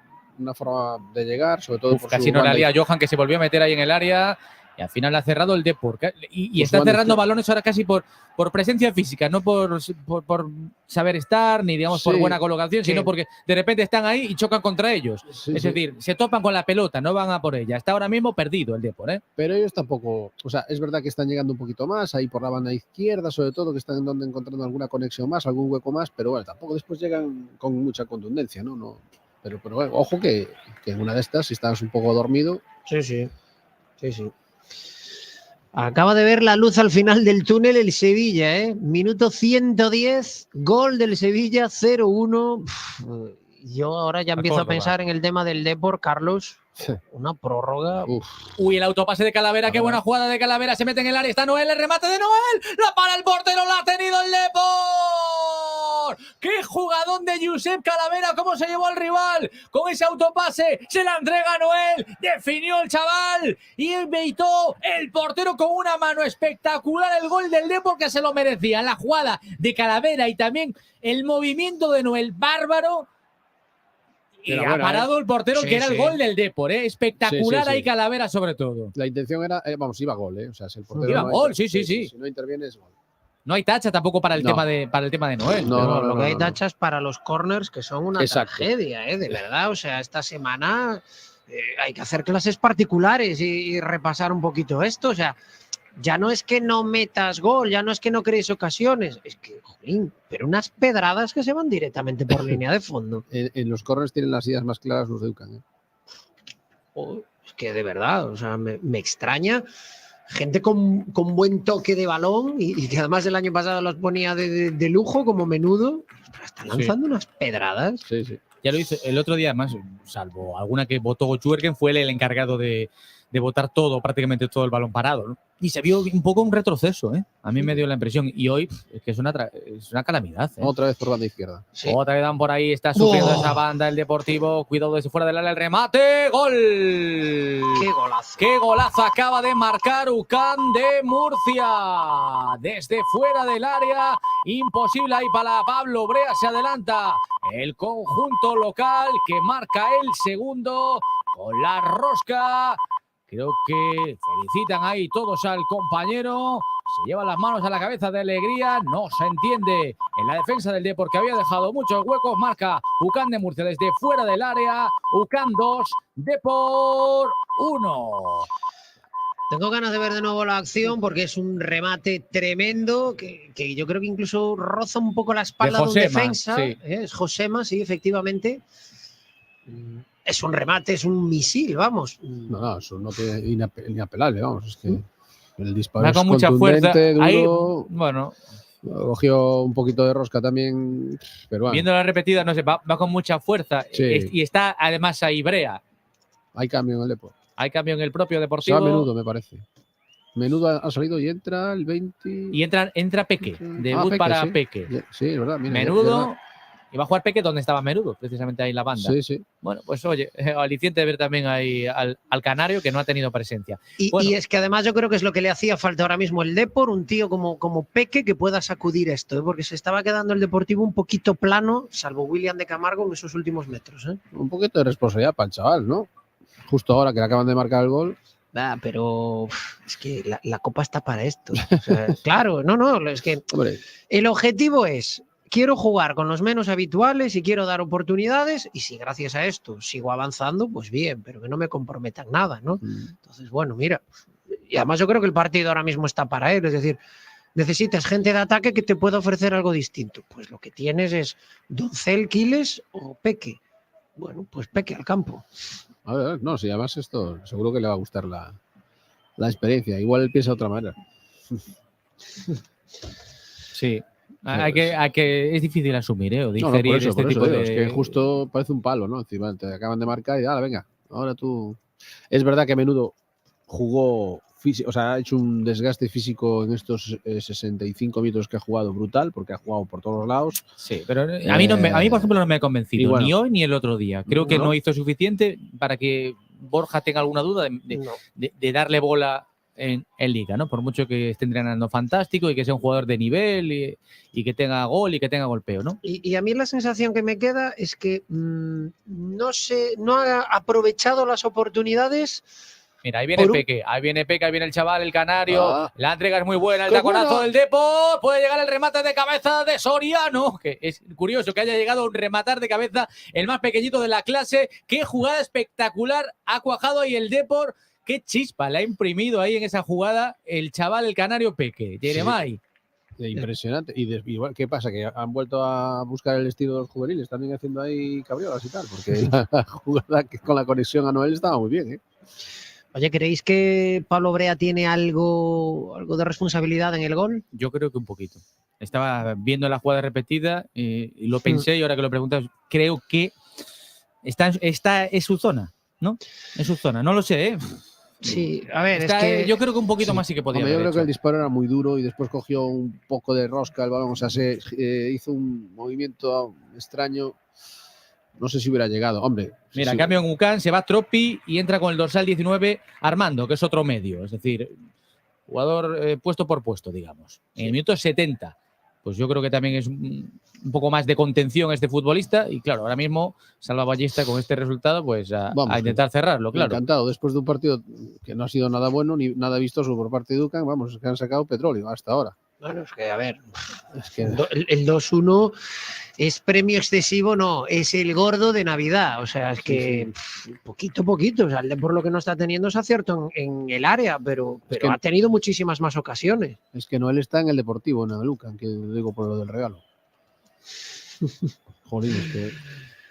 una forma de llegar, sobre todo por casi no le haría a Johan, que se volvió a meter ahí en el área y al final ha cerrado el Depor. Y está cerrando balones ahora casi por presencia física, no por saber estar, ni digamos por buena colocación, sino porque de repente están ahí y chocan contra ellos. Es decir, se topan con la pelota, no van a por ella. Está ahora mismo perdido el Depor, ¿eh? Pero ellos tampoco, o sea, es verdad que están llegando un poquito más, ahí por la banda izquierda, sobre todo, que están encontrando alguna conexión más, algún hueco más, pero bueno, tampoco después llegan con mucha contundencia, ¿no? Pero bueno, ojo que en una de estas, si estás un poco dormido... Sí. Acaba de ver la luz al final del túnel el Sevilla, ¿eh? Minuto 110, gol del Sevilla, 0-1. Yo ahora ya empiezo a pensar en el tema del Depor, Carlos. Una prórroga. Uy, el autopase de Calavera, qué buena jugada de Calavera, se mete en el área, está Noel, el remate de Noel, la para el portero, la ha tenido el Depor. ¡Qué jugadón de Josep Calavera! ¿Cómo se llevó al rival? Con ese autopase, se la entrega a Noel, definió el chaval y evitó el portero con una mano espectacular el gol del Depor que se lo merecía. La jugada de Calavera y también el movimiento de Noel, bárbaro. Y ha parado el portero, que era el gol del Depor, ¿eh? Espectacular ahí Calavera sobre todo. La intención era, iba a gol, ¿eh? O sea, si el portero iba a gol, sí. Si no interviene es gol. No hay tacha tampoco para el tema de Noel. No, lo que hay tachas para los corners, que son una tragedia, de verdad. O sea, esta semana hay que hacer clases particulares y repasar un poquito esto. O sea, ya no es que no metas gol, ya no es que no crees ocasiones, es que, jolín, pero unas pedradas que se van directamente por línea de fondo. En los corners tienen las ideas más claras los de UCAM, ¿eh? Es que de verdad, o sea, me extraña. Gente con buen toque de balón y que además el año pasado los ponía de lujo como Menudo, está lanzando unas pedradas. Sí. Ya lo hizo el otro día, además, salvo alguna que votó Gochuergen, fue el encargado de botar prácticamente todo el balón parado, ¿no? Y se vio un poco un retroceso, ¿eh? A mí me dio la impresión. Y hoy es que es una calamidad, ¿eh? Otra vez por banda izquierda. Sí. Otra vez dan por ahí, está sufriendo esa banda el Deportivo. Cuidado desde fuera del área, el remate. ¡Gol! ¡Qué golazo! ¡Qué golazo acaba de marcar UCAM de Murcia! Desde fuera del área, imposible ahí para Pablo Brea. Se adelanta el conjunto local que marca el segundo con la rosca. Creo que felicitan ahí todos al compañero. Se llevan las manos a la cabeza de alegría. No se entiende en la defensa del Depor, que había dejado muchos huecos. Marca UCAM de Murcia desde fuera del área. UCAM 2, Depor 1. Tengo ganas de ver de nuevo la acción porque es un remate tremendo que yo creo que incluso roza un poco la espalda de un defensa. Sí. Es Josema, sí, efectivamente. Es un remate, es un misil, vamos. No, eso no tiene inapelable, vamos. Es que el disparo Va es con mucha fuerza. duro. Ahí, bueno, cogió un poquito de rosca también, pero bueno. viendo la repetida, no sé, va con mucha fuerza. Sí. Y está además ahí Brea. Hay cambio en el Depor. Hay cambio en el propio O Deportivo. sea, Menudo, me parece. Menudo ha salido y entra el 20. Y entra Peque. Debut Peque, para sí. Peque. Sí, es verdad. Mira, Menudo. Y va a jugar Peque donde estaba Menudo, precisamente ahí en la banda. Sí, sí. Bueno, pues oye, aliciente de ver también ahí al Canario, que no ha tenido presencia. Y es que además yo creo que es lo que le hacía falta ahora mismo el Depor, un tío como Peque que pueda sacudir esto, porque se estaba quedando el Deportivo un poquito plano, salvo William de Camargo en esos últimos metros. Un poquito de responsabilidad para el chaval, ¿no? Justo ahora que le acaban de marcar el gol. Pero es que la Copa está para esto. O sea, claro, no, es que Hombre, el objetivo es, quiero jugar con los menos habituales y quiero dar oportunidades y si gracias a esto sigo avanzando, pues bien, pero que no me comprometan nada, ¿no? Entonces, bueno, mira, y además yo creo que el partido ahora mismo está para él, es decir, necesitas gente de ataque que te pueda ofrecer algo distinto. Pues lo que tienes es Doncel, Quiles o Peque. Bueno, pues Peque al campo. a ver, no, si además esto seguro que le va a gustar la experiencia. Igual él piensa de otra manera. Sí. Hay que es difícil asumir, o No, digerir por eso, este por eso, tipo de. es que justo parece un palo, ¿no? Encima te acaban de marcar y venga, ahora tú. Es verdad que a Menudo jugó, o sea, ha hecho un desgaste físico en estos 65 minutos que ha jugado brutal, porque ha jugado por todos los lados. Sí, pero a mí, por ejemplo, no me ha convencido, bueno, ni hoy ni el otro día. Creo que no hizo suficiente para que Borja tenga alguna duda de darle bola en Liga, ¿no? Por mucho que esté entrenando fantástico y que sea un jugador de nivel y que tenga gol y que tenga golpeo, ¿no? Y a mí la sensación que me queda es que no ha aprovechado las oportunidades. Mira, ahí viene Peque, ahí viene el chaval, el canario, la entrega es muy buena, el taconazo del Depor, puede llegar el remate de cabeza de Soriano, que es curioso que haya llegado un rematar de cabeza el más pequeñito de la clase, qué jugada espectacular ha cuajado ahí el Depor, qué chispa le ha imprimido ahí en esa jugada el chaval, el canario Peque, Jeremai. Sí, impresionante. Y igual, ¿qué pasa? Que han vuelto a buscar el estilo de los juveniles, también haciendo ahí cabriolas y tal, porque la jugada con la conexión a Noel estaba muy bien, ¿eh? Oye, ¿creéis que Pablo Brea tiene algo de responsabilidad en el gol? Yo creo que un poquito. Estaba viendo la jugada repetida y lo pensé y ahora que lo preguntas, creo que esta es su zona, ¿no? Es su zona, no lo sé, ¿eh? Sí, a ver, es que yo creo que un poquito más sí que podía Yo haber creo hecho. que el disparo era muy duro y después cogió un poco de rosca el balón, o sea, hizo un movimiento extraño. No sé si hubiera llegado, hombre. Mira, sí. cambio en Ucán, se va Troppi y entra con el dorsal 19 Armando, que es otro medio, es decir, jugador puesto por puesto, digamos. En el minuto 70, pues yo creo que también es un poco más de contención este futbolista y claro, ahora mismo Salva Ballesta con este resultado, pues a intentar cerrarlo, claro. Encantado, después de un partido que no ha sido nada bueno ni nada vistoso por parte de Ucán, vamos, es que han sacado petróleo hasta ahora. Bueno, es que a ver, es que el 2-1 es premio excesivo, no, es el gordo de Navidad, o sea, es que poquito, o sea, el Depor lo que no está teniendo es acierto en el área, pero que ha tenido muchísimas más ocasiones. Es que Noel está en el Deportivo, en el Ucán, que digo por lo del regalo. Jolín, es que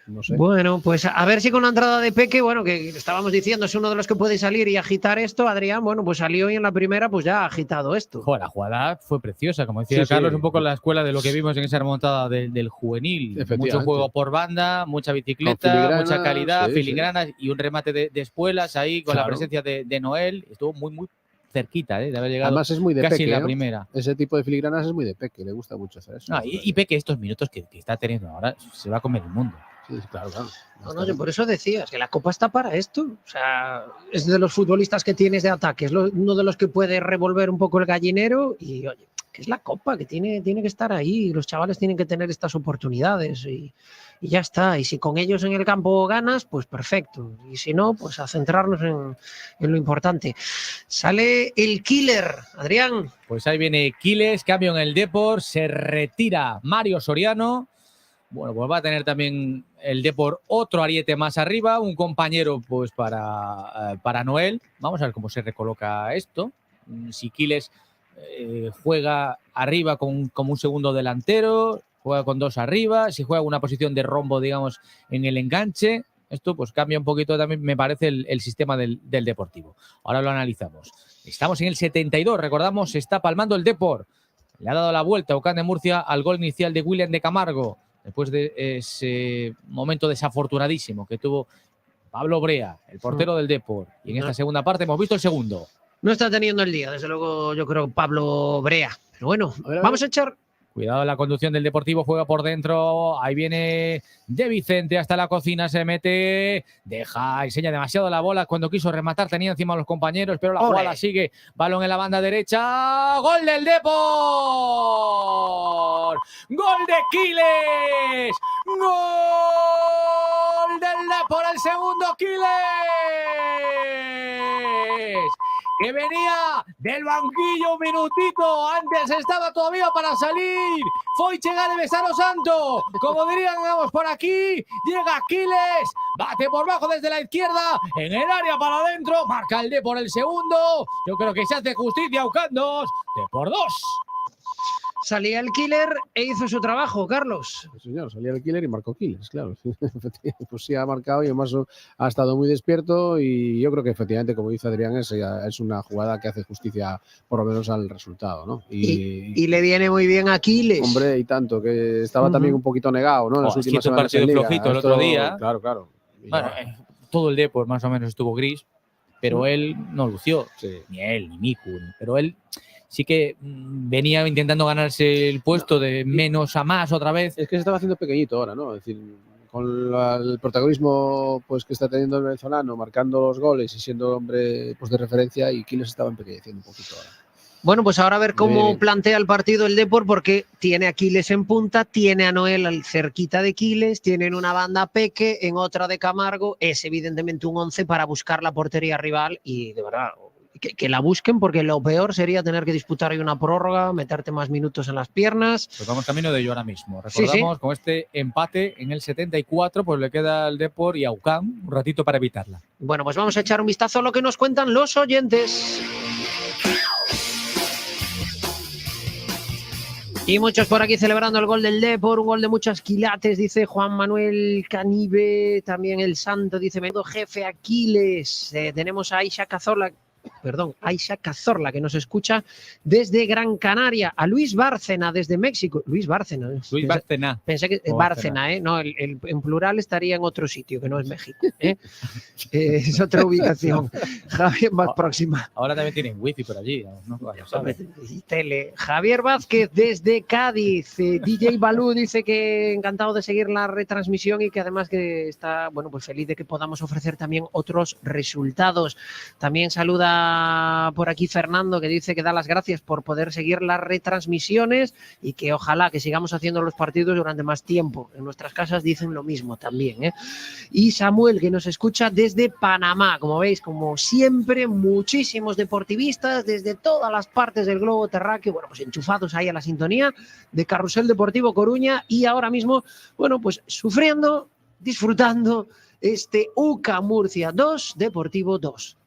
no sé. Bueno, pues a ver si con la entrada de Peque, bueno, que estábamos diciendo, es uno de los que puede salir y agitar esto, Adrián, bueno, pues salió y en la primera pues ya ha agitado esto. Joder, la jugada fue preciosa, como decía Carlos, un poco la escuela de lo que vimos en esa remontada del juvenil. Mucho juego por banda, mucha bicicleta, mucha calidad, filigranas y un remate de espuelas ahí con la presencia de Noel. Estuvo muy cerquita de haber llegado. Además es muy de casi Peque, la ¿no? primera. Ese tipo de filigranas es muy de Peque, le gusta mucho hacer eso. No, y Peque estos minutos que está teniendo ahora se va a comer el mundo. Sí, claro. No, yo por eso decías que la Copa está para esto. O sea, es de los futbolistas que tienes de ataque, es uno de los que puede revolver un poco el gallinero y, oye, que es la Copa, que tiene que estar ahí. Los chavales tienen que tener estas oportunidades y ya está. Y si con ellos en el campo ganas, pues perfecto. Y si no, pues a centrarnos en lo importante. Sale el killer, Adrián. Pues ahí viene Quiles, cambio en el Depor, se retira Mario Soriano. Bueno, pues va a tener también el Depor otro ariete más arriba, un compañero pues para Noel. Vamos a ver cómo se recoloca esto. Si Quiles juega arriba como un segundo delantero, juega con 2 arriba, si juega una posición de rombo, digamos, en el enganche, esto pues cambia un poquito también, me parece, el sistema del Deportivo. Ahora lo analizamos. Estamos en el 72, recordamos, se está palmando el Depor. Le ha dado la vuelta a UCAM de Murcia al gol inicial de William de Camargo, después de ese momento desafortunadísimo que tuvo Pablo Brea, el portero del Depor. Y en esta segunda parte hemos visto el segundo. No está teniendo el día, desde luego, yo creo, Pablo Brea. Pero bueno, vamos a echar... Cuidado en la conducción del Deportivo, juega por dentro, ahí viene De Vicente hasta la cocina, se mete, deja, enseña demasiado la bola, cuando quiso rematar tenía encima a los compañeros, pero la jugada sigue, balón en la banda derecha, ¡gol del Depor! ¡Gol de Quiles! ¡Gol del Depor, el segundo Quiles! Que venía del banquillo un minutito, antes estaba todavía para salir, foi chegar de Besaro Santo, como dirían, vamos por aquí, llega Quiles, bate por bajo desde la izquierda, en el área para adentro, marca el Depor el segundo, yo creo que se hace justicia, UCAM 2, Depor 2. Salía el killer e hizo su trabajo, Carlos. Sí, señor, salía el killer y marcó Quiles, claro. Pues sí ha marcado y además ha estado muy despierto y yo creo que efectivamente, como dice Adrián, es una jugada que hace justicia por lo menos al resultado, ¿no? Y le viene muy bien a Quiles. Hombre, y tanto, que estaba también un poquito negado, ¿no? En las últimas semanas partido en Liga. flojito el otro día. Claro. Bueno, todo el Depor más o menos estuvo gris, pero él no lució. Sí. Ni él, ni Miku, pero él... Sí que venía intentando ganarse el puesto de menos a más otra vez. Es que se estaba haciendo pequeñito ahora, ¿no? Es decir, con el protagonismo pues que está teniendo el venezolano, marcando los goles y siendo hombre pues de referencia, y Quiles estaba empequeñeciendo un poquito ahora. Bueno, pues ahora a ver cómo plantea el partido el Depor, porque tiene a Quiles en punta, tiene a Noel cerquita de Quiles, tienen una banda Peque, en otra de Camargo, es evidentemente un 11 para buscar la portería rival y de verdad... Que la busquen, porque lo peor sería tener que disputar ahí una prórroga, meterte más minutos en las piernas. Pues vamos camino de ello ahora mismo. Recordamos, con este empate en el 74, pues le queda al Depor y a UCAM un ratito para evitarla. Bueno, pues vamos a echar un vistazo a lo que nos cuentan los oyentes. Y muchos por aquí celebrando el gol del Depor, un gol de muchos quilates, dice Juan Manuel Canive, también el Santo, dice menudo jefe Aquiles. Tenemos a Aisha Cazorla, que nos escucha desde Gran Canaria, a Luis Bárcena desde México. Luis Bárcena. Pensé que Bárcena, no, en plural estaría en otro sitio que no es México. Es otra ubicación. Javier, más próxima. Ahora también tienen wifi por allí. ¿No? Tele. Javier Vázquez desde Cádiz. DJ Balú dice que encantado de seguir la retransmisión y que además que está, bueno, pues feliz de que podamos ofrecer también otros resultados. También saluda por aquí Fernando, que dice que da las gracias por poder seguir las retransmisiones y que ojalá que sigamos haciendo los partidos durante más tiempo. En nuestras casas dicen lo mismo también, Y Samuel, que nos escucha desde Panamá. Como veis, como siempre, muchísimos deportivistas desde todas las partes del globo terráqueo, bueno, pues enchufados ahí a la sintonía de Carrusel Deportivo Coruña y ahora mismo, bueno, pues sufriendo, disfrutando este UCAM Murcia 2, Deportivo 2.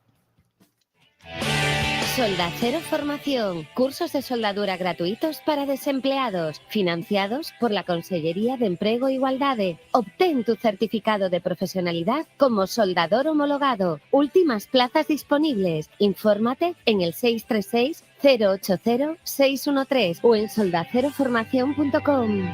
Soldacero Formación, cursos de soldadura gratuitos para desempleados, financiados por la Consellería de Empleo e Igualdade. Obtén tu certificado de profesionalidad como soldador homologado. Últimas plazas disponibles. Infórmate en el 636 080 613 o en soldaceroformación.com.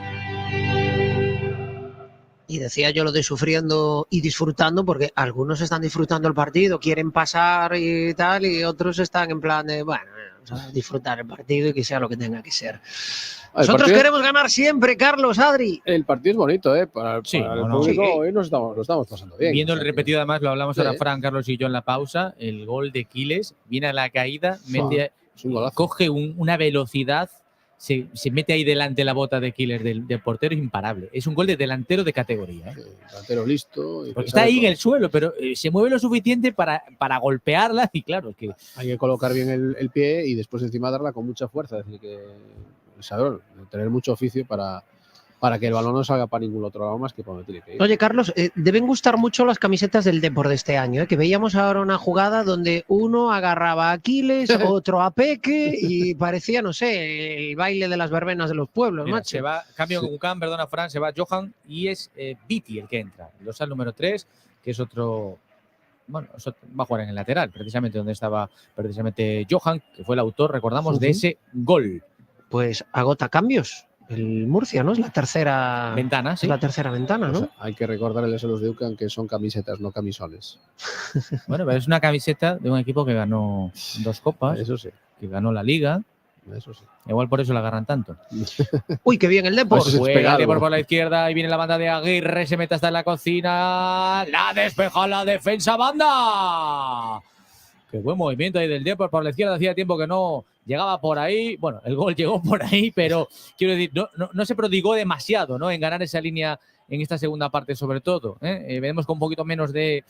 Y decía yo lo de sufriendo y disfrutando, porque algunos están disfrutando el partido, quieren pasar y tal, y otros están en plan de, bueno, vamos a disfrutar el partido y que sea lo que tenga que ser. Nosotros queremos ganar siempre, Carlos, Adri. El partido es bonito, Para el público hoy lo estamos pasando bien. Viendo el repetido, además, lo hablamos ahora Fran, Carlos y yo en la pausa, el gol de Quiles, viene a la caída, coge una velocidad, se mete ahí delante la bota de Quiles del portero, es imparable. Es un gol de delantero de categoría. Sí, delantero listo. Porque está ahí en el suelo, pero se mueve lo suficiente para golpearla y claro, es que... Hay que colocar bien el pie y después encima darla con mucha fuerza. Es decir, que el sabor, tener mucho oficio para para que el balón no salga para ningún otro lado más que para donde tiene que ir. Oye, Carlos, deben gustar mucho las camisetas del Depor de este año, que veíamos ahora una jugada donde uno agarraba a Aquiles, otro a Peque y parecía, no sé, el baile de las verbenas de los pueblos, Mira, macho. se va, cambio con Ucán, perdona, Fran, se va Johan y es Viti el que entra. El dorsal número 3, que es otro. Bueno, va a jugar en el lateral, precisamente donde estaba precisamente Johan, que fue el autor, recordamos, de ese gol. Pues agota cambios. El Murcia, ¿no? Es la tercera ventana, sí. Es la tercera ventana, ¿no? O sea, hay que recordarles a los de UCAN que son camisetas, no camisones. Bueno, pero es una camiseta de un equipo que ganó 2 copas. Eso sí. Que ganó la Liga. Eso sí. Igual por eso la agarran tanto. Uy, qué bien el Depor. Pues juega el Depor por la izquierda y viene la banda de Aguirre, se mete hasta en la cocina. La despeja la defensa banda. Qué buen movimiento ahí del Depor por la izquierda. Hacía tiempo que no llegaba por ahí. Bueno, el gol llegó por ahí, pero quiero decir, no se prodigó demasiado, ¿no? En ganar esa línea en esta segunda parte, sobre todo. Veremos con un poquito menos de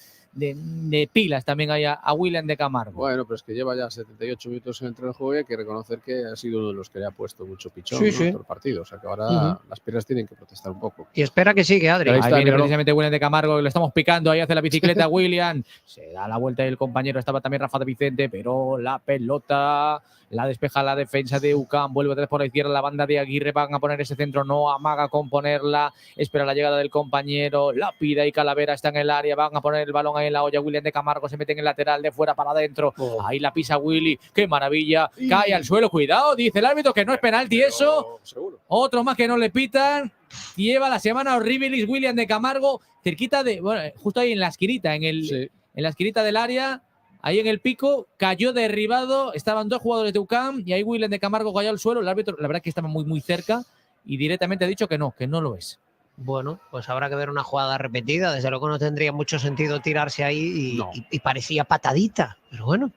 pilas también hay a William de Camargo. Bueno, pero es que lleva ya 78 minutos en el tren de juego y hay que reconocer que ha sido uno de los que le ha puesto mucho pichón en todo el partido. O sea que ahora las piernas tienen que protestar un poco. Y espera que sigue, Adri. Ahí viene precisamente William de Camargo, lo estamos picando, ahí hace la bicicleta William. Se da la vuelta y el compañero, estaba también Rafa de Vicente, pero la pelota la despeja la defensa de UCAM, vuelve otra vez por la izquierda la banda de Aguirre, van a poner ese centro, no amaga con ponerla, espera la llegada del compañero, Lápida y Calavera está en el área, van a poner el balón ahí en la olla, William de Camargo se mete en el lateral de fuera para adentro, ahí la pisa Willy, qué maravilla, cae al suelo, cuidado, dice el árbitro que no es penalti eso, seguro. Otro más que no le pitan, lleva la semana horribilis William de Camargo, cerquita de, bueno, justo ahí en la esquinita, en la esquinita del área. Ahí en el pico, cayó derribado, estaban 2 jugadores de UCAM y ahí William de Camargo cayó al suelo. El árbitro, la verdad que estaba muy cerca y directamente ha dicho que no lo es. Bueno, pues habrá que ver una jugada repetida. Desde luego no tendría mucho sentido tirarse ahí y parecía patadita, pero bueno.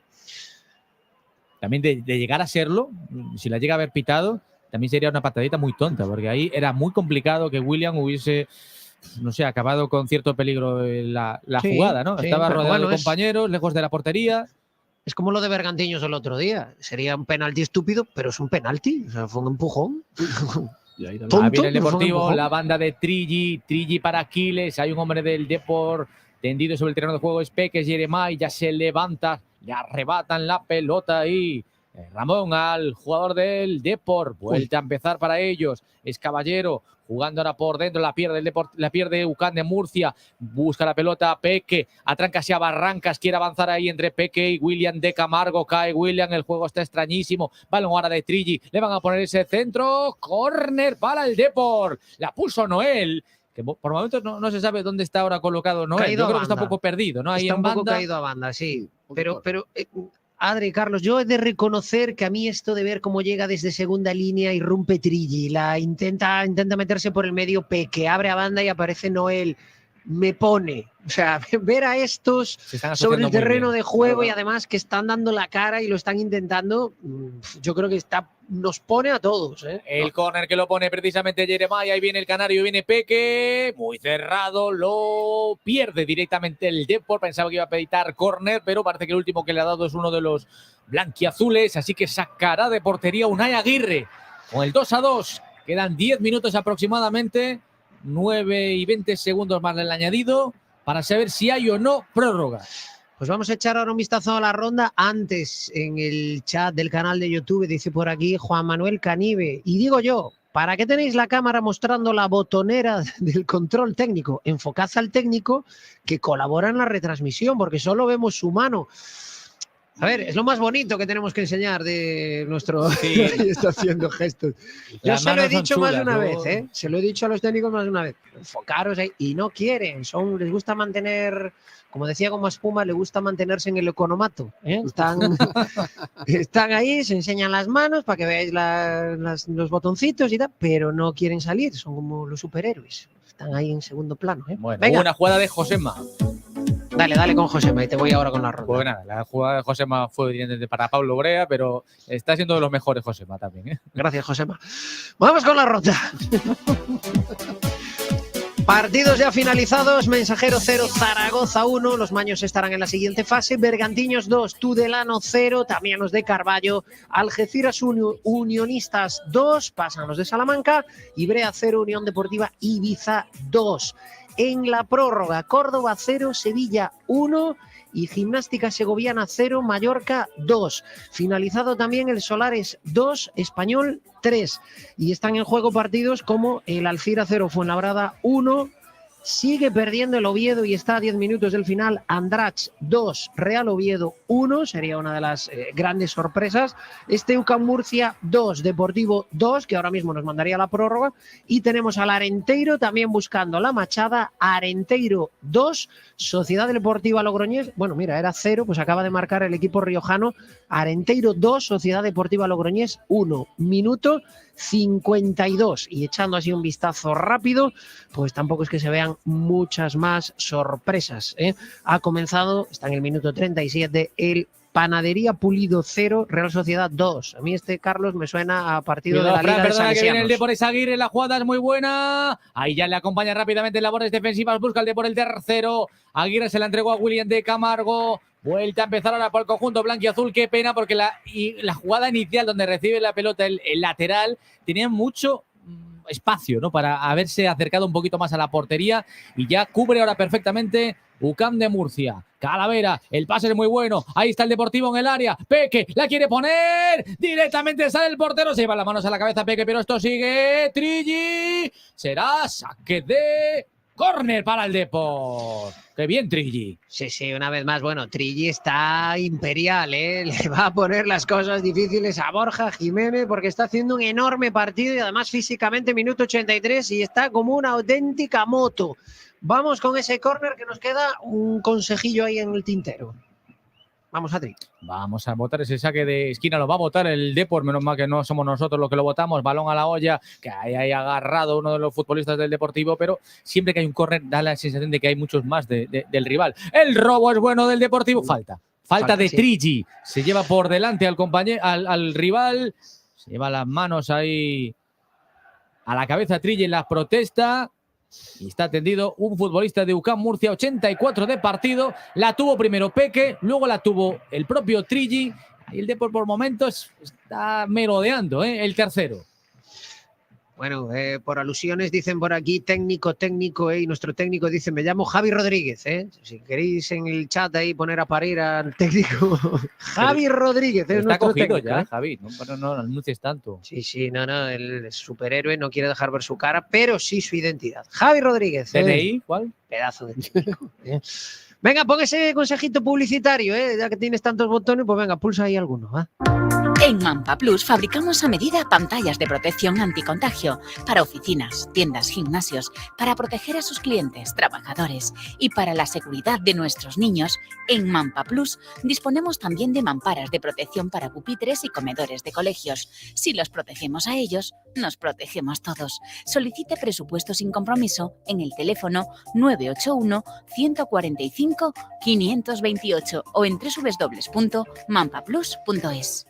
También de llegar a serlo, si la llega a haber pitado, también sería una patadita muy tonta, porque ahí era muy complicado que William hubiese, no sé, acabado con cierto peligro la jugada, ¿no? Estaba rodeado de compañeros, lejos de la portería. Es como lo de Bergantiños el otro día. Sería un penalti estúpido, pero es un penalti. O sea, fue un empujón. Tonto, viene el Deportivo, la banda de Trigi para Aquiles. Hay un hombre del Depor tendido sobre el terreno de juego. Es Peque, Jeremai, ya se levanta, ya arrebatan la pelota ahí. Ramón al jugador del Depor, vuelta a empezar para ellos, es Caballero, jugando ahora por dentro, la pierde el Depor, la pierde UCAM de Murcia, busca la pelota Peque, atráncase a Barrancas, quiere avanzar ahí entre Peque y William de Camargo, cae William, el juego está extrañísimo, balón ahora de Trigi, le van a poner ese centro, córner para el Depor, la puso Noel, que por momentos no se sabe dónde está ahora colocado Noel, yo creo que está un poco perdido, ¿no? Ahí está en un poco banda, caído a banda, sí, pero Adri, Carlos, yo he de reconocer que a mí esto de ver cómo llega desde segunda línea, irrumpe Trigi, intenta meterse por el medio Peque, abre a banda y aparece Noel, me pone. O sea, ver a estos sobre el terreno de juego y además que están dando la cara y lo están intentando, yo creo que nos pone a todos. El córner que lo pone precisamente Jeremiah, ahí viene el canario, viene Peque, muy cerrado, lo pierde directamente el Depor, pensaba que iba a peditar córner, pero parece que el último que le ha dado es uno de los blanquiazules, así que sacará de portería Unai Aguirre con el 2-2, quedan 10 minutos aproximadamente, 9 y 20 segundos más del añadido, para saber si hay o no prórroga. Pues vamos a echar ahora un vistazo a la ronda. Antes, en el chat del canal de YouTube, dice por aquí Juan Manuel Canive. Y digo yo, ¿para qué tenéis la cámara mostrando la botonera del control técnico? Enfocad al técnico que colabora en la retransmisión, porque solo vemos su mano. A ver, es lo más bonito que tenemos que enseñar de nuestro... Sí. Está haciendo gestos. Yo se lo he dicho más de una vez, ¿eh? Se lo he dicho a los técnicos más de una vez. Enfocaros ahí. Y no quieren. Les gusta mantener... Como decía Goma Espuma, le gusta mantenerse en el economato. Están ahí, se enseñan las manos para que veáis los botoncitos y tal, pero no quieren salir. Son como los superhéroes. Están ahí en segundo plano. Bueno, venga. Una jugada de Josema. Dale con Josema y te voy ahora con la ronda. Pues nada, la jugada de Josema fue evidentemente para Pablo Brea, pero está siendo de los mejores Josema también. Gracias, Josema. Vamos con la ronda. Partidos ya finalizados, Mensajero 0, Zaragoza 1, los maños estarán en la siguiente fase, Bergantiños 2, Tudelano 0, también los de Carballo, Algeciras 1, Unionistas 2, pasan los de Salamanca, Ibrea 0, Unión Deportiva Ibiza 2. En la prórroga, Córdoba 0, Sevilla 1 y Gimnástica Segoviana 0, Mallorca 2. Finalizado también el Solares 2, Español 3. Y están en juego partidos como el Alcira 0, Fuenlabrada 1. Sigue perdiendo el Oviedo y está a 10 minutos del final. Andratx 2, Real Oviedo 1. Sería una de las grandes sorpresas. UCAM Murcia 2, Deportivo 2, que ahora mismo nos mandaría la prórroga. Y tenemos al Arenteiro también buscando la machada. Arenteiro 2, Sociedad Deportiva Logroñés. Bueno, mira, era 0, pues acaba de marcar el equipo riojano. Arenteiro 2, Sociedad Deportiva Logroñés 1. Minuto 52. Y echando así un vistazo rápido, pues tampoco es que se vean muchas más sorpresas, ¿eh? Ha comenzado, está en el minuto 37, el Panadería Pulido 0, Real Sociedad 2. A mí Carlos, me suena a partido de la Liga de Salesianos. Que viene el Depor Aguirre, la jugada es muy buena. Ahí ya le acompaña rápidamente en labores defensivas, busca el Depor el tercero. Aguirre se la entregó a William de Camargo. Vuelta a empezar ahora por el conjunto blanquiazul. Qué pena porque la jugada inicial donde recibe la pelota el lateral tenía mucho espacio, ¿no?, para haberse acercado un poquito más a la portería y ya cubre ahora perfectamente UCAM de Murcia. Calavera, el pase es muy bueno, ahí está el Deportivo en el área, Peque la quiere poner, directamente sale el portero, se lleva las manos a la cabeza Peque, pero esto sigue, Trilli, será saque de córner para el Depor. ¡Qué bien, Trilli! Sí, una vez más, bueno, Trilli está imperial, ¿eh? Le va a poner las cosas difíciles a Borja Jiménez porque está haciendo un enorme partido y además físicamente minuto 83 y está como una auténtica moto. Vamos con ese córner que nos queda un consejillo ahí en el tintero. Vamos, Adri. Vamos a votar ese saque de esquina, lo va a votar el Depor, menos mal que no somos nosotros los que lo votamos, balón a la olla, que hay agarrado uno de los futbolistas del Deportivo, pero siempre que hay un córner da la sensación de que hay muchos más del rival. El robo es bueno del Deportivo, falta de Trilli, se lleva por delante al compañero, al rival, se lleva las manos ahí a la cabeza Trilli en la protesta. Y está tendido un futbolista de UCAM Murcia, 84 de partido. La tuvo primero Peque, luego la tuvo el propio Trilli. Y el Depor por momentos está merodeando, el tercero. Bueno, por alusiones dicen por aquí técnico, y nuestro técnico dice, me llamo Javi Rodríguez, Si queréis en el chat ahí poner a parir al técnico Javi Rodríguez. Está cogido técnico, ya, Javi, no anuncies tanto. Sí, no, el superhéroe no quiere dejar ver su cara, pero sí su identidad. Javi Rodríguez. ¿DNI? ¿Cuál? Pedazo de técnico. Venga, pon ese consejito publicitario, ya que tienes tantos botones, pues venga, pulsa ahí alguno, ¿va? En Mampa Plus fabricamos a medida pantallas de protección anticontagio para oficinas, tiendas, gimnasios, para proteger a sus clientes, trabajadores y para la seguridad de nuestros niños. En Mampa Plus disponemos también de mamparas de protección para pupitres y comedores de colegios. Si los protegemos a ellos, nos protegemos todos. Solicite presupuesto sin compromiso en el teléfono 981 145 528 o en www.mampaplus.es.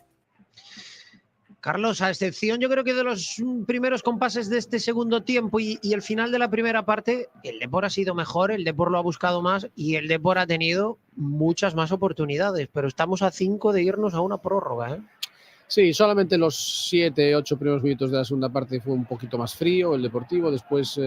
Carlos, a excepción yo creo que de los primeros compases de este segundo tiempo y el final de la primera parte, el Depor ha sido mejor, el Depor lo ha buscado más y el Depor ha tenido muchas más oportunidades, pero estamos a 5 de irnos a una prórroga, ¿eh? Sí, solamente los 7-8 primeros minutos de la segunda parte fue un poquito más frío el Deportivo, después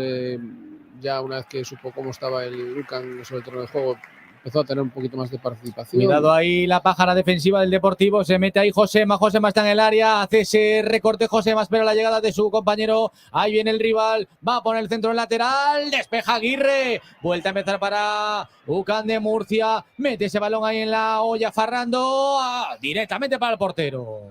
ya una vez que supo cómo estaba el UCAM sobre el terreno de juego, empezó a tener un poquito más de participación. Cuidado ahí la pájara defensiva del Deportivo, se mete ahí Josema está en el área, hace ese recorte Josema, espera la llegada de su compañero, ahí viene el rival, va a poner el centro lateral, despeja Aguirre, vuelta a empezar para UCAM de Murcia, mete ese balón ahí en la olla Farrando, directamente para el portero.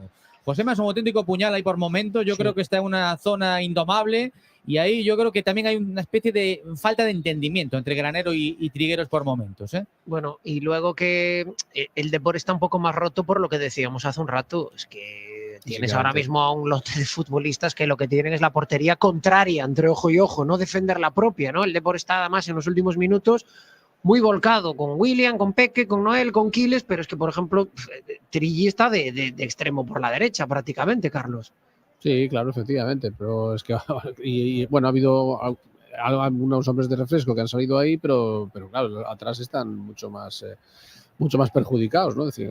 Josema es un auténtico puñal ahí por momentos, yo creo que está en una zona indomable. Y ahí yo creo que también hay una especie de falta de entendimiento entre Granero y Trigueros por momentos, ¿eh? Bueno, y luego que el Depor está un poco más roto por lo que decíamos hace un rato. Es que tienes ahora mismo a un lote de futbolistas que lo que tienen es la portería contraria, entre ojo y ojo, no defender la propia, ¿no? El Depor está además en los últimos minutos muy volcado con William, con Peque, con Noel, con Quiles, pero es que, por ejemplo, Trilli está de extremo por la derecha prácticamente, Carlos. Sí, claro, efectivamente, pero es que bueno, ha habido algunos hombres de refresco que han salido ahí, pero claro, atrás están mucho más perjudicados, ¿no? Es decir,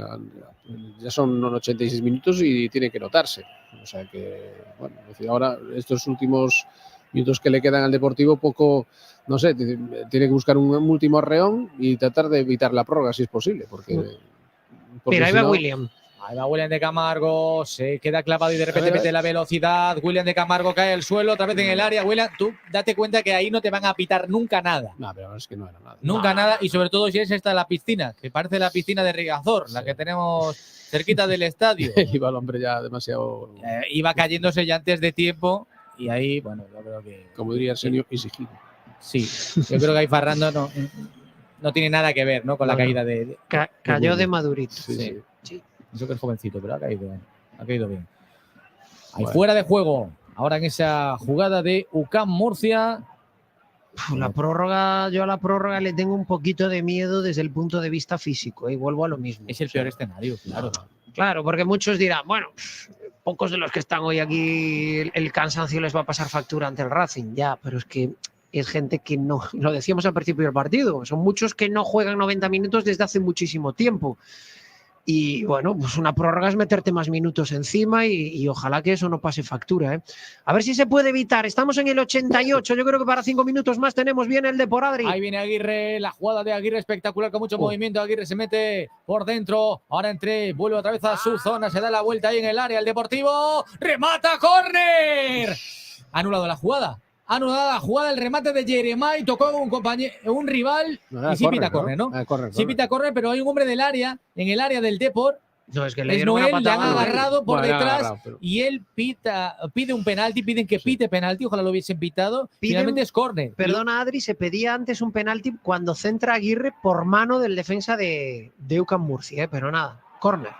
ya son 86 minutos y tiene que notarse. O sea que, bueno, es decir, ahora estos últimos minutos que le quedan al Deportivo, poco, no sé, tiene que buscar un último arreón y tratar de evitar la prórroga si es posible, porque Mira, ahí si va no, William. Ahí va William de Camargo, se queda clavado y de repente mete la velocidad. William de Camargo cae al suelo, otra vez en el área. William, tú date cuenta que ahí no te van a pitar nunca nada. No, pero es que no era nada. Nunca nada, y sobre todo si es esta la piscina, que parece la piscina de Rigazor, la que tenemos cerquita del estadio. Iba el hombre ya demasiado... Iba cayéndose ya antes de tiempo y ahí, bueno, yo creo que... Como diría el señor Isigiro. Sí, yo creo que ahí Ferrando no tiene nada que ver, ¿no? Con la caída de Cayó de madurito. Sí. Yo que es jovencito, pero ha caído bien. Ahí fuera de juego. Ahora en esa jugada de UCAM Murcia. La prórroga, yo a la prórroga le tengo un poquito de miedo desde el punto de vista físico, y vuelvo a lo mismo. Es el peor escenario, claro. Claro, porque muchos dirán, bueno, pocos de los que están hoy aquí, el cansancio les va a pasar factura ante el Racing, ya, pero es que es gente que no, lo decíamos al principio del partido, son muchos que no juegan 90 minutos desde hace muchísimo tiempo. Y bueno, pues una prórroga es meterte más minutos encima y ojalá que eso no pase factura, ¿eh? A ver si se puede evitar. Estamos en el 88. Yo creo que para 5 minutos más tenemos bien el de por Adri. Ahí viene Aguirre, la jugada de Aguirre espectacular con mucho movimiento. Aguirre se mete por dentro. Ahora vuelve otra vez a su zona. Se da la vuelta ahí en el área. El Deportivo remata, córner. Anulado la jugada. Anulada la jugada, el remate de Jeremai, tocó a un rival y sí pita córner, ¿no? Sí pita córner, pero hay un hombre del área, en el área del Depor. No, es que le es dieron Noel, una patada. le han agarrado por Bueno, detrás y él pide un penalti, piden que pite penalti, ojalá lo hubiesen pitado. Finalmente es córner. Perdona, Adri, se pedía antes un penalti cuando centra Aguirre por mano del defensa de UCAM Murcia, pero nada, córner.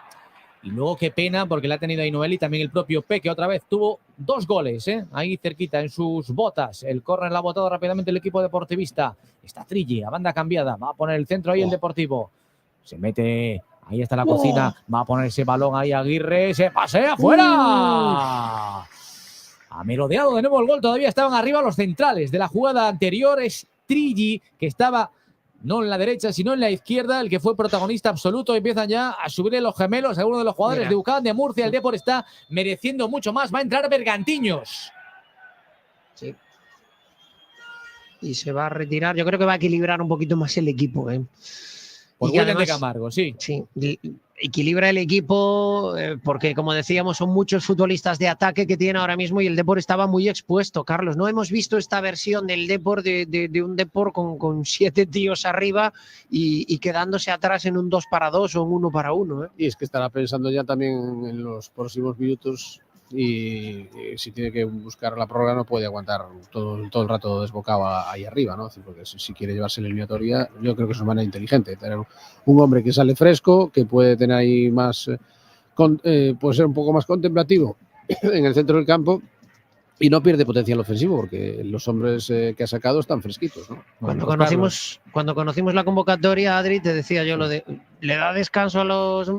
Y luego qué pena, porque la ha tenido ahí Noel y también el propio Peque otra vez. Tuvo 2 goles, ahí cerquita en sus botas. El córner la ha botado rápidamente el equipo deportivista. Está Trilli, a banda cambiada. Va a poner el centro ahí el Deportivo. Se mete, ahí está la cocina. Va a poner ese balón ahí Aguirre. Se pasea fuera. Ha merodeado de nuevo el gol. Todavía estaban arriba los centrales de la jugada anterior. Es Trilli, que estaba... no en la derecha, sino en la izquierda, el que fue protagonista absoluto. Empiezan ya a subir los gemelos. Algunos de los jugadores de UCAM, de Murcia. El Depor está mereciendo mucho más. Va a entrar Bergantiños. Sí. Y se va a retirar. Yo creo que va a equilibrar un poquito más el equipo, ¿eh? Por Y William de Camargo, sí. Sí, equilibra el equipo porque, como decíamos, son muchos futbolistas de ataque que tiene ahora mismo y el Depor estaba muy expuesto, Carlos. No hemos visto esta versión del Depor, de un Depor con 7 tíos arriba y quedándose atrás en un 2-2 o un 1-1. Y es que estará pensando ya también en los próximos minutos y si tiene que buscar la prórroga no puede aguantar todo el rato desbocado ahí arriba, ¿no? Porque si quiere llevarse la eliminatoria, yo creo que es una manera inteligente tener un hombre que sale fresco, que puede tener ahí más, puede ser un poco más contemplativo en el centro del campo y no pierde potencial ofensivo porque los hombres que ha sacado están fresquitos, ¿no? Cuando conocimos la convocatoria, Adri, te decía yo lo de le da descanso a los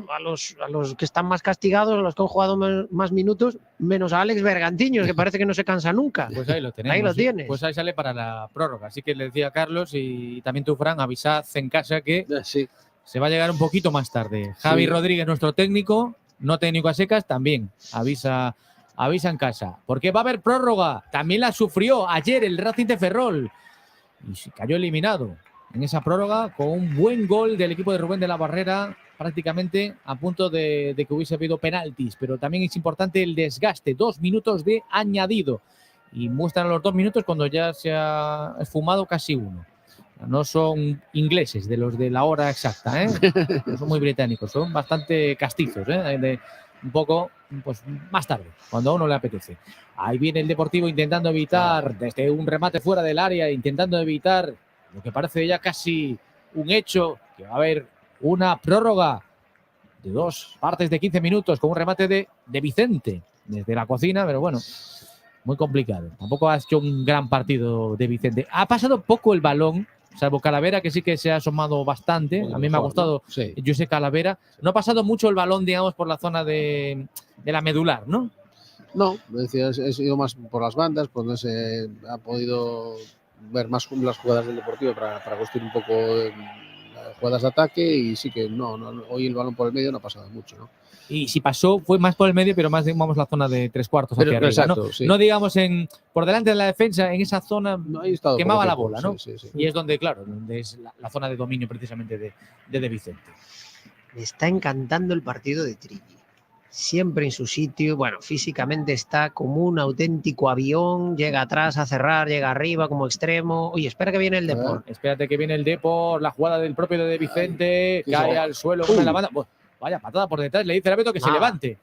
que están más castigados, a los que han jugado más minutos, menos a Alex Bergantiños, que parece que no se cansa nunca. Pues ahí lo tenemos. Ahí lo tienes. Pues ahí sale para la prórroga. Así que le decía a Carlos y también tú, Fran, avisad en casa que se va a llegar un poquito más tarde. Javi Rodríguez, nuestro técnico, no técnico a secas, también avisa en casa. Porque va a haber prórroga. También la sufrió ayer el Racing de Ferrol. Y se cayó eliminado en esa prórroga con un buen gol del equipo de Rubén de la Barrera, prácticamente a punto de que hubiese habido penaltis. Pero también es importante el desgaste. 2 minutos de añadido. Y muestran los 2 minutos cuando ya se ha esfumado casi uno. No son ingleses de los de la hora exacta, ¿eh? No son muy británicos, son bastante castizos, ¿eh? Un poco pues, más tarde, cuando a uno le apetece. Ahí viene el Deportivo intentando evitar, desde un remate fuera del área, intentando evitar lo que parece ya casi un hecho, que va a haber una prórroga de 2 partes de 15 minutos con un remate de Vicente desde la cocina, pero bueno, muy complicado. Tampoco ha hecho un gran partido de Vicente. Ha pasado poco el balón, salvo Calavera, que sí que se ha asomado bastante. A mí me ha gustado José Calavera. No ha pasado mucho el balón, digamos, por la zona de la medular, ¿no? No, decía, he sido más por las bandas, pues no se ha podido ver más las jugadas del Deportivo para construir un poco jugadas de ataque, y sí que no, hoy el balón por el medio no ha pasado mucho, ¿no? Y si pasó, fue más por el medio, pero más digamos la zona de 3/4 hacia arriba. Exacto, ¿no? Sí. No digamos por delante de la defensa, en esa zona quemaba la poco bola, tiempo, ¿no? sí. Y es donde, claro, donde es la zona de dominio precisamente de Vicente. Me está encantando el partido de Trilli. Siempre en su sitio, bueno, físicamente está como un auténtico avión, llega atrás a cerrar, llega arriba como extremo. Oye, espera que viene el Depor. Espérate que viene el Depor, la jugada del propio de Vicente, cae al suelo, una lavada. Vaya patada por detrás, le dice el árbitro que se levante.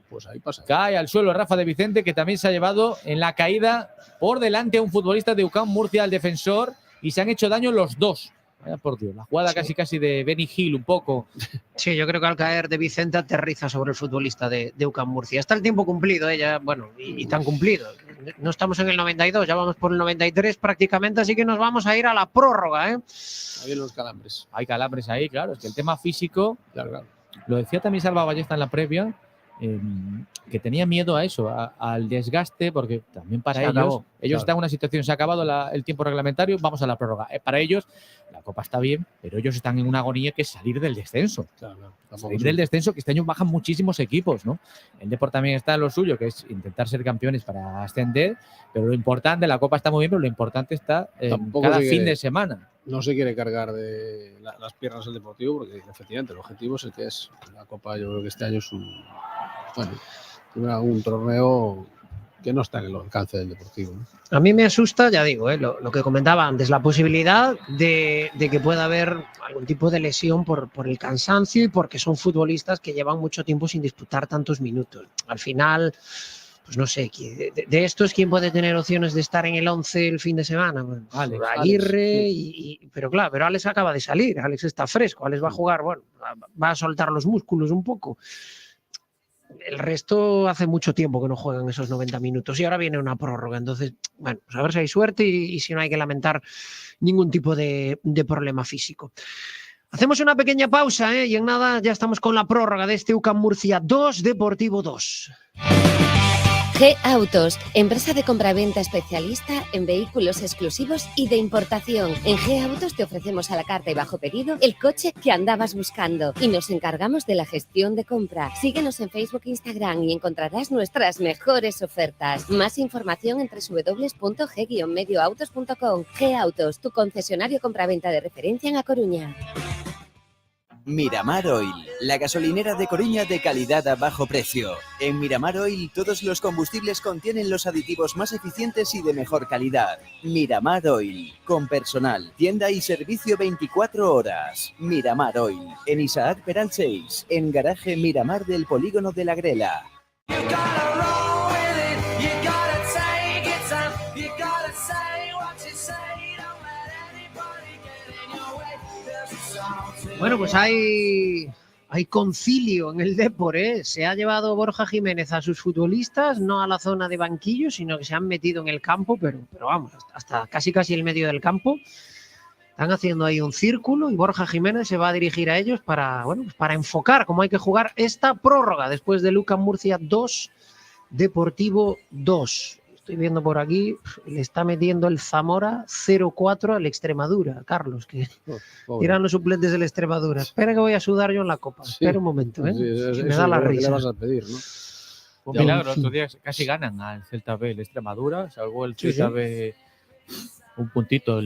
Pues ahí pasa. Cae al suelo Rafa de Vicente, que también se ha llevado en la caída por delante a un futbolista de UCAM Murcia, al defensor, y se han hecho daño los dos. Vaya por Dios, la jugada casi de Benny Hill un poco. Sí, yo creo que al caer de Vicente aterriza sobre el futbolista de UCAM Murcia. Está el tiempo cumplido, ya, bueno, y tan cumplido. No estamos en el 92, ya vamos por el 93 prácticamente, así que nos vamos a ir a la prórroga, ¿eh? Ahí los calambres. Hay calambres ahí, claro, es que el tema físico, claro. Lo decía también Salva Ballesta en la previa, que tenía miedo a eso, al desgaste, porque también para ellos están en una situación, se ha acabado el tiempo reglamentario, vamos a la prórroga. Para ellos, la Copa está bien, pero ellos están en una agonía que es salir del descenso. Salir del descenso, que este año bajan muchísimos equipos, ¿no? El Depor también está en lo suyo, que es intentar ser campeones para ascender, pero lo importante, la Copa está muy bien, pero lo importante está cada fin de semana. No se quiere cargar de las piernas del Deportivo, porque efectivamente el objetivo es el que es. La Copa, yo creo que este año es un torneo que no está en el alcance del Deportivo, ¿no? A mí me asusta, ya digo, lo que comentaba antes, la posibilidad de que pueda haber algún tipo de lesión por el cansancio y porque son futbolistas que llevan mucho tiempo sin disputar tantos minutos. Al final, pues no sé, de estos, ¿quién puede tener opciones de estar en el 11 el fin de semana? Bueno, Aguirre, pero claro, pero Alex acaba de salir, Alex está fresco, Alex va a jugar, bueno, va a soltar los músculos un poco. El resto hace mucho tiempo que no juegan esos 90 minutos y ahora viene una prórroga. Entonces, bueno, pues a ver si hay suerte y si no hay que lamentar ningún tipo de problema físico. Hacemos una pequeña pausa, y en nada ya estamos con la prórroga de este UCAM Murcia 2, Deportivo 2. G-Autos, empresa de compraventa especialista en vehículos exclusivos y de importación. En G-Autos te ofrecemos a la carta y bajo pedido el coche que andabas buscando y nos encargamos de la gestión de compra. Síguenos en Facebook e Instagram y encontrarás nuestras mejores ofertas. Más información en www.g-medioautos.com. G-Autos, tu concesionario compraventa de referencia en A Coruña. Miramar Oil, la gasolinera de Coruña de calidad a bajo precio. En Miramar Oil todos los combustibles contienen los aditivos más eficientes y de mejor calidad. Miramar Oil, con personal, tienda y servicio 24 horas. Miramar Oil, en Isaac Peral 6, en garaje Miramar del Polígono de la Grela. Bueno, pues hay concilio en el Depor, ¿eh? Se ha llevado Borja Jiménez a sus futbolistas, no a la zona de banquillo, sino que se han metido en el campo, pero vamos, hasta casi el medio del campo. Están haciendo ahí un círculo y Borja Jiménez se va a dirigir a ellos para enfocar cómo hay que jugar esta prórroga después de UCAM Murcia 2, Deportivo 2. Estoy viendo por aquí, le está metiendo el Zamora 0-4 al Extremadura, Carlos, que eran los suplentes del Extremadura. Espera que voy a sudar yo en la Copa. Espera un momento, ¿eh? Sí, me da la risa. ¿Qué le vas a pedir, no? Un milagro, otro día casi ganan al Celta B el Extremadura, salvó el Celta B un puntito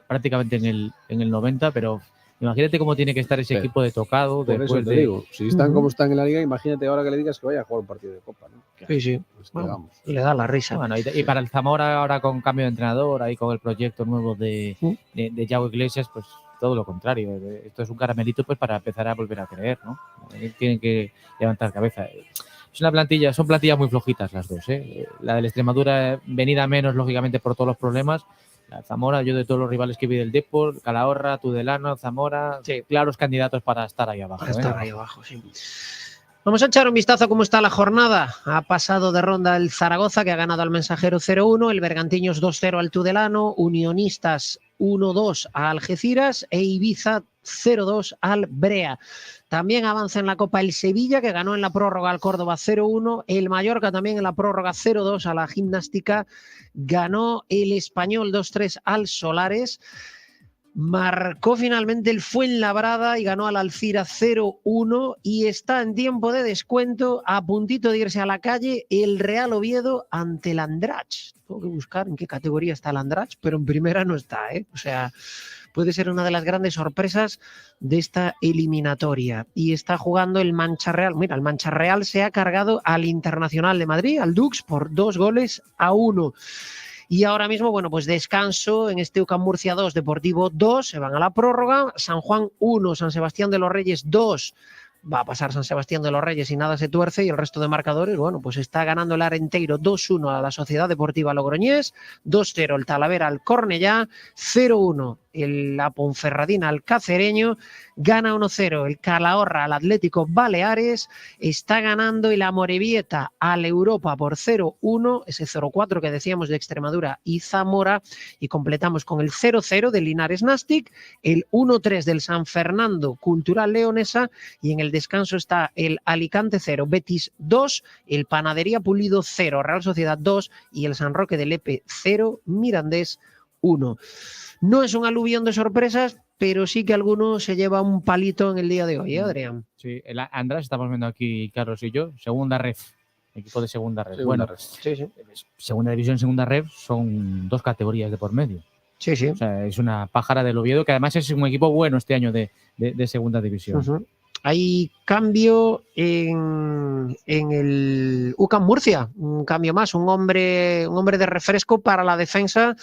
prácticamente en el 90, pero imagínate cómo tiene que estar ese equipo de tocado. Por eso te digo, si están como están en la liga, imagínate ahora que le digas que vaya a jugar un partido de Copa, ¿no? Sí. Bueno, le da la risa. Bueno, y para el Zamora ahora con cambio de entrenador, ahí con el proyecto nuevo de Yago Iglesias, pues todo lo contrario. Esto es un caramelito pues para empezar a volver a creer, ¿no? Tienen que levantar cabeza. Es una plantilla, son plantillas muy flojitas las dos, ¿eh? La del Extremadura venida menos, lógicamente, por todos los problemas. La Zamora, yo de todos los rivales que vi del Depor, Calahorra, Tudelano, Zamora, claros candidatos para estar ahí abajo. Para estar ahí abajo, sí. Vamos a echar un vistazo a cómo está la jornada. Ha pasado de ronda el Zaragoza, que ha ganado al Mensajero 0-1, el Bergantiños 2-0 al Tudelano, Unionistas 1-2 a Algeciras e Ibiza 0-2 al Brea. También avanza en la Copa el Sevilla, que ganó en la prórroga al Córdoba 0-1. El Mallorca también en la prórroga 0-2 a la Gimnástica. Ganó el Español 2-3 al Solares. Marcó finalmente el Fuenlabrada y ganó al Alcira 0-1 y está en tiempo de descuento, a puntito de irse a la calle, el Real Oviedo ante el Andratx. Tengo que buscar en qué categoría está el Andratx, pero en primera no está, ¿eh? O sea, puede ser una de las grandes sorpresas de esta eliminatoria. Y está jugando el Mancha Real. Mira, el Mancha Real se ha cargado al Internacional de Madrid, al Dux, por 2-1. Y ahora mismo, bueno, pues descanso en este UCAM Murcia 2, Deportivo 2, se van a la prórroga, San Juan 1, San Sebastián de los Reyes 2, va a pasar San Sebastián de los Reyes y nada se tuerce, y el resto de marcadores, bueno, pues está ganando el Arenteiro 2-1 a la Sociedad Deportiva Logroñés, 2-0 el Talavera al Cornellá, 0-1 la Ponferradina al Cacereño, gana 1-0 el Calahorra al Atlético Baleares, está ganando el Amorebieta al Europa por 0-1, ese 0-4 que decíamos de Extremadura y Zamora, y completamos con el 0-0 del Linares Nastic, el 1-3 del San Fernando Cultural Leonesa, y en el descanso está el Alicante 0, Betis 2, el Panadería Pulido 0, Real Sociedad 2 y el San Roque de Lepe 0, Mirandés 1. No es un aluvión de sorpresas, pero sí que alguno se lleva un palito en el día de hoy, ¿eh, Adrián? Sí, el András estamos viendo aquí, Carlos y yo, segunda ref, equipo de segunda ref. Segunda ref. Sí, sí. Segunda división, segunda ref son dos categorías de por medio. Sí, sí. O sea, es una pájara del Oviedo, que además es un equipo bueno este año de segunda división. Hay cambio en el UCAM Murcia, un cambio más, un hombre de refresco para la defensa,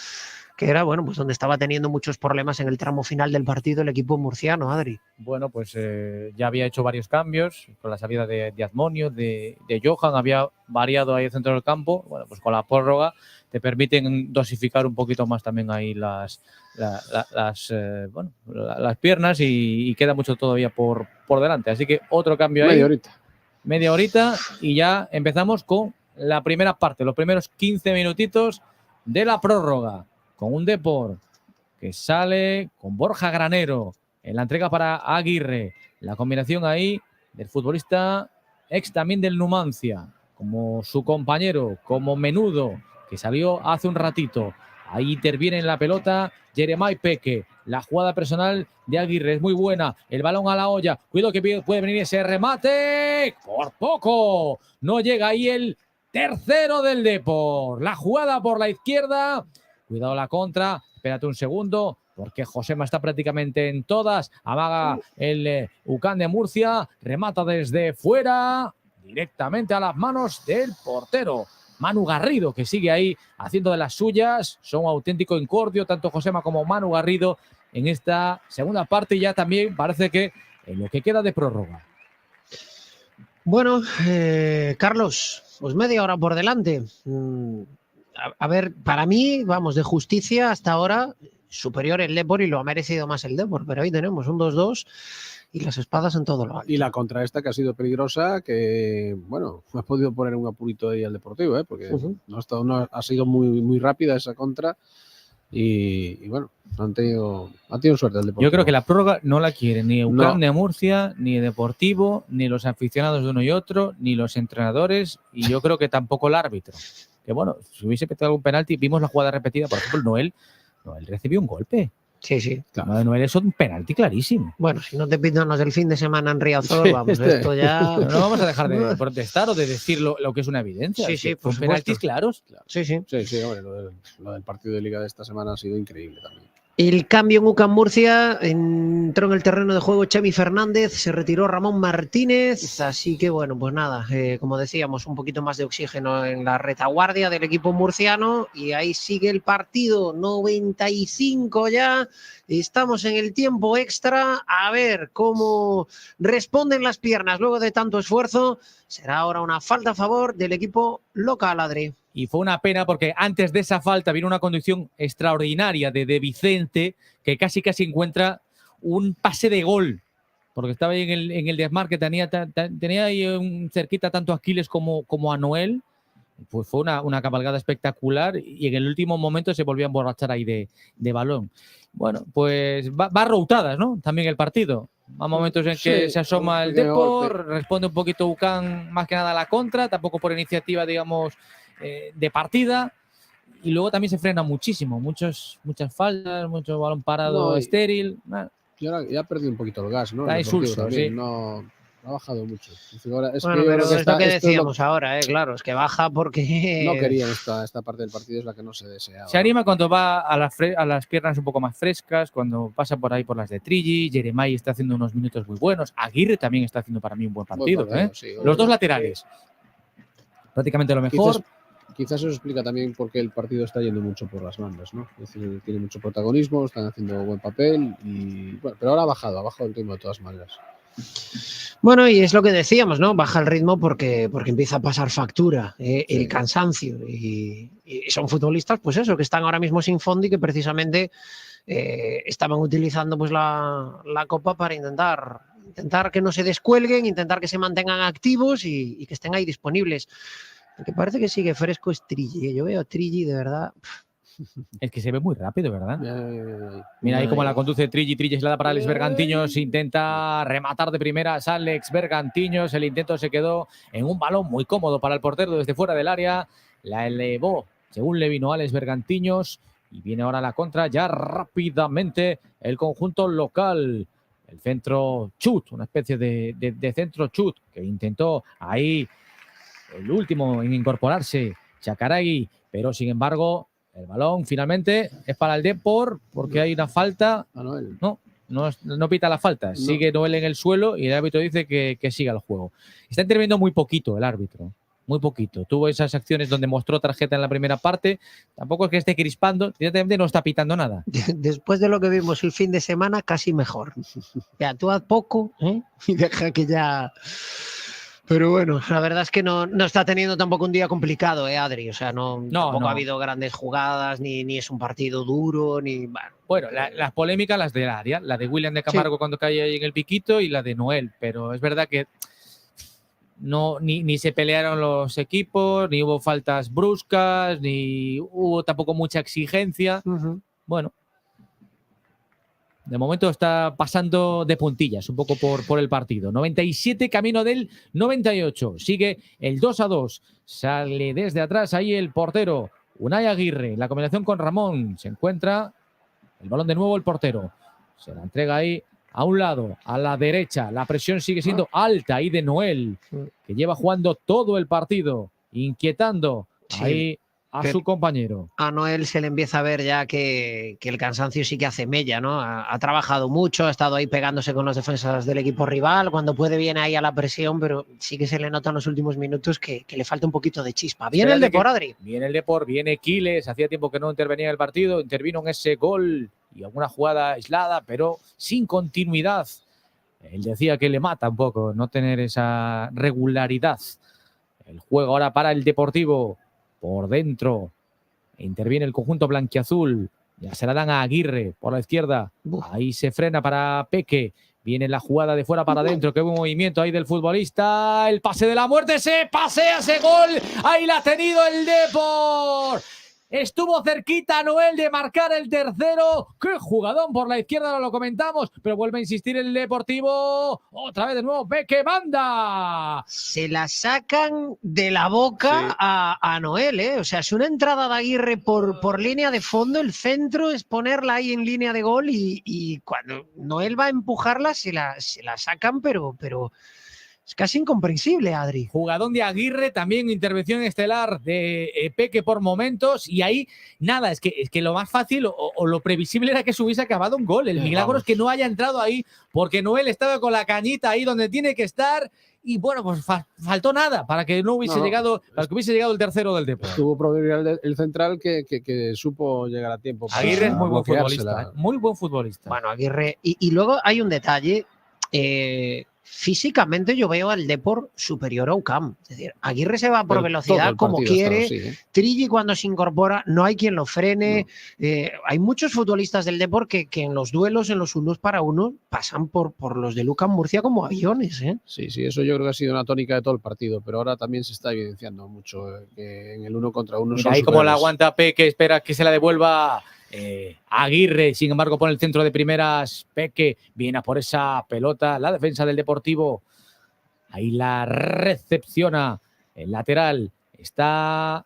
que era, bueno, pues donde estaba teniendo muchos problemas en el tramo final del partido el equipo murciano, Adri. Bueno, pues ya había hecho varios cambios, con la salida de Admonio, de Johan, había variado ahí el centro del campo. Bueno, pues con la prórroga te permiten dosificar un poquito más también ahí las piernas y queda mucho todavía por delante. Así que otro cambio ahí. Media horita y ya empezamos con la primera parte, los primeros 15 minutitos de la prórroga, con un Depor que sale con Borja Granero en la entrega para Aguirre. La combinación ahí del futbolista ex también del Numancia, como su compañero, como Menudo, que salió hace un ratito. Ahí interviene en la pelota Jeremai Peque. La jugada personal de Aguirre es muy buena. El balón a la olla. Cuidado que puede venir ese remate. Por poco. No llega ahí el tercero del Depor. La jugada por la izquierda. Cuidado la contra. Espérate un segundo, porque Josema está prácticamente en todas. Amaga el UCAM de Murcia. Remata desde fuera. Directamente a las manos del portero Manu Garrido, que sigue ahí haciendo de las suyas. Son un auténtico incordio, tanto Josema como Manu Garrido, en esta segunda parte. Ya también parece que en lo que queda de prórroga. Bueno, Carlos, pues media hora por delante. A ver, para mí, vamos, de justicia hasta ahora, superior el Depor y lo ha merecido más el Depor, pero ahí tenemos un 2-2 y las espadas en todo lo alto. Y la contra esta que ha sido peligrosa, que, bueno, has podido poner un apurito ahí al Deportivo, porque no ha sido muy rápida esa contra y bueno, ha tenido suerte el Deportivo. Yo creo que la prórroga no la quiere ni UCAM de Murcia, ni el Deportivo, ni los aficionados de uno y otro, ni los entrenadores, y yo creo que tampoco el árbitro. Que bueno, si hubiese pedido algún penalti, vimos la jugada repetida, por ejemplo, Noel recibió un golpe. Sí, sí. Claro. Noel es un penalti clarísimo. Bueno, si no te pitan los del fin de semana en Riazor, vamos, esto ya... No vamos a dejar de protestar o de decir lo que es una evidencia. Sí, por penaltis claros. Sí. Hombre, lo del partido de Liga de esta semana ha sido increíble también. El cambio en UCAM Murcia, entró en el terreno de juego Chemi Fernández, se retiró Ramón Martínez, así que bueno, pues nada, como decíamos, un poquito más de oxígeno en la retaguardia del equipo murciano y ahí sigue el partido, 95 ya, estamos en el tiempo extra, a ver cómo responden las piernas luego de tanto esfuerzo, será ahora una falta a favor del equipo local, Adri. Y fue una pena porque antes de esa falta vino una conducción extraordinaria de Vicente, que casi encuentra un pase de gol, porque estaba ahí en el desmarque, tenía ahí cerquita tanto a Aquiles como a Noel, pues fue una cabalgada espectacular y en el último momento se volvió a emborrachar ahí de balón. Bueno, pues va routadas, ¿no? También el partido. A momentos en que se asoma el Depor, responde un poquito UCAN más que nada a la contra, tampoco por iniciativa, digamos, de partida. Y luego también se frena muchísimo, muchas faltas, mucho balón parado estéril. Ya ha perdido un poquito el gas, ¿no? Está insulso, sí. No ha bajado mucho. Bueno, pero es lo que decíamos ahora, claro, es que baja porque... No querían esta parte del partido, es la que no se deseaba. Se anima cuando va a las piernas un poco más frescas, cuando pasa por ahí por las de Trilli, Jeremai está haciendo unos minutos muy buenos, Aguirre también está haciendo para mí un buen partido. Sí, los dos laterales, prácticamente lo mejor. Quizás eso explica también por qué el partido está yendo mucho por las bandas, ¿no? Es decir, tiene mucho protagonismo, están haciendo buen papel, pero ahora ha bajado el ritmo de todas maneras. Bueno, y es lo que decíamos, ¿no? Baja el ritmo porque empieza a pasar factura, el cansancio. Y son futbolistas, pues eso, que están ahora mismo sin fondo y que precisamente estaban utilizando pues la Copa para intentar que no se descuelguen, intentar que se mantengan activos y que estén ahí disponibles. El que parece que sigue fresco es Trilli. Yo veo a Trilli, de verdad. Es que se ve muy rápido, ¿verdad? Mira ahí como la conduce Trilli. Trilli se la da para Alex Bergantiños. Intenta rematar de primeras Alex Bergantiños. El intento se quedó en un balón muy cómodo para el portero desde fuera del área. La elevó, según le vino Alex Bergantiños. Y viene ahora la contra ya rápidamente el conjunto local. El centro chut, una especie de centro chut que intentó ahí el último en incorporarse, Chacaragui, pero sin embargo el balón finalmente es para el Depor porque hay una falta. No pita la falta, sigue Noel en el suelo y el árbitro dice que siga el juego. Está interviniendo muy poquito el árbitro, muy poquito. Tuvo esas acciones donde mostró tarjeta en la primera parte, tampoco es que esté crispando, directamente no está pitando nada. Después de lo que vimos el fin de semana, casi mejor. Ya, tú haz poco y deja que ya... Pero bueno, la verdad es que no está teniendo tampoco un día complicado, Adri. O sea, tampoco ha habido grandes jugadas, ni es un partido duro, ni... Bueno, las polémicas, las del área, la de William de Camargo cuando cae ahí en el piquito y la de Noel. Pero es verdad que ni se pelearon los equipos, ni hubo faltas bruscas, ni hubo tampoco mucha exigencia. Bueno. De momento está pasando de puntillas un poco por el partido. 97 camino del 98. Sigue el 2-2. Sale desde atrás ahí el portero Unai Aguirre. La combinación con Ramón. Se encuentra el balón de nuevo el portero. Se la entrega ahí a un lado, a la derecha. La presión sigue siendo alta ahí de Noel, que lleva jugando todo el partido, inquietando ahí a su compañero. A Noel se le empieza a ver ya que el cansancio sí que hace mella, ¿no? Ha trabajado mucho, ha estado ahí pegándose con los defensas del equipo rival, cuando puede viene ahí a la presión, pero sí que se le nota en los últimos minutos que le falta un poquito de chispa. Viene el Depor, Adri. Viene el Depor, viene Quiles, hacía tiempo que no intervenía en el partido, intervino en ese gol y alguna jugada aislada, pero sin continuidad. Él decía que le mata un poco no tener esa regularidad. El juego ahora para el Deportivo. Por dentro interviene el conjunto blanquiazul. Ya se la dan a Aguirre por la izquierda. Ahí se frena para Peque. Viene la jugada de fuera para adentro. Qué buen movimiento ahí del futbolista. El pase de la muerte. Se pasea ese gol. Ahí la ha tenido el Depor. Estuvo cerquita Noel de marcar el tercero. ¡Qué jugadón por la izquierda! Ahora lo comentamos, pero vuelve a insistir el Deportivo. Otra vez de nuevo, Peque manda. Se la sacan de la boca a Noel, ¿eh? O sea, es una entrada de Aguirre por línea de fondo. El centro es ponerla ahí en línea de gol y cuando Noel va a empujarla se la sacan, pero es casi incomprensible, Adri. Jugadón de Aguirre, también intervención estelar de Peque por momentos. Y ahí, nada, es que lo más fácil o lo previsible era que se hubiese acabado un gol. El milagro es que no haya entrado ahí, porque Noel estaba con la cañita ahí donde tiene que estar. Y bueno, pues faltó nada para que no hubiese llegado, para que hubiese llegado el tercero del Depor. Estuvo proverbial el central que supo llegar a tiempo. Aguirre es muy buen futbolista. Muy buen futbolista. Bueno, Aguirre. Y luego hay un detalle. físicamente yo veo al Depor superior a UCAM. Es decir, Aguirre se va por Pero velocidad como quiere, Trilli cuando se incorpora no hay quien lo frene. Hay muchos futbolistas del Depor que en los duelos, en los unos para uno, pasan por los de UCAM Murcia como aviones. Sí, eso yo creo que ha sido una tónica de todo el partido, pero ahora también se está evidenciando mucho que en el uno contra uno Mira, son ahí como la superiores. aguanta Peque, espera que se la devuelva Aguirre, sin embargo pone el centro de primeras, Peque viene a por esa pelota, la defensa del Deportivo, ahí la recepciona el lateral, está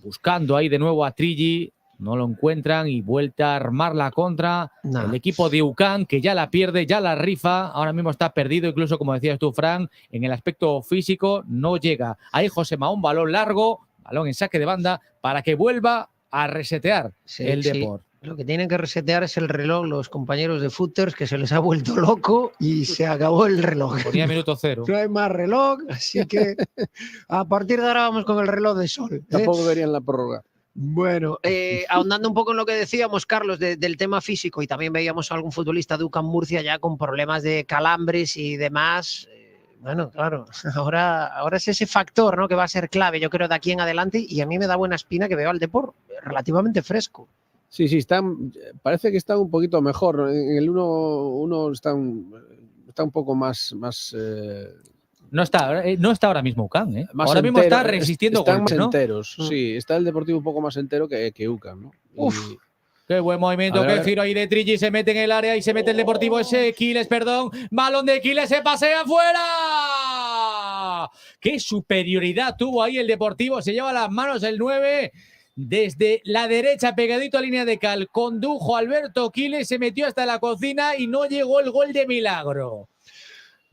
buscando ahí de nuevo a Trilli, no lo encuentran y vuelta a armar la contra. El equipo de UCAM, que ya la pierde, ya la rifa, ahora mismo está perdido, incluso como decías tú, Fran, en el aspecto físico no llega. Ahí Josema, un balón largo, balón en saque de banda, para que vuelva a resetear el Depor. Lo que tienen que resetear es el reloj los compañeros de Footers, que se les ha vuelto loco y se acabó el reloj. Ponía minuto cero. No hay más reloj, así que a partir de ahora vamos con el reloj de sol. Tampoco verían la prórroga. Bueno, ahondando un poco en lo que decíamos, Carlos, del tema físico, y también veíamos a algún futbolista de UCAM Murcia ya con problemas de calambres y demás. Bueno, claro, ahora es ese factor, ¿no?, que va a ser clave, yo creo, de aquí en adelante, y a mí me da buena espina que veo al Depor relativamente fresco. Sí, parece que está un poquito mejor. En el uno está un poco más no está ahora mismo UCAM, ¿eh? Más ahora mismo entero, está resistiendo están golpes, más ¿no? enteros. Sí, está el Deportivo un poco más entero que UCAM, ¿no? Uf. Qué buen movimiento, qué giro ahí de Trilli, se mete en el área y se mete el Deportivo ese Quiles, balón de Quiles, se pasea afuera. Qué superioridad tuvo ahí el Deportivo, se lleva las manos el 9 desde la derecha pegadito a línea de cal, condujo Alberto Quiles, se metió hasta la cocina y no llegó el gol de milagro.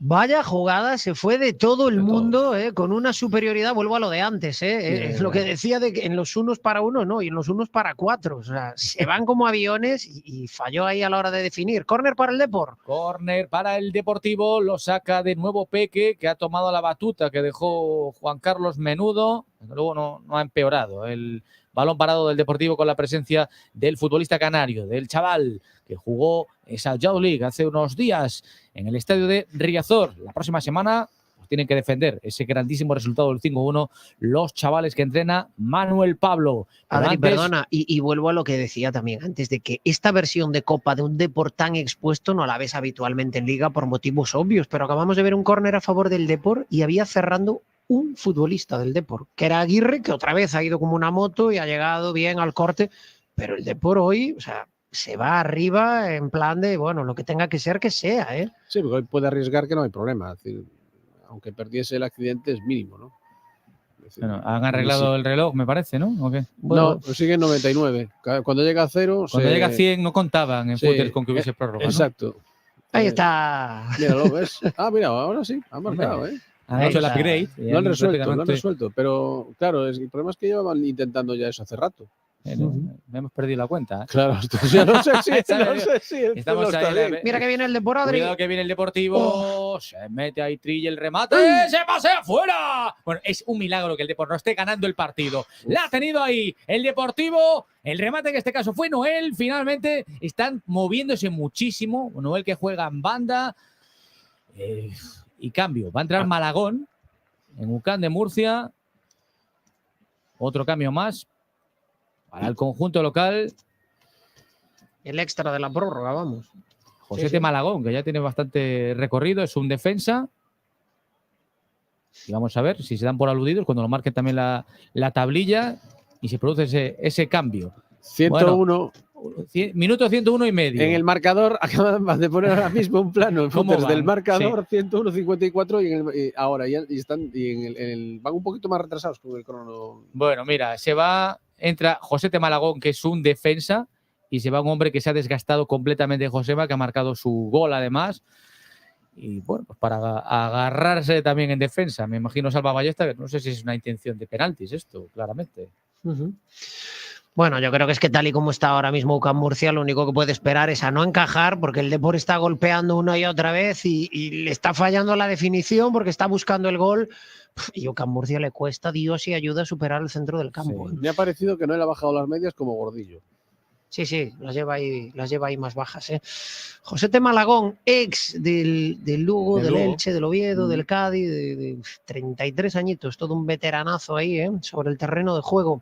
Vaya jugada, se fue de todo el mundo, con una superioridad, vuelvo a lo de antes, es lo que decía de que en los unos para uno no, y en los unos para cuatro, o sea, se van como aviones y falló ahí a la hora de definir. Córner para el Depor. Córner para el Deportivo, lo saca de nuevo Peque, que ha tomado la batuta que dejó Juan Carlos Menudo, luego no ha empeorado el balón parado del Deportivo con la presencia del futbolista canario, del chaval que jugó esa Youth League hace unos días en el estadio de Riazor. La próxima semana pues, tienen que defender ese grandísimo resultado del 5-1 los chavales que entrena Manuel Pablo. Adri, perdona, y vuelvo a lo que decía también antes, de que esta versión de Copa de un Depor tan expuesto no la ves habitualmente en Liga por motivos obvios, pero acabamos de ver un córner a favor del Depor y había cerrando un futbolista del Depor, que era Aguirre, que otra vez ha ido como una moto y ha llegado bien al corte, pero el Depor hoy, o sea, se va arriba en plan de, bueno, lo que tenga que ser, que sea, ¿eh? Sí, porque hoy puede arriesgar que no hay problema. Es decir, aunque perdiese el accidente es mínimo, ¿no? Decir, bueno, han arreglado el reloj, me parece, ¿no? ¿O qué? Bueno, no, pues sigue en 99. Cuando llega a 0... Cuando llega a 100 no contaban en Footers con que hubiese prórroga, ¿no? Exacto. Ahí está. Mira, ¿lo ves? mira, ahora sí, han marcado, ¿eh? Han hecho el upgrade. Lo han resuelto, pero claro, el problema es que llevaban intentando ya eso hace rato. Hemos perdido la cuenta. Claro, ya no sé si estamos ahí. Mira que viene el Depor, Adri. Cuidado que viene el Deportivo. Se mete ahí Trilli el remate. ¡Se pasea afuera! Bueno, es un milagro que el Depor no esté ganando el partido. La ha tenido ahí el Deportivo. El remate en este caso fue Noel. Finalmente están moviéndose muchísimo. Noel que juega en banda. Y cambio. Va a entrar Malagón en UCAM de Murcia. Otro cambio más para el conjunto local. El extra de la prórroga, vamos. José Malagón, que ya tiene bastante recorrido, es un defensa. Y vamos a ver si se dan por aludidos cuando lo marquen también la tablilla y se produce ese cambio. 101. Bueno, minuto 101 y medio. En el marcador acaban de poner ahora mismo un plano en Footers del marcador, sí. 101-54 y ahora van un poquito más retrasados con el crono. Bueno, mira, entra José Malagón, que es un defensa, y se va un hombre que se ha desgastado completamente de Josema, que ha marcado su gol además. Y bueno, pues para agarrarse también en defensa, me imagino Salva Ballesta, que no sé si es una intención de penaltis esto, claramente. Bueno, yo creo que es que tal y como está ahora mismo UCAM Murcia, lo único que puede esperar es a no encajar, porque el Depor está golpeando una y otra vez y le está fallando la definición porque está buscando el gol. Y UCAM Murcia le cuesta Dios y ayuda a superar el centro del campo. Sí. Me ha parecido que no le ha bajado las medias como Gordillo. Sí, las lleva ahí más bajas. Josete Malagón, ex del Lugo, del Elche, del Oviedo, del Cádiz, de 33 añitos, todo un veteranazo ahí, sobre el terreno de juego.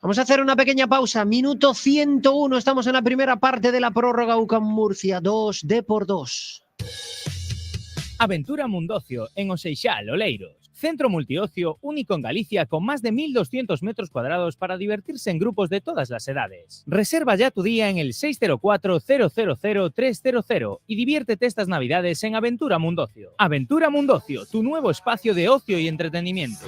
Vamos a hacer una pequeña pausa. Minuto 101, estamos en la primera parte de la prórroga. UCAM Murcia 2, Depor 2. Aventura Mundocio en Oseixal, Oleiros. Centro multiocio único en Galicia con más de 1.200 metros cuadrados para divertirse en grupos de todas las edades. Reserva ya tu día en el 604-000-300 y diviértete estas navidades en Aventura Mundocio. Aventura Mundocio, tu nuevo espacio de ocio y entretenimiento.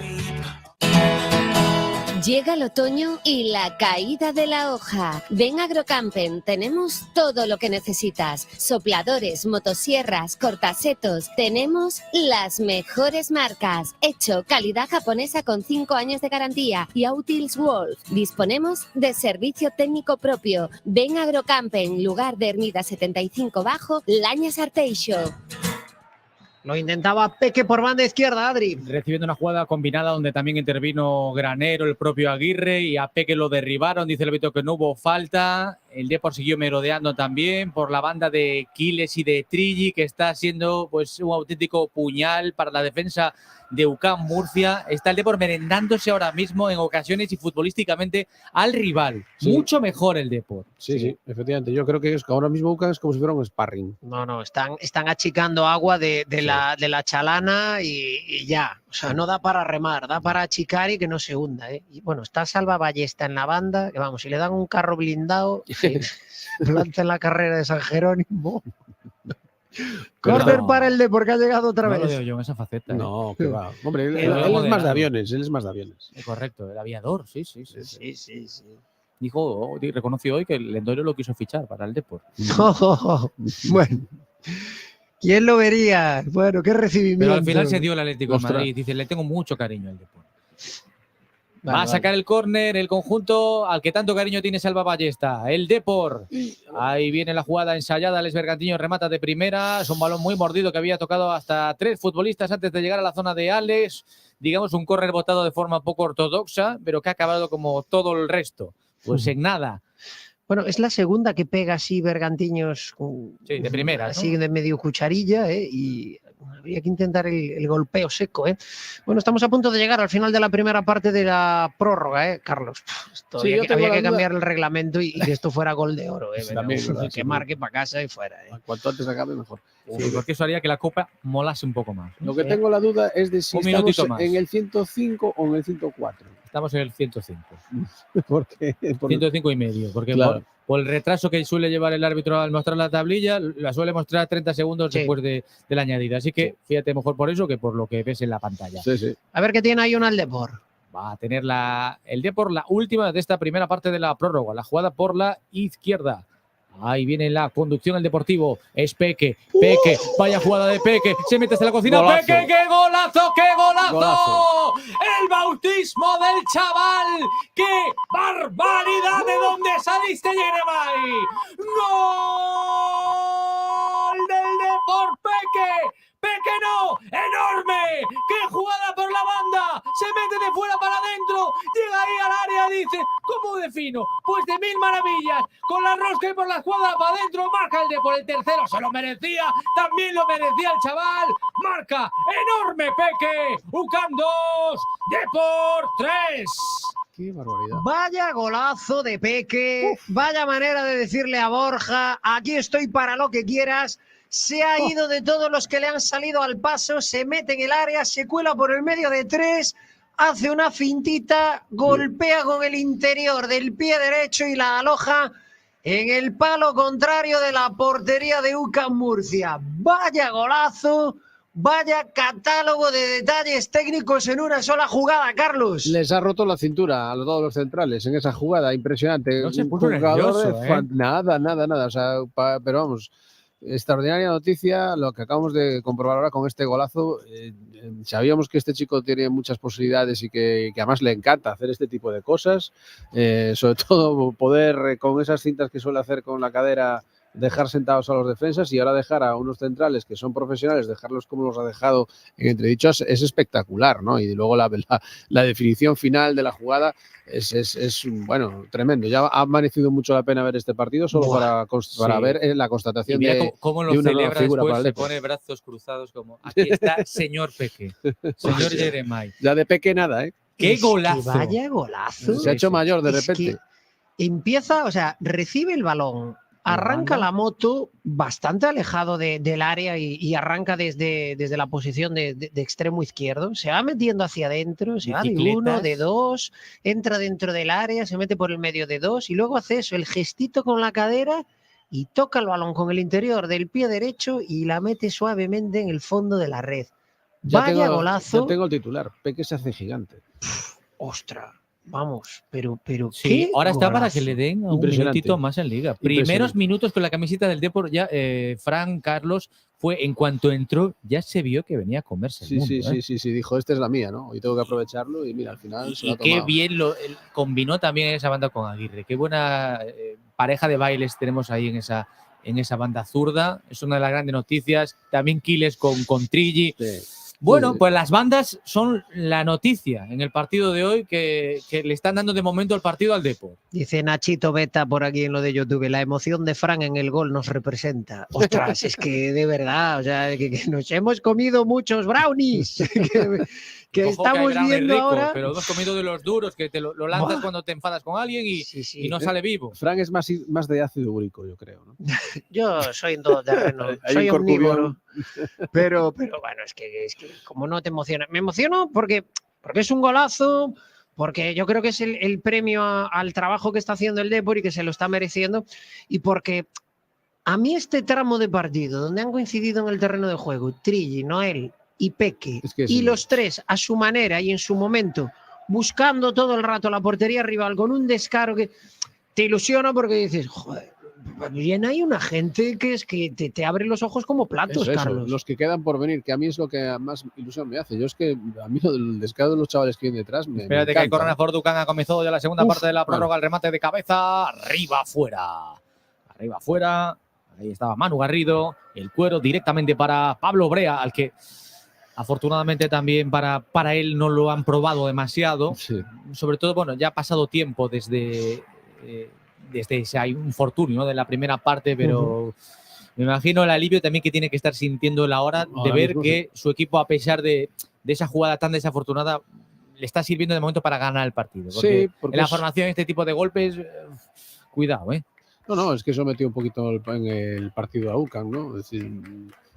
Llega el otoño y la caída de la hoja. Ven a Agrocampen, tenemos todo lo que necesitas. Sopladores, motosierras, cortasetos. Tenemos las mejores marcas. Hecho, calidad japonesa con 5 años de garantía. Y Outils Wolf. Disponemos de servicio técnico propio. Ven a Agrocampen, lugar de Ermida 75 Bajo, Lañas Arteixo. Lo intentaba Peque por banda izquierda, Adri. Recibiendo una jugada combinada donde también intervino Granero, el propio Aguirre, y a Peque lo derribaron. Dice el árbitro que no hubo falta. El Depor siguió merodeando también por la banda de Quiles y de Trilli, que está siendo pues un auténtico puñal para la defensa de UCAM Murcia. Está el Depor merendándose ahora mismo en ocasiones y futbolísticamente al rival. Sí. Mucho mejor el Depor. Sí, efectivamente. Yo creo que ahora mismo UCAM es como si fuera un sparring. No, están achicando agua de la chalana y ya. O sea, no da para remar, da para achicar y que no se hunda. Y bueno, está Salva Ballesta en la banda, que vamos, si le dan un carro blindado, lanza en la carrera de San Jerónimo. Corner para el Depor, que ha llegado otra vez. No lo veo yo en esa faceta. No, que va. Hombre, él es más de aviones, Correcto, el aviador, sí. Reconoció hoy que el Lendoiro lo quiso fichar para el Depor. Bueno. ¿Quién lo vería? Bueno, qué recibimiento. Pero al final se dio el Atlético de Madrid. Dice, le tengo mucho cariño al Depor. Va a sacar el córner el conjunto al que tanto cariño tiene Salva Ballesta. El Depor. Ahí viene la jugada ensayada. Alex Bergantiño remata de primera. Es un balón muy mordido que había tocado hasta 3 futbolistas antes de llegar a la zona de Alex. Digamos un córner botado de forma poco ortodoxa, pero que ha acabado como todo el resto. Pues en nada. Bueno, es la segunda que pega así Bergantiños. Sí, de primera. Así de medio cucharilla, y habría que intentar el golpeo seco. Bueno, estamos a punto de llegar al final de la primera parte de la prórroga, Carlos. Había que cambiar el reglamento y que esto fuera gol de oro. Que marque para casa y fuera. Cuanto antes acabe, mejor. Sí, porque eso haría que la Copa molase un poco más. Lo que tengo la duda es de si estamos en el 105 o en el 104. Estamos en el 105. ¿Por qué? 105 y medio. Porque claro, por el retraso que suele llevar el árbitro al mostrar la tablilla, la suele mostrar 30 segundos después de la añadida. Así que fíjate mejor por eso que por lo que ves en la pantalla. Sí. A ver qué tiene ahí el Depor. Va a tener el Depor la última de esta primera parte de la prórroga. La jugada por la izquierda. Ahí viene la conducción el Deportivo. Es Peque. Vaya jugada de Peque. Se mete hasta la cocina. Golazo. Peque, qué golazo, qué golazo. El bautismo del chaval. ¡Qué barbaridad! ¿De dónde saliste, Yeremay? ¡Gol del Depor, Peque! ¡Peque no! ¡Enorme! ¡Qué jugada por la banda! Se mete de fuera para adentro. Llega ahí al área y dice, ¿cómo defino? Pues de mil maravillas. Con la rosca y por la escuadra para adentro. Marca el Depor, el tercero. Se lo merecía. También lo merecía el chaval. Marca. ¡Enorme, Peque! UCAM 2. Depor 3. Qué barbaridad. Vaya golazo de Peque. Vaya manera de decirle a Borja, aquí estoy para lo que quieras. Se ha ido de todos los que le han salido al paso, se mete en el área, se cuela por el medio de 3, hace una fintita, golpea con el interior del pie derecho y la aloja en el palo contrario de la portería de UCAM Murcia. Vaya golazo, vaya catálogo de detalles técnicos en una sola jugada, Carlos. Les ha roto la cintura a todos los centrales en esa jugada, impresionante. No se puso nervioso, Nada. O sea, pero vamos... Extraordinaria noticia, lo que acabamos de comprobar ahora con este golazo. Sabíamos que este chico tiene muchas posibilidades y que además le encanta hacer este tipo de cosas, sobre todo poder con esas cintas que suele hacer con la cadera dejar sentados a los defensas y ahora dejar a unos centrales que son profesionales, dejarlos como los ha dejado en entredichos, es espectacular, ¿no? Y luego la definición final de la jugada es bueno, tremendo. Ya ha merecido mucho la pena ver este partido solo para ver la constatación de cómo lo una nueva celebra figura después, para el se Depor. pone brazos cruzados como aquí está señor Peque, señor Jeremai. Ya de Peque nada, ¿eh? ¡Qué Es golazo! que vaya golazo. Se ha hecho mayor de Es repente. que empieza, o sea, recibe el balón, arranca la moto bastante alejado del área y arranca desde la posición de extremo izquierdo. Se va metiendo hacia adentro, se va de uno, de dos, entra dentro del área, se mete por el medio de dos y luego hace eso, el gestito con la cadera y toca el balón con el interior del pie derecho y la mete suavemente en el fondo de la red. Vaya golazo. Ya tengo el titular. Peque se hace gigante. Ostras. Vamos, pero Sí, qué ahora está golazo. para que le den un Impresionante. minutito más en Liga. Primeros minutos con la camiseta del Depor, ya Fran Carlos fue, en cuanto entró, ya se vio que venía a comerse el mundo. Sí, dijo, esta es la mía, ¿no? Hoy tengo que aprovecharlo y mira, al final se lo Y ha qué tomado. bien combinó también esa banda con Aguirre. Qué buena pareja de bailes tenemos ahí en esa banda zurda. Es una de las grandes noticias. También Quiles con Trilli. Sí. Bueno, pues las bandas son la noticia en el partido de hoy que le están dando de momento el partido al Depor. Dice Nachito Beta por aquí en lo de YouTube, la emoción de Fran en el gol nos representa. Ostras, es que de verdad, o sea, que nos hemos comido muchos brownies. que Ojo estamos hay brownies viendo ricos, ahora. pero hemos comido de los duros que te lo lanzas cuando te enfadas con alguien y no sale vivo. Frank es más de ácido úrico, yo creo, ¿no? Yo soy en todo terreno, Hay soy un omnívoro. Pero bueno, es que como no te emociona. Me emociono porque es un golazo, porque yo creo que es el premio al trabajo que está haciendo el Depor y que se lo está mereciendo, y porque a mí este tramo de partido, donde han coincidido en el terreno de juego Trilli, Noel y Peque, y los tres a su manera y en su momento, buscando todo el rato la portería rival con un descaro que te ilusiona porque dices, joder, bien hay una gente que es que te abre los ojos como platos, Eso, Carlos. los que quedan por venir, que a mí es lo que más ilusión me hace. Yo es que a mí lo del descaro de los chavales que vienen detrás me Espérate que hay encanta. corona for Ducan, ha comenzado ya la segunda parte de la prórroga, el remate de cabeza, arriba afuera. Arriba afuera, ahí estaba Manu Garrido, el cuero directamente para Pablo Brea, al que afortunadamente también para él no lo han probado demasiado. Sí. Sobre todo, bueno, ya ha pasado tiempo desde ese hay un infortunio, ¿no?, de la primera parte, pero me imagino el alivio también que tiene que estar sintiendo él ahora de Ahora ver mismo que su equipo, a pesar de esa jugada tan desafortunada, le está sirviendo de momento para ganar el partido. Porque porque en la es- formación este tipo de golpes, cuidado, ¿eh? No, es que eso metió un poquito en el partido a UCAM, ¿no? Es decir,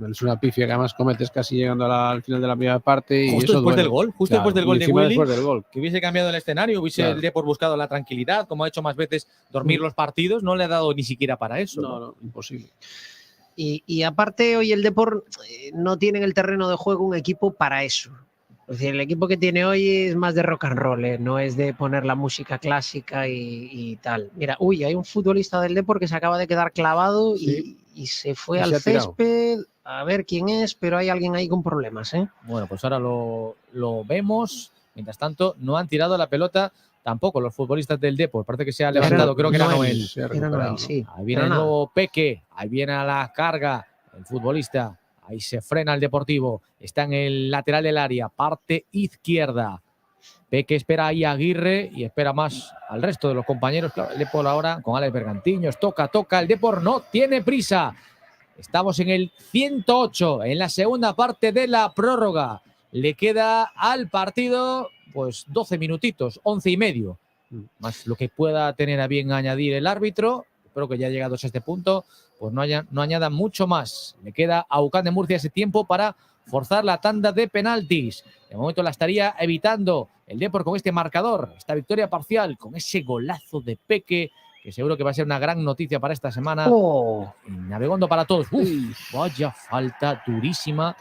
es una pifia que además cometes casi llegando al final de la primera parte. Y Justo eso después duele. del gol, justo Claro, después del gol y de encima Willy, después del gol. que hubiese cambiado el escenario, hubiese Claro. el Depor buscado la tranquilidad, como ha hecho más veces, dormir los partidos, no le ha dado ni siquiera para eso. No, imposible. Y aparte hoy el Depor no tiene en el terreno de juego un equipo para eso. Es decir, el equipo que tiene hoy es más de rock and roll, no es de poner la música clásica y tal. Mira, hay un futbolista del Depor que se acaba de quedar clavado y se fue Y al se ha tirado. césped. A ver quién es, pero hay alguien ahí con problemas, ¿eh? Bueno, pues ahora lo vemos. Mientras tanto, no han tirado la pelota tampoco los futbolistas del Depor. Parece que se ha levantado, creo que era Noel. Era Noel, sí. Ahí viene Pero el nada. nuevo Peque, ahí viene a la carga el futbolista. Ahí se frena el Deportivo. Está en el lateral del área, parte izquierda. Peque espera ahí a Aguirre y espera más al resto de los compañeros. Claro, el Depor ahora con Alex Bergantiños. Toca. El Depor no tiene prisa. Estamos en el 108, en la segunda parte de la prórroga. Le queda al partido pues 12 minutitos, 11 y medio. Más lo que pueda tener a bien añadir el árbitro. Espero que ya llegados a este punto, pues no añadan mucho más. Le queda a UCAM de Murcia ese tiempo para forzar la tanda de penaltis. De momento la estaría evitando el Depor con este marcador, esta victoria parcial, con ese golazo de Peque, que seguro que va a ser una gran noticia para esta semana. En Abegondo para todos. Vaya falta durísima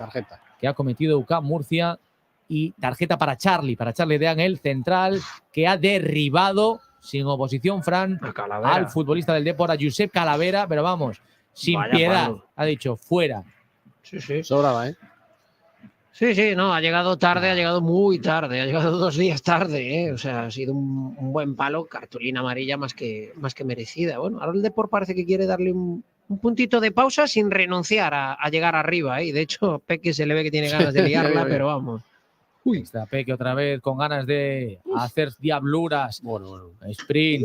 que ha cometido UCAM Murcia. Y tarjeta para Charlie de Ángel, central, que ha derribado sin oposición, Fran, al futbolista del Depor, a Josep Calavera, pero vamos, sin Vaya piedad. palo. Ha dicho, fuera. Sí. Sobraba, ¿eh? Sí, no, ha llegado tarde, ha llegado muy tarde, ha llegado 2 días tarde, ¿eh? O sea, ha sido un buen palo, cartulina amarilla más que merecida. Bueno, ahora el Depor parece que quiere darle un Un puntito de pausa sin renunciar a llegar arriba. De hecho, Peque se le ve que tiene ganas de liarla, pero vamos. Uy. Está Peque otra vez con ganas de hacer diabluras. Bueno. Sprint.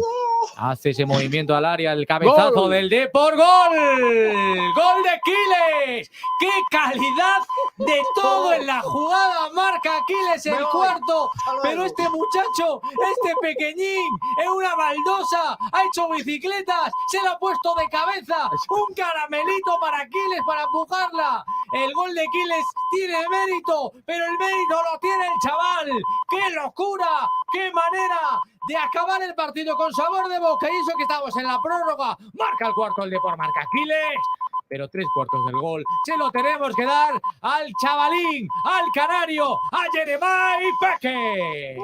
Hace ese movimiento al área, el cabezazo ¡Gol! del Depor. ¡Gol! ¡Gol de Quiles! ¡Qué calidad de todo en la jugada! Marca Quiles el cuarto. Pero este muchacho, este pequeñín, es una baldosa. Ha hecho bicicletas, se la ha puesto de cabeza. Un caramelito para Quiles para empujarla. El gol de Quiles tiene mérito, pero el mérito lo tiene el chaval. ¡Qué locura! ¡Qué manera de acabar el partido con sabor de boca! Y eso que estamos en la prórroga. Marca el cuarto el Depor, marca Quiles. Pero 3/4 del gol se lo tenemos que dar al chavalín, al canario, a Jeremai Peque.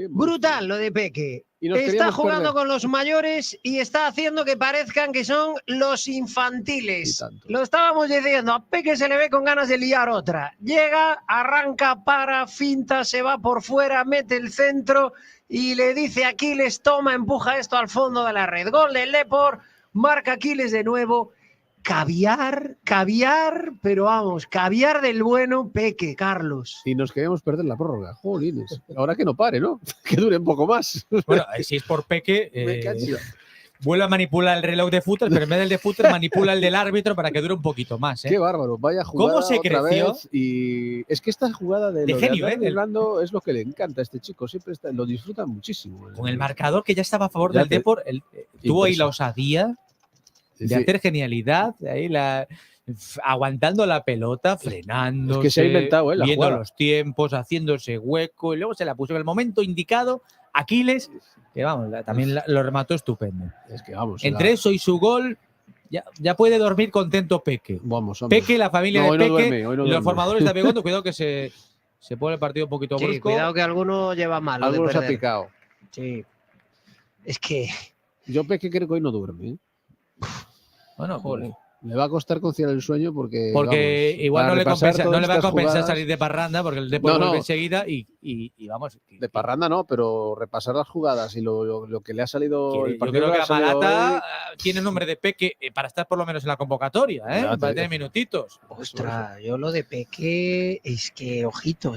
Brutal lo de Peque. Está jugando con los mayores y está haciendo que parezcan que son los infantiles. Lo estábamos diciendo, a Peque se le ve con ganas de liar otra. Llega, arranca, para, finta, se va por fuera, mete el centro y le dice a Quiles, toma, empuja esto al fondo de la red. Gol del Depor, marca Quiles de nuevo. Caviar, pero vamos, caviar del bueno, Peque, Carlos. Y nos queremos perder la prórroga. Jolines. Ahora que no pare, ¿no? Que dure un poco más. Bueno, si es por Peque, vuelve a manipular el reloj de fútbol, pero en vez del de fútbol manipula el del árbitro para que dure un poquito más. Qué bárbaro, vaya jugada. ¿Cómo se otra creció? Vez. Y es que esta jugada de genio, Orlando es lo que le encanta a este chico. Siempre lo disfruta muchísimo. Con el marcador que ya estaba a favor del Depor, tuvo ahí la osadía de hacer genialidad, ahí aguantando la pelota, frenándose, es que se ha inventado, la viendo jugada. los tiempos, haciéndose hueco, y luego se la puso en el momento indicado Aquiles, que vamos, también lo remató estupendo. Es que vamos. Entre eso y su gol, ya puede dormir contento Peque. Vamos. Peque, la familia de hoy Peque, no duerme, hoy no y los duerme. formadores de Abegondo, cuidado que se pone el partido un poquito brusco. Sí, cuidado que alguno lleva mal. Algunos ha picado. Sí. Es que. Yo Peque creo que hoy no duerme. Bueno, joder. Le va a costar conciliar el sueño porque vamos, igual no le va a compensar jugadas, salir de parranda porque el Depor vuelve enseguida y vamos. De parranda no, pero repasar las jugadas y lo que le ha salido el yo partido. creo que Amalata hoy... tiene nombre de Peque para estar por lo menos en la convocatoria, para tener minutitos. Ostras, yo lo de Peque es que, ojito,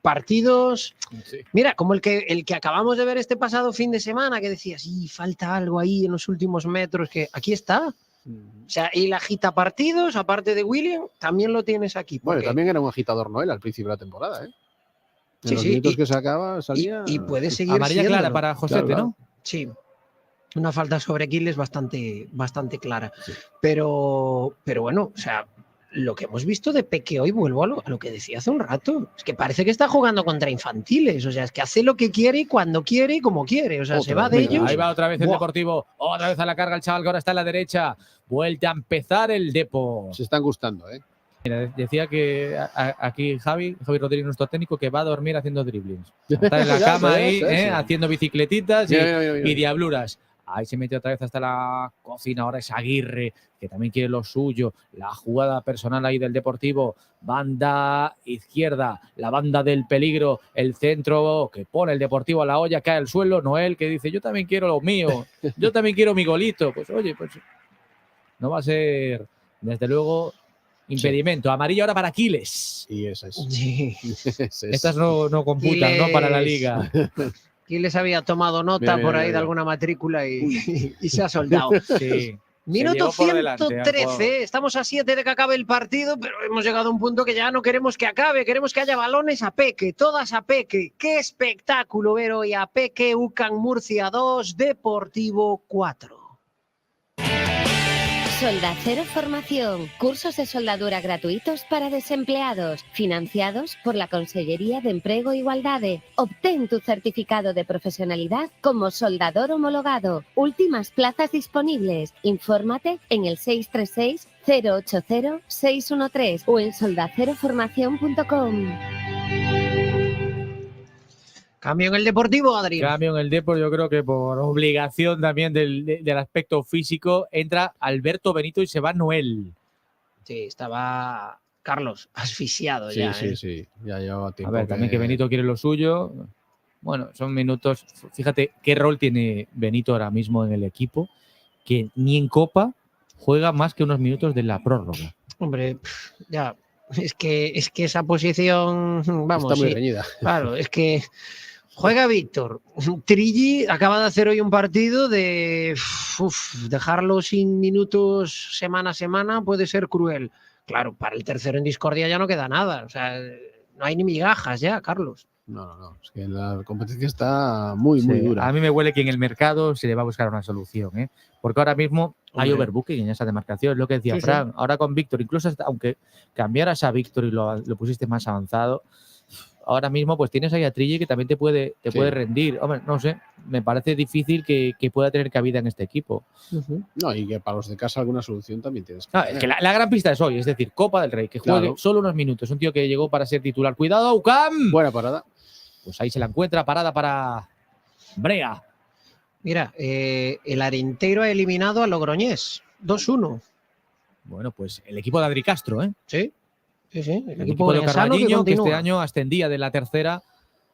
partidos. Sí. Mira, como el que acabamos de ver este pasado fin de semana, que decías, falta algo ahí en los últimos metros, que aquí está. O sea, y la agita partidos, aparte de William, también lo tienes aquí. Bueno, también era un agitador Noel al principio de la temporada, En los minutos que sacaba, salía. Y puede seguir amarilla siéndolo. clara para Josete, claro. ¿no? Sí. Una falta sobre Aquiles bastante clara. Sí. Pero bueno, o sea, lo que hemos visto de Peque hoy, vuelvo a lo que decía hace un rato. Es que parece que está jugando contra infantiles. O sea, es que hace lo que quiere y cuando quiere y como quiere. O sea, se va de ellos. Ahí va otra vez el Deportivo. Otra vez a la carga el chaval que ahora está en la derecha. Vuelta a empezar el Depor. Se están gustando, Mira, decía que aquí Javi Rodríguez, nuestro técnico, que va a dormir haciendo driblings. Está en la cama ahí, haciendo bicicletitas y diabluras. Ahí se mete otra vez hasta la cocina. Ahora es Aguirre, que también quiere lo suyo. La jugada personal ahí del Deportivo. Banda izquierda, la banda del peligro. El centro que pone el Deportivo a la olla, cae al suelo. Noel que dice, yo también quiero lo mío. Yo también quiero mi golito. Pues oye, pues no va a ser, desde luego, impedimento. Amarilla ahora para Aquiles. Y esa es. Sí. Estas no computan, ¿no? Para la liga. Aquiles había tomado nota por ahí de alguna matrícula y se ha soldado. Sí. Minuto 113, estamos a 7 de que acabe el partido, pero hemos llegado a un punto que ya no queremos que acabe, queremos que haya balones a Peque, todas a Peque. Qué espectáculo ver hoy a Peque, UCAM Murcia 2, Deportivo 4. Soldacero Formación, cursos de soldadura gratuitos para desempleados, financiados por la Consellería de Empleo e Igualdade. Obtén tu certificado de profesionalidad como soldador homologado. Últimas plazas disponibles. Infórmate en el 636 080 613 o en soldaceroformación.com. Cambio en el Deportivo, Adrián. Cambio en el Depor, yo creo que por obligación también del aspecto físico, entra Alberto Benito y se va Noel. Sí, estaba Carlos asfixiado Sí, ya. sí. Ya llevaba tiempo. A ver, también que Benito quiere lo suyo. Bueno, son minutos. Fíjate qué rol tiene Benito ahora mismo en el equipo que ni en Copa juega más que unos minutos de la prórroga. Hombre, ya, es que esa posición, vamos, está muy reñida. Claro, es que juega Víctor. Trilli acaba de hacer hoy un partido de dejarlo sin minutos semana a semana puede ser cruel. Claro, para el tercero en discordia ya no queda nada. O sea, no hay ni migajas ya, Carlos. No. Es que la competencia está muy dura. A mí me huele que en el mercado se le va a buscar una solución, ¿eh? Porque ahora mismo hay overbooking en esa demarcación, es lo que decía Fran. Sí. Ahora con Víctor, incluso aunque cambiaras a Víctor y lo pusiste más avanzado, ahora mismo pues tienes ahí a Trilli que también te puede rendir. Hombre, no sé, me parece difícil que pueda tener cabida en este equipo. No, y que para los de casa alguna solución también tienes. Es que la gran pista es hoy, es decir, Copa del Rey, que juegue solo unos minutos. Un tío que llegó para ser titular. ¡Cuidado, UCAM! Buena parada. Pues ahí se la encuentra, parada para Brea. Mira, el Arenteiro ha eliminado a Logroñés, 2-1. Bueno, pues el equipo de Adri Castro, ¿eh? Sí. El equipo de Carballiño, que este año ascendía de la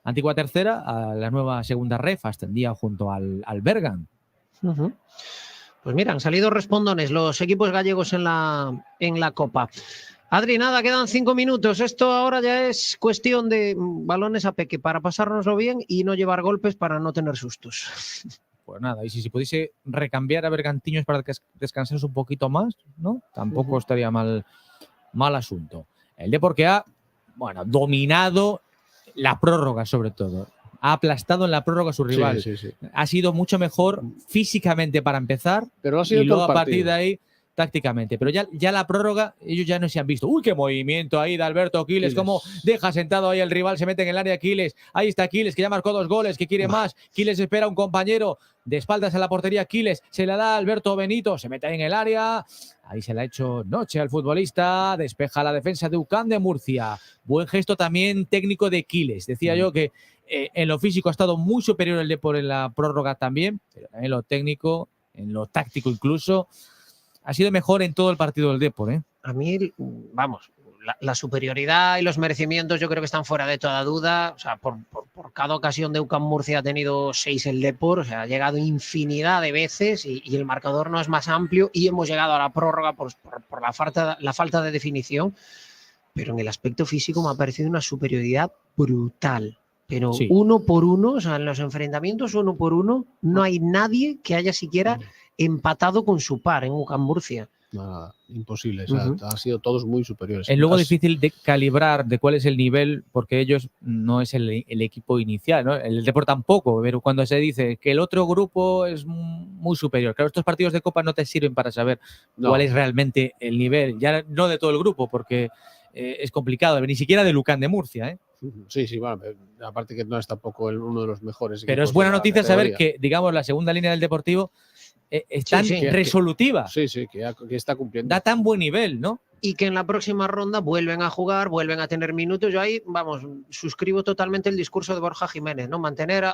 antigua tercera, a la nueva segunda ref, ascendía junto al Bergan. Pues mira, han salido respondones los equipos gallegos en la Copa. Adri, nada, quedan 5 minutos. Esto ahora ya es cuestión de balones a peque para pasárnoslo bien y no llevar golpes para no tener sustos. Pues nada, y si pudiese recambiar a Bergantiños para que descanses un poquito más, ¿no? Tampoco estaría mal asunto. El Depor que ha, dominado la prórroga sobre todo. Ha aplastado en la prórroga a su rival. Sí. Ha sido mucho mejor físicamente para empezar, pero ha sido y luego a partir de ahí tácticamente. Pero ya la prórroga, ellos ya no se han visto. ¡Uy, qué movimiento ahí de Alberto Quiles! Cómo deja sentado ahí el rival, se mete en el área Quiles. Ahí está Quiles, que ya marcó 2 goles, que quiere más. Quiles espera a un compañero de espaldas a la portería. Quiles se la da a Alberto Benito, se mete ahí en el área. Ahí se la ha hecho noche al futbolista. Despeja la defensa de UCAM de Murcia. Buen gesto también técnico de Quiles. Decía yo que en lo físico ha estado muy superior el Depor en la prórroga también, pero en lo técnico, en lo táctico incluso, ha sido mejor en todo el partido del Depor, ¿eh? A mí, la superioridad y los merecimientos yo creo que están fuera de toda duda. O sea, por cada ocasión de UCAM Murcia ha tenido 6 el Depor, o sea, ha llegado infinidad de veces y el marcador no es más amplio y hemos llegado a la prórroga por la falta de definición, pero en el aspecto físico me ha parecido una superioridad brutal. Pero uno por uno, o sea, en los enfrentamientos uno por uno, no hay nadie que haya siquiera empatado con su par en UCAM Murcia. Nada, imposible. O sea, han sido todos muy superiores. Es luego difícil de calibrar de cuál es el nivel, porque ellos no es el equipo inicial, ¿no? El Depor tampoco, pero cuando se dice que el otro grupo es muy superior. Claro, estos partidos de Copa no te sirven para saber cuál es realmente el nivel, ya no de todo el grupo, porque es complicado, ni siquiera de UCAM de Murcia, ¿eh? Sí, bueno, aparte que no es tampoco uno de los mejores. Pero es buena noticia saber que, digamos, la segunda línea del Deportivo es tan resolutiva. Sí, que está cumpliendo. Da tan buen nivel, ¿no? Y que en la próxima ronda vuelven a jugar, vuelven a tener minutos. Yo ahí, suscribo totalmente el discurso de Borja Jiménez, ¿no? Mantener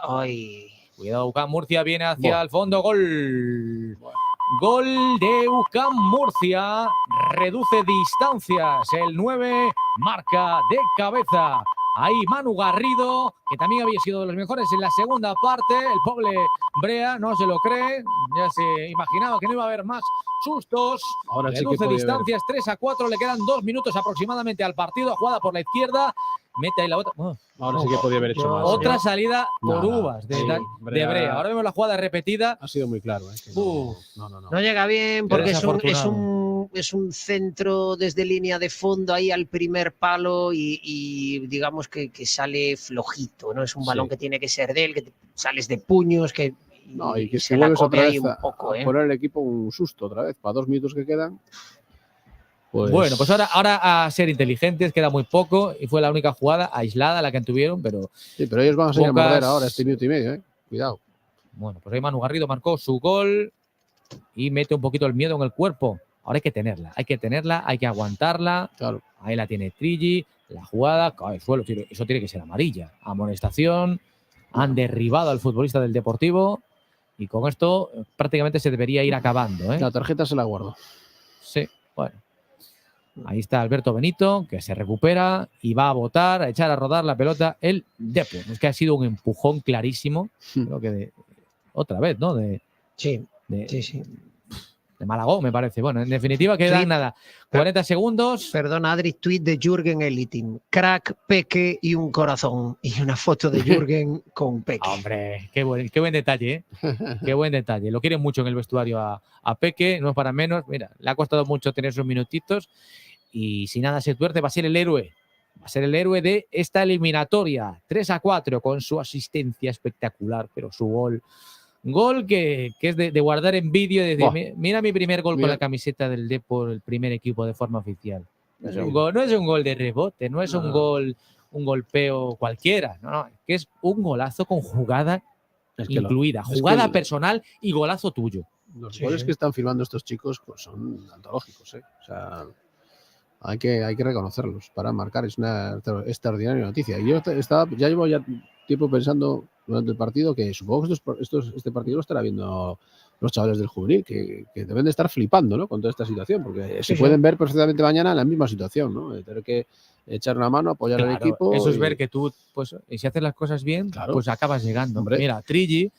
Cuidado, UCAM Murcia viene hacia el fondo, gol. Gol de UCAM Murcia, reduce distancias, el 9 marca de cabeza. Ahí Manu Garrido, que también había sido de los mejores en la segunda parte. El pobre Brea no se lo cree, ya se imaginaba que no iba a haber más sustos. Ahora reduce distancias, 3-4, le quedan 2 minutos aproximadamente al partido. Jugada por la izquierda, mete ahí la otra. Ahora sí que podía haber hecho más. Otra salida por uvas de Brea. Ahora vemos la jugada repetida. Ha sido muy claro. No llega bien porque es un centro desde línea de fondo ahí al primer palo y digamos que sale flojito, ¿no? Es un balón que tiene que ser de él, que sales de puños, que se vuelves otra vez a poner al equipo un susto otra vez, para 2 minutos que quedan. Bueno, pues ahora a ser inteligentes, queda muy poco y fue la única jugada aislada la que tuvieron, pero... Sí, pero ellos van a seguir a morder ahora este minuto y medio, ¿eh? Cuidado. Bueno, pues ahí Manu Garrido marcó su gol y mete un poquito el miedo en el cuerpo. Ahora hay que tenerla, hay que aguantarla. Claro. Ahí la tiene Trilli, la jugada, cae al suelo, eso tiene que ser amarilla. Amonestación, han derribado al futbolista del Deportivo y con esto prácticamente se debería ir acabando, ¿eh? La tarjeta se la guardo. Sí, bueno. Ahí está Alberto Benito, que se recupera y va a botar, a echar a rodar la pelota el Depor. Es que ha sido un empujón clarísimo, creo que otra vez, ¿no? Sí. De Malagón, me parece. Bueno, en definitiva quedan nada, 40 segundos. Perdona, Adri, tweet de Jürgen Elitin. Crack, Peque y un corazón. Y una foto de Jürgen con Peque. Hombre, qué buen detalle, ¿eh? Qué buen detalle. Lo quieren mucho en el vestuario a Peque, no es para menos. Mira, le ha costado mucho tener sus minutitos y si nada se tuerce va a ser el héroe. Va a ser el héroe de esta eliminatoria. 3-4 con su asistencia espectacular, pero su gol... Gol que es de guardar en vídeo y decir, mira mi primer gol con la camiseta del Depor, el primer equipo de forma oficial. No es un gol de rebote, no es un golpeo cualquiera, no, que es un golazo con jugada incluida, jugada personal y golazo tuyo. Los goles que están firmando estos chicos pues, son antológicos, ¿eh? O sea, hay que reconocerlos para marcar. Es una extraordinaria noticia. Y yo ya llevo tiempo pensando durante el partido que supongo que este partido lo estará viendo los chavales del juvenil, que deben de estar flipando, ¿no? Con toda esta situación, porque se pueden ver perfectamente mañana en la misma situación, ¿no? De tener que echar una mano, apoyar al equipo. Eso es ver que tú, pues, y si haces las cosas bien, pues acabas llegando. Hombre. Mira, Trigi,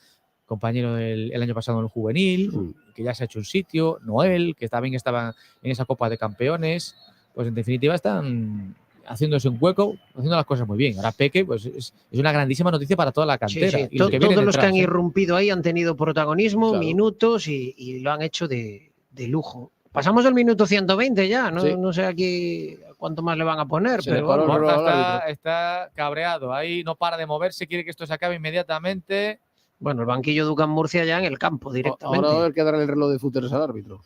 compañero el año pasado en el juvenil, que ya se ha hecho un sitio, Noel, que también estaba en esa Copa de Campeones, pues en definitiva están haciéndose un hueco, haciendo las cosas muy bien. Ahora Peque, pues es una grandísima noticia para toda la cantera. Sí. Todos los que han irrumpido ahí han tenido protagonismo, minutos y lo han hecho de lujo. Pasamos el minuto 120 ya, no sé aquí cuánto más le van a poner, pero está cabreado, ahí no para de moverse, quiere que esto se acabe inmediatamente. Bueno, el banquillo de UCAM Murcia ya en el campo directamente. Ahora va a haber que darle el reloj de fútbol al árbitro.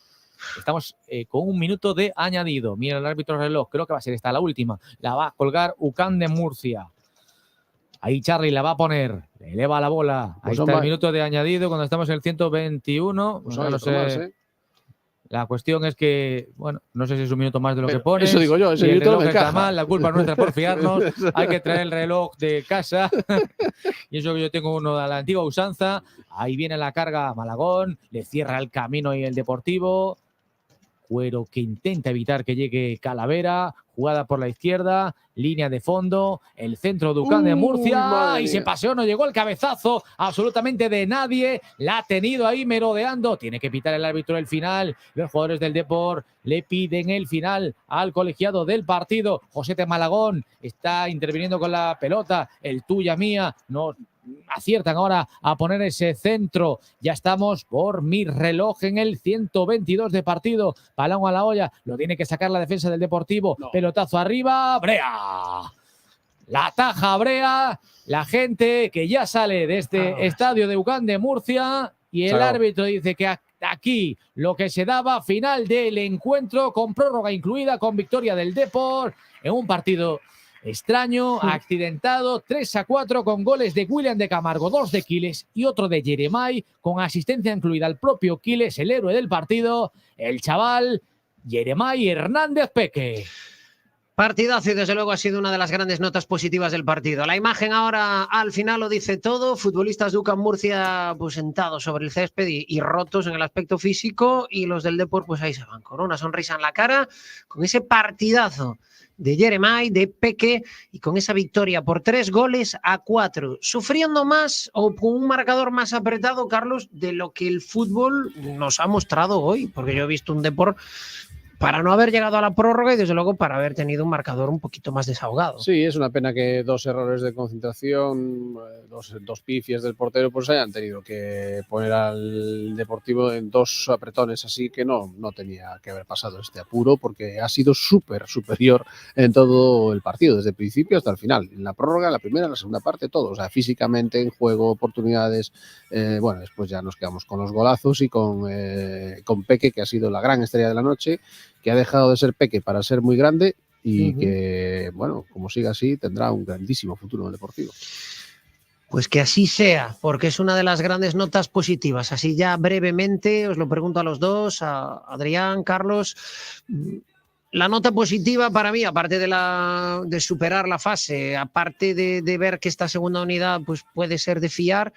Estamos con un minuto de añadido. Mira el árbitro reloj, creo que va a ser esta la última. La va a colgar UCAM de Murcia. Ahí Charly la va a poner. Le eleva la bola. Ahí está el minuto de añadido cuando estamos en el 121. Pues no sé. La cuestión es que, bueno, no sé si es un minuto más de lo que pone. Eso digo yo, ese minuto me está mal, la culpa es nuestra por fiarnos. Hay que traer el reloj de casa. Y eso que yo tengo uno de la antigua usanza. Ahí viene la carga Malagón, le cierra el camino y el Deportivo. Cuero que intenta evitar que llegue Calavera, jugada por la izquierda, línea de fondo, el centro de UCAM de Murcia y se paseó, no llegó el cabezazo absolutamente de nadie, la ha tenido ahí merodeando, tiene que pitar el árbitro el final, los jugadores del Depor le piden el final al colegiado del partido, Josete Malagón está interviniendo con la pelota, el tuya mía, no aciertan ahora a poner ese centro. Ya estamos por mi reloj en el 122 de partido. Balón a la olla. Lo tiene que sacar la defensa del Deportivo. No. Pelotazo arriba. Brea. La ataja Brea. La gente que ya sale de este estadio de UCAM de Murcia. Y el árbitro dice que aquí lo que se daba, final del encuentro con prórroga incluida, con victoria del Depor en un partido extraño, accidentado, 3-4 con goles de William de Camargo, 2 de Quiles y otro de Jeremai, con asistencia incluida al propio Quiles, el héroe del partido, el chaval Jeremai Hernández Peque. Partidazo y desde luego ha sido una de las grandes notas positivas del partido. La imagen ahora al final lo dice todo. Futbolistas de UCAM Murcia pues sentados sobre el césped y rotos en el aspecto físico, y los del Depor pues ahí se van con una sonrisa en la cara, con ese partidazo de Jeremai, de Peque, y con esa victoria por 3-4, sufriendo más o con un marcador más apretado, Carlos, de lo que el fútbol nos ha mostrado hoy, porque yo he visto un Depor para no haber llegado a la prórroga y desde luego para haber tenido un marcador un poquito más desahogado. Sí, es una pena que 2 errores de concentración, dos pifies del portero, pues hayan tenido que poner al Deportivo en 2 apretones, así que no tenía que haber pasado este apuro, porque ha sido súper superior en todo el partido, desde el principio hasta el final. En la prórroga, la primera, la segunda parte, todo. O sea, físicamente, en juego, oportunidades. Bueno, después ya nos quedamos con los golazos y con Peque, que ha sido la gran estrella de la noche, que ha dejado de ser Peque para ser muy grande y que, bueno, como siga así, tendrá un grandísimo futuro en el Deportivo. Pues que así sea, porque es una de las grandes notas positivas. Así ya brevemente, os lo pregunto a los dos, a Adrián, Carlos, la nota positiva para mí, aparte de superar la fase, aparte de ver que esta segunda unidad pues puede ser de fiar,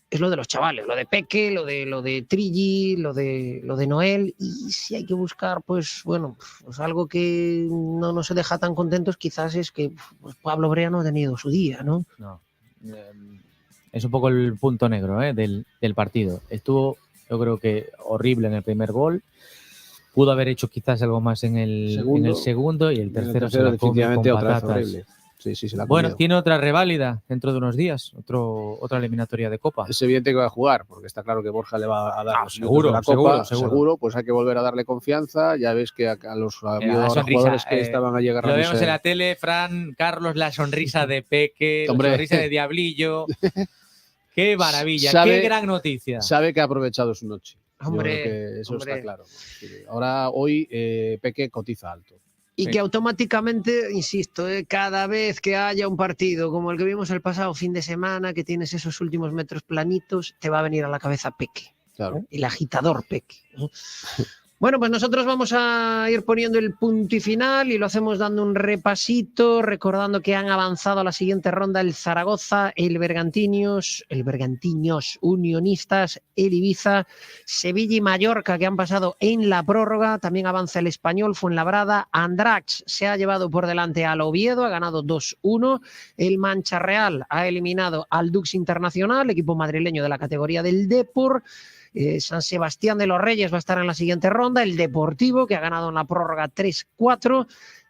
es lo de los chavales, lo de Peque, lo de Trigi, lo de Noel, y si hay que buscar, pues bueno, pues algo que no se deja tan contentos, quizás es que pues, Pablo Brea no ha tenido su día, ¿no? No. Es un poco el punto negro del partido. Estuvo Yo creo que horrible en el primer gol. Pudo haber hecho quizás algo más en el segundo y el tercero se la come con patatas. Sí, se la ha bueno, comido. tiene otra reválida dentro de unos días, otra eliminatoria de Copa. Es evidente que va a jugar, porque está claro que Borja le va a dar los seguro, minutos de la Copa, seguro. pues hay que volver a darle confianza. Ya ves que a los jugadores que estaban a llegar lo vemos en la tele, Fran, Carlos, la sonrisa de Peque, la sonrisa de Diablillo. ¡Qué maravilla! ¡Qué gran noticia! Sabe que ha aprovechado su noche. Hombre, eso está claro. Ahora, hoy, Peque cotiza alto. Y que automáticamente, insisto, cada vez que haya un partido como el que vimos el pasado fin de semana, que tienes esos últimos metros planitos, te va a venir a la cabeza Peque. Claro. El agitador Peque. Bueno, pues nosotros vamos a ir poniendo el punto y final y lo hacemos dando un repasito, recordando que han avanzado a la siguiente ronda el Zaragoza, el Bergantiños, Unionistas, el Ibiza, Sevilla y Mallorca, que han pasado en la prórroga. También avanza el Español, Fuenlabrada, Andratx se ha llevado por delante al Oviedo, ha ganado 2-1. El Mancha Real ha eliminado al Dux Internacional, equipo madrileño de la categoría del Depor. San Sebastián de los Reyes va a estar en la siguiente ronda, el Deportivo, que ha ganado en la prórroga 3-4,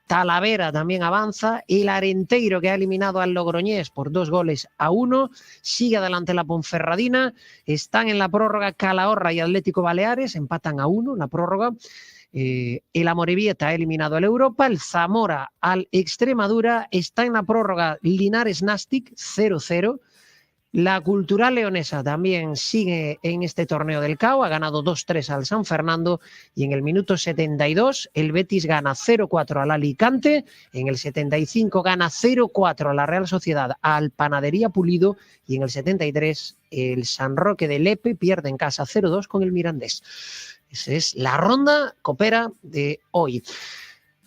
Talavera también avanza, el Arenteiro, que ha eliminado al Logroñés por 2-1, sigue adelante la Ponferradina, están en la prórroga Calahorra y Atlético Baleares, empatan a 1 en la prórroga. El Amorebieta ha eliminado al Europa, el Zamora al Extremadura, está en la prórroga Linares Nastic 0-0. La Cultural Leonesa también sigue en este torneo del CAO, ha ganado 2-3 al San Fernando y en el minuto 72 el Betis gana 0-4 al Alicante, en el 75 gana 0-4 a la Real Sociedad al Panadería Pulido y en el 73 el San Roque de Lepe pierde en casa 0-2 con el Mirandés. Esa es la ronda copera de hoy.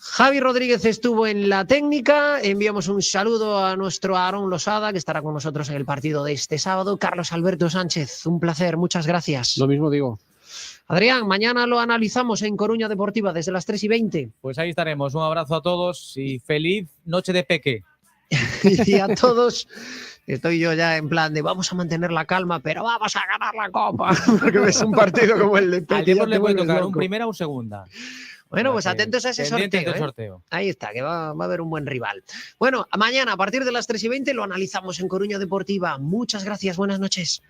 Javi Rodríguez estuvo en la técnica, enviamos un saludo a nuestro Aarón Losada, que estará con nosotros en el partido de este sábado. Carlos Alberto Sánchez, un placer, muchas gracias. Lo mismo digo. Adrián, mañana lo analizamos en Coruña Deportiva desde las 3:20. Pues ahí estaremos, un abrazo a todos y feliz noche de Peque. Y a todos, estoy yo ya en plan de vamos a mantener la calma, pero vamos a ganar la Copa, porque ves un partido como el de Peque. Al Depor le puede tocar un primera o un segunda. Bueno, pues atentos a ese sorteo. Ahí está, que va a haber un buen rival. Bueno, mañana a partir de las 3:20 lo analizamos en Coruña Deportiva. Muchas gracias, buenas noches.